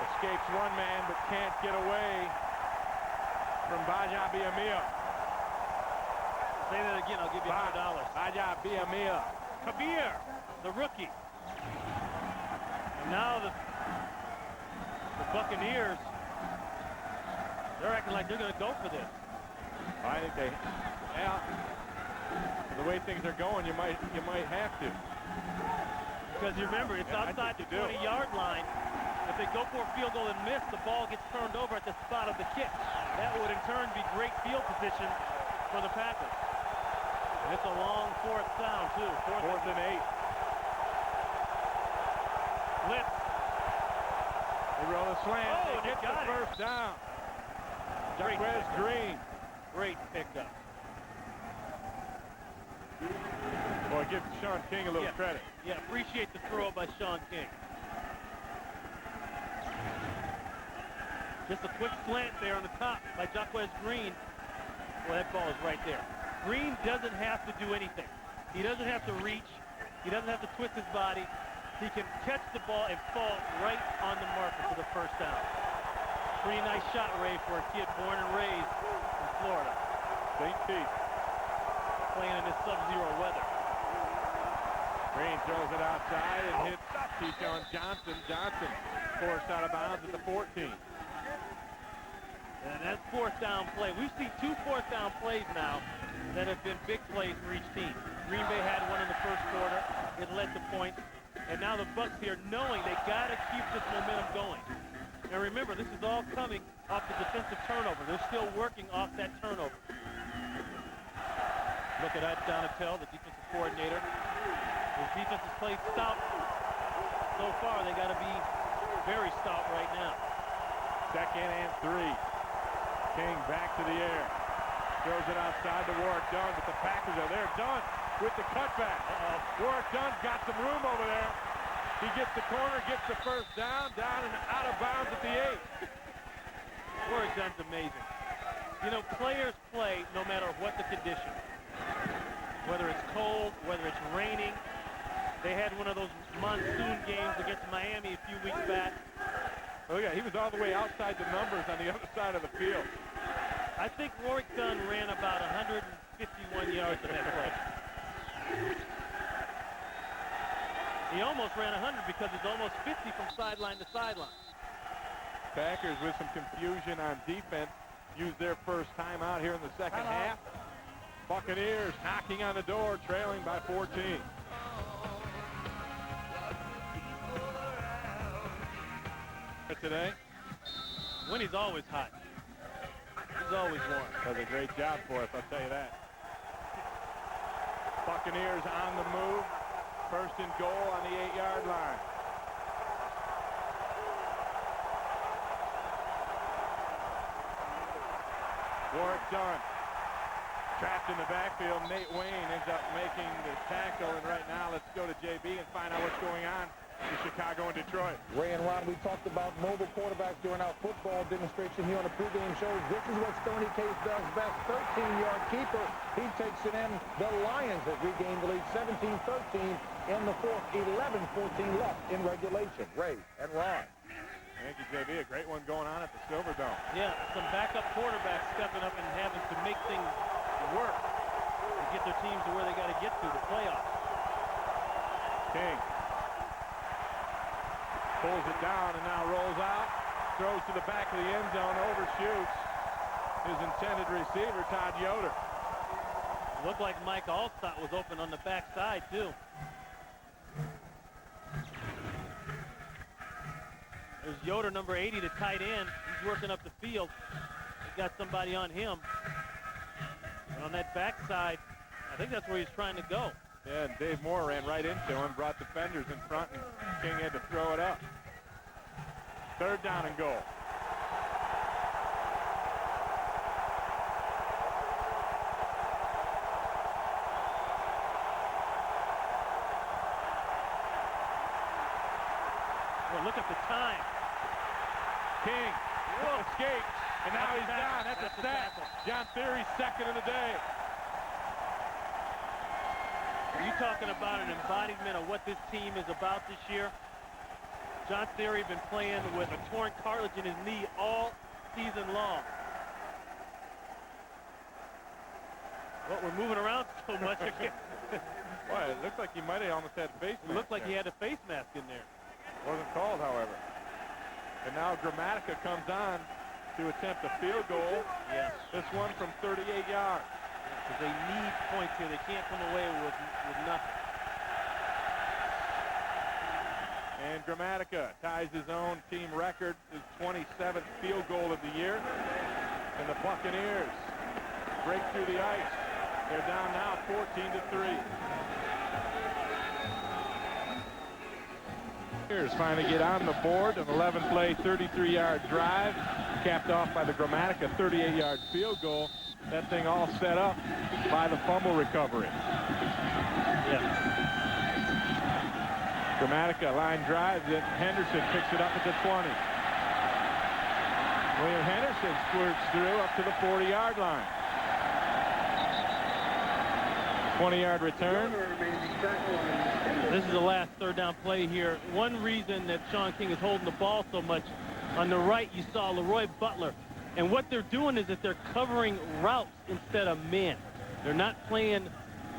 Escapes one man, but can't get away from Baja Biamia. Say that again, I'll give you $100. Baja Biamia. Kabir, the rookie. And now the Buccaneers, they're acting like they're going to go for this. I think they, yeah, the way things are going, you might have to. Because you remember, it's outside the 20-yard line. If they go for a field goal and miss, the ball gets turned over at the spot of the kick. That would in turn be great field position for the Packers. And it's a long fourth down, too. Fourth and 8. Blitz. They roll a slant. Oh, they get the first down. Jaquez Green. Great pickup. Boy, give Sean King a little credit. Yeah, appreciate the throw by Sean King. Just a quick slant there on the top by Jaquez Green. Well, that ball is right there. Green doesn't have to do anything. He doesn't have to reach. He doesn't have to twist his body. He can catch the ball and fall right on the marker for the first down. Pretty nice shot, Ray, for a kid born and raised in Florida. St. Pete. Playing in this sub-zero weather. Green throws it outside and hits Keyshawn Johnson. Johnson forced out of bounds at the 14. And that's fourth down play. We've seen 2 fourth down plays now that have been big plays for each team. Green Bay had one in the first quarter. It led to points. And now the Bucs here knowing they got to keep this momentum going. And remember, this is all coming off the defensive turnover. They're still working off that turnover. Look at that, Donatel, the defensive coordinator. His defense has played stout so far. They got to be very stout right now. Second and 3. King back to the air. Throws it outside to Warwick Dunn, but the Packers are there. Dunn with the cutback. Warwick Dunn's got some room over there. He gets the corner, gets the first down and out of bounds at the 8. Warwick Dunn's amazing. You know, players play no matter what the condition. Whether it's cold, whether it's raining. They had one of those monsoon games against Miami a few weeks back. Oh, yeah, he was all the way outside the numbers on the other side of the field. I think Warwick Dunn ran about 151 yards in that play. He almost ran 100 because it's almost 50 from sideline to sideline. Packers with some confusion on defense used their first time out here in the second half. Buccaneers knocking on the door, trailing by 14. Today, Winnie's always hot. He's always warm. Does a great job for us, I'll tell you that. Buccaneers on the move. First and goal on the 8-yard line. Warwick Dunn trapped in the backfield. Nate Wayne ends up making the tackle, and right now let's go to JB and find out what's going on in Chicago and Detroit. Ray and Ron, we talked about mobile quarterbacks during our football demonstration here on the pregame show. This is what Stoney Case does best. 13-yard keeper. He takes it in. The Lions have regained the lead 17-13 in the fourth. 11-14 left in regulation. Ray and Ron. Thank you, JB. A great one going on at the Silverdome. Yeah, some backup quarterbacks stepping up and having to make things work to get their teams to where they got to get to, the playoffs. King pulls it down and now rolls out, throws to the back of the end zone, overshoots his intended receiver, Todd Yoder. It looked like Mike Allstott was open on the backside, too. There's Yoder, number 80, the tight end. He's working up the field. He's got somebody on him. And on that backside, I think that's where he's trying to go. Yeah, and Dave Moore ran right into him, brought defenders in front, and King had to throw it up. Third down and goal. Well, look at the time. King escapes, and now he's down. That's a sack. John Theory's second of the day. Are you talking about an embodiment of what this team is about this year? John Theory been playing with a torn cartilage in his knee all season long. Well, we're moving around so much. Boy, it looked like he might have almost had a face mask. It looked like he had a face mask in there. Wasn't called, however. And now Gramatica comes on to attempt a field goal. Yes. This one from 38 yards. Because they need points here. They can't come away with nothing. And Gramatica ties his own team record, his 27th field goal of the year. And the Buccaneers break through the ice. They're down now 14-3. Buccaneers finally get on the board. An 11-play, 33-yard drive, capped off by the Gramatica 38-yard field goal. That thing all set up by the fumble recovery. Yeah. Gramatica line drives it. Henderson picks it up at the 20. William Henderson squirts through up to the 40-yard line. 20-yard return. This is the last third down play here. One reason that Sean King is holding the ball so much, on the right you saw Leroy Butler. And what they're doing is that they're covering routes instead of men. They're not playing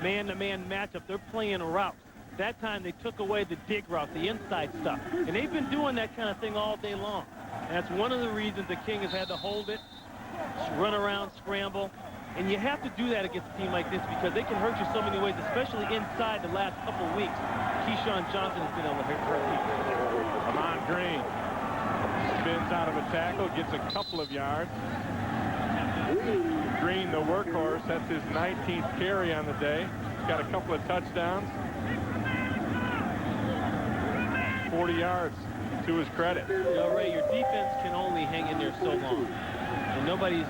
man-to-man matchup. They're playing routes. That time they took away the dig route, the inside stuff. And they've been doing that kind of thing all day long. And that's one of the reasons the King has had to hold it, run around, scramble. And you have to do that against a team like this because they can hurt you so many ways, especially inside the last couple of weeks. Keyshawn Johnson has been able to hurt people. Amon Green spins out of a tackle, gets a couple of yards. Green, the workhorse, that's his 19th carry on the day. He's got a couple of touchdowns. 40 yards to his credit. You know, Ray, your defense can only hang in there so long. And nobody's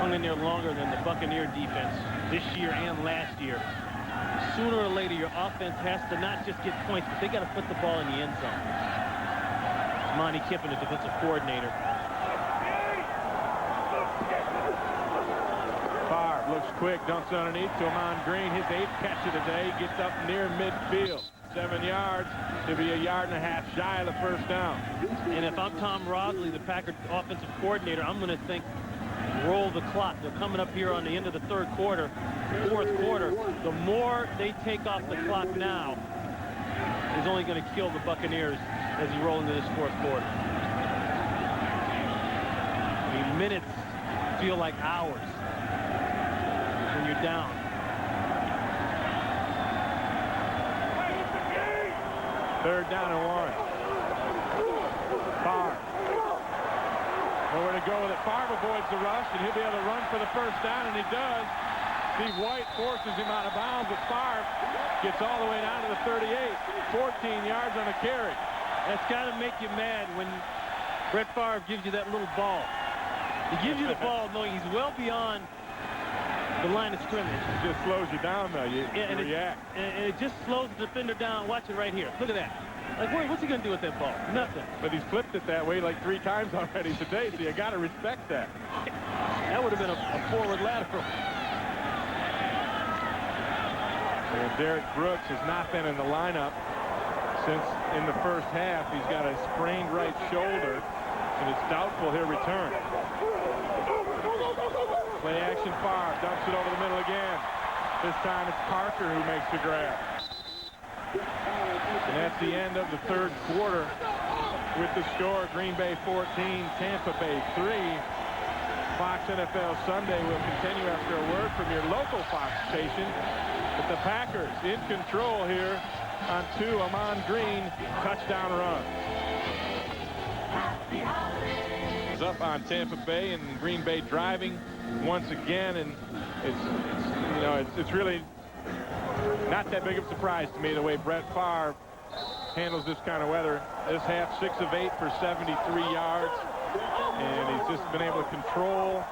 hung in there longer than the Buccaneer defense this year and last year. Sooner or later, your offense has to not just get points, but they got to put the ball in the end zone. Monty Kiffin, the defensive coordinator. Favre looks quick, dumps underneath to Amon Green. His 8th catch of the day, gets up near midfield. 7 yards to be a yard and a half shy of the first down. And if I'm Tom Rosley, the Packers offensive coordinator, I'm going to think, roll the clock. They're coming up here on the end of the third quarter, fourth quarter. The more they take off the clock now is only going to kill the Buccaneers as you roll into this fourth quarter. I mean, minutes feel like hours when you're down. Third down and 1. Favre. Nowhere to go with it. Favre avoids the rush, and he'll be able to run for the first down, and he does. Steve White forces him out of bounds, but Favre gets all the way down to the 38. 14 yards on the carry. That's got to make you mad when Brett Favre gives you that little ball. He gives you the ball knowing he's well beyond the line of scrimmage. It just slows you down, though. You react. And it just slows the defender down. Watch it right here. Look at that. Like, what's he going to do with that ball? Nothing. But he's flipped it that way like 3 times already today, so you got to respect that. That would have been a forward lateral. And Derek Brooks has not been in the lineup since in the first half. He's got a sprained right shoulder, and it's doubtful he'll return. Play action. Favre dumps it over the middle again. This time it's Parker who makes the grab. And that's the end of the third quarter with the score Green Bay 14, Tampa Bay 3. Fox NFL Sunday will continue after a word from your local Fox station. But the Packers in control here on 2 Amon Green touchdown runs. It's up on Tampa Bay, and Green Bay driving once again, and it's really not that big of a surprise to me the way Brett Favre handles this kind of weather. This half, 6 of 8 for 73 yards, and he's just been able to control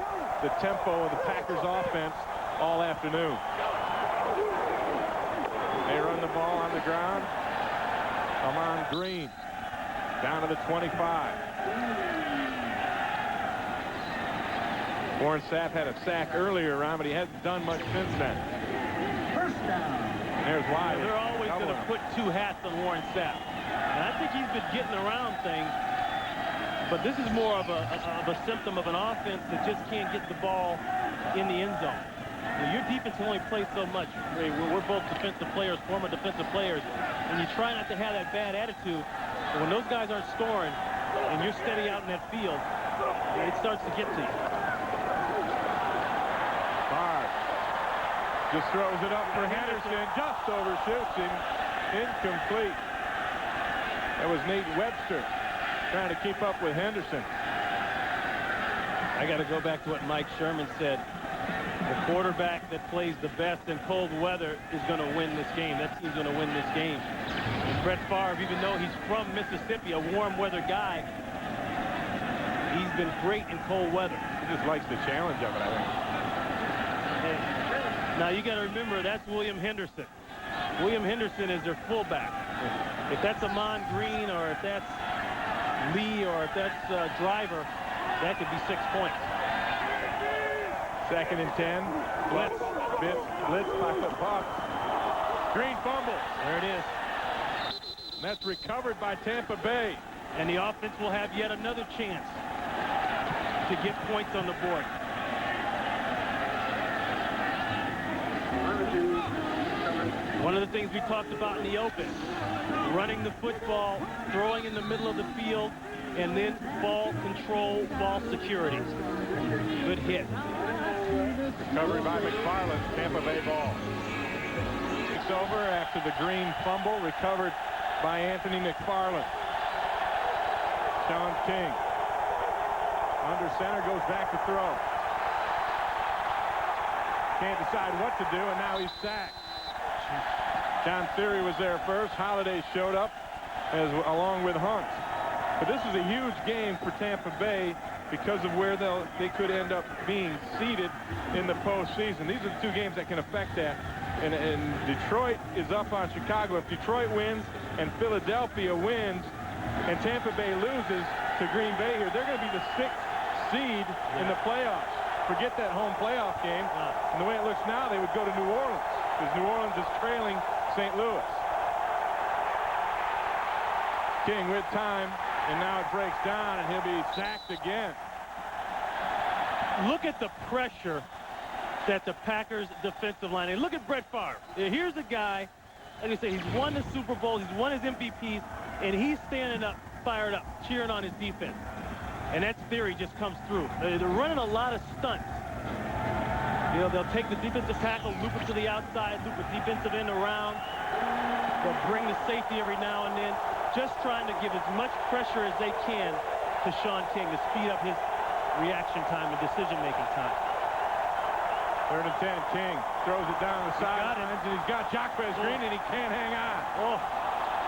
the tempo of the Packers offense all afternoon. They run the ball on the ground. Amon Green down to the 25. Warren Sapp had a sack earlier around, but he hasn't done much since then. First down. There's why. They're always going to put 2 hats on Warren Sapp. And I think he's been getting around things, but this is more of a symptom of an offense that just can't get the ball in the end zone. Your defense can only play so much. We're both defensive players, former defensive players, and you try not to have that bad attitude. But when those guys aren't scoring and you're steady out in that field, it starts to get to you. Favre just throws it up for Henderson, just overshoots him, incomplete. That was Nate Webster trying to keep up with Henderson. I got to go back to what Mike Sherman said. The quarterback that plays the best in cold weather is going to win this game. That team's going to win this game. And Brett Favre, even though he's from Mississippi, a warm weather guy, he's been great in cold weather. He just likes the challenge of it, I think. And now you got to remember, that's William Henderson. William Henderson is their fullback. If that's Amon Green, or if that's Lee, or if that's Driver, that could be 6 points. 2nd and 10. Blitz by the Bucs. Green fumble. There it is. And that's recovered by Tampa Bay. And the offense will have yet another chance to get points on the board. One of the things we talked about in the open, running the football, throwing in the middle of the field, and then ball control, ball security. Good hit. Recovery by McFarland, Tampa Bay ball. It's over after the Green fumble, recovered by Anthony McFarland. Sean King under center, goes back to throw. Can't decide what to do, and now he's sacked. John Theory was there first. Holiday showed up along with Hunt. But this is a huge game for Tampa Bay because of where they could end up being seeded in the postseason. These are the two games that can affect that. And Detroit is up on Chicago. If Detroit wins and Philadelphia wins and Tampa Bay loses to Green Bay here, they're going to be the 6th seed in the playoffs. Forget that home playoff game. And the way it looks now, they would go to New Orleans because New Orleans is trailing St. Louis. King with time, and now it breaks down, and he'll be sacked again. Look at the pressure that the Packers defensive line, and look at Brett Favre. Here's a guy, like I say, he's won the Super Bowl, he's won his MVPs, and he's standing up, fired up, cheering on his defense. And that theory just comes through. They're running a lot of stunts. You know, they'll take the defensive tackle, loop it to the outside, loop the defensive end around. They'll bring the safety every now and then, just trying to give as much pressure as they can to Sean King to speed up his reaction time and decision-making time. 3rd and 10, King throws it down the sidelines, and he's got Jacques Green, and he can't hang on. Oh,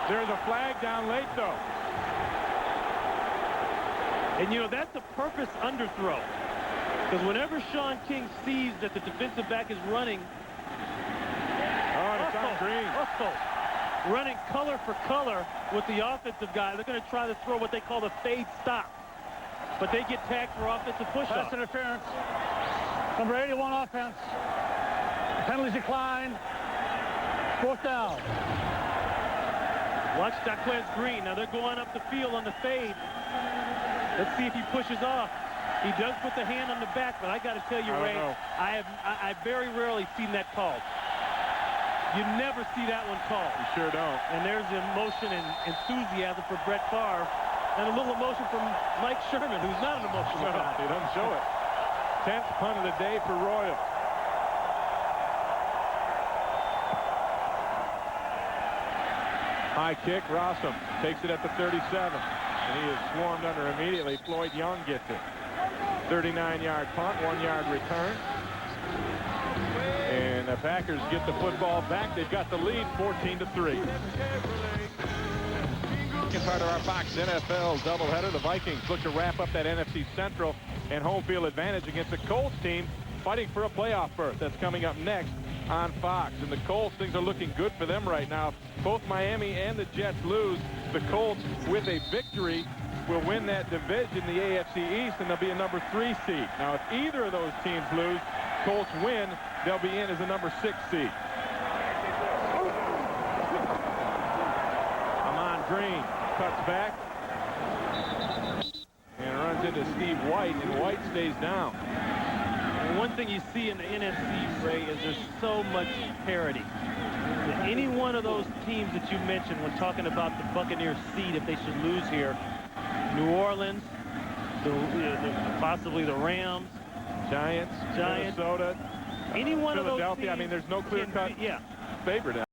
there's a flag down late, though. And, you know, that's a purpose underthrow. Because whenever Sean King sees that the defensive back is running, it's on Green. Running color for color with the offensive guy, they're going to try to throw what they call the fade stop. But they get tagged for offensive push-off. Pass interference. Number 81 offense. Penalties decline. 4th down. Watch Jacques Green. Now they're going up the field on the fade. Let's see if he pushes off. He does put the hand on the back, but I got to tell you, Ray, I very rarely seen that called. You never see that one called. You sure don't. And there's emotion and enthusiasm for Brett Favre, and a little emotion from Mike Sherman, who's not an emotional guy. He doesn't show it. 10th punt of the day for Royal. High kick, Rossum takes it at the 37. And he is swarmed under immediately. Floyd Young gets it. 39-yard punt, 1-yard return. And the Packers get the football back. They've got the lead 14-3. Second part of our Fox NFL doubleheader. The Vikings look to wrap up that NFC Central and home field advantage against the Colts team fighting for a playoff berth. That's coming up next on Fox. And the Colts, things are looking good for them right now. Both Miami and the Jets lose. The Colts, with a victory, will win that division, the AFC East, and they'll be a number 3 seed. Now, if either of those teams lose, Colts win, they'll be in as a number 6 seed. screen. Cuts back. And runs into Steve White, and White stays down. And one thing you see in the NFC, Ray, is there's so much parity. Any one of those teams that you mentioned when talking about the Buccaneers' seed if they should lose here, New Orleans, possibly the Rams, Giants, Minnesota, any one of those Philadelphia. teams, I mean, there's no clear-cut favorite.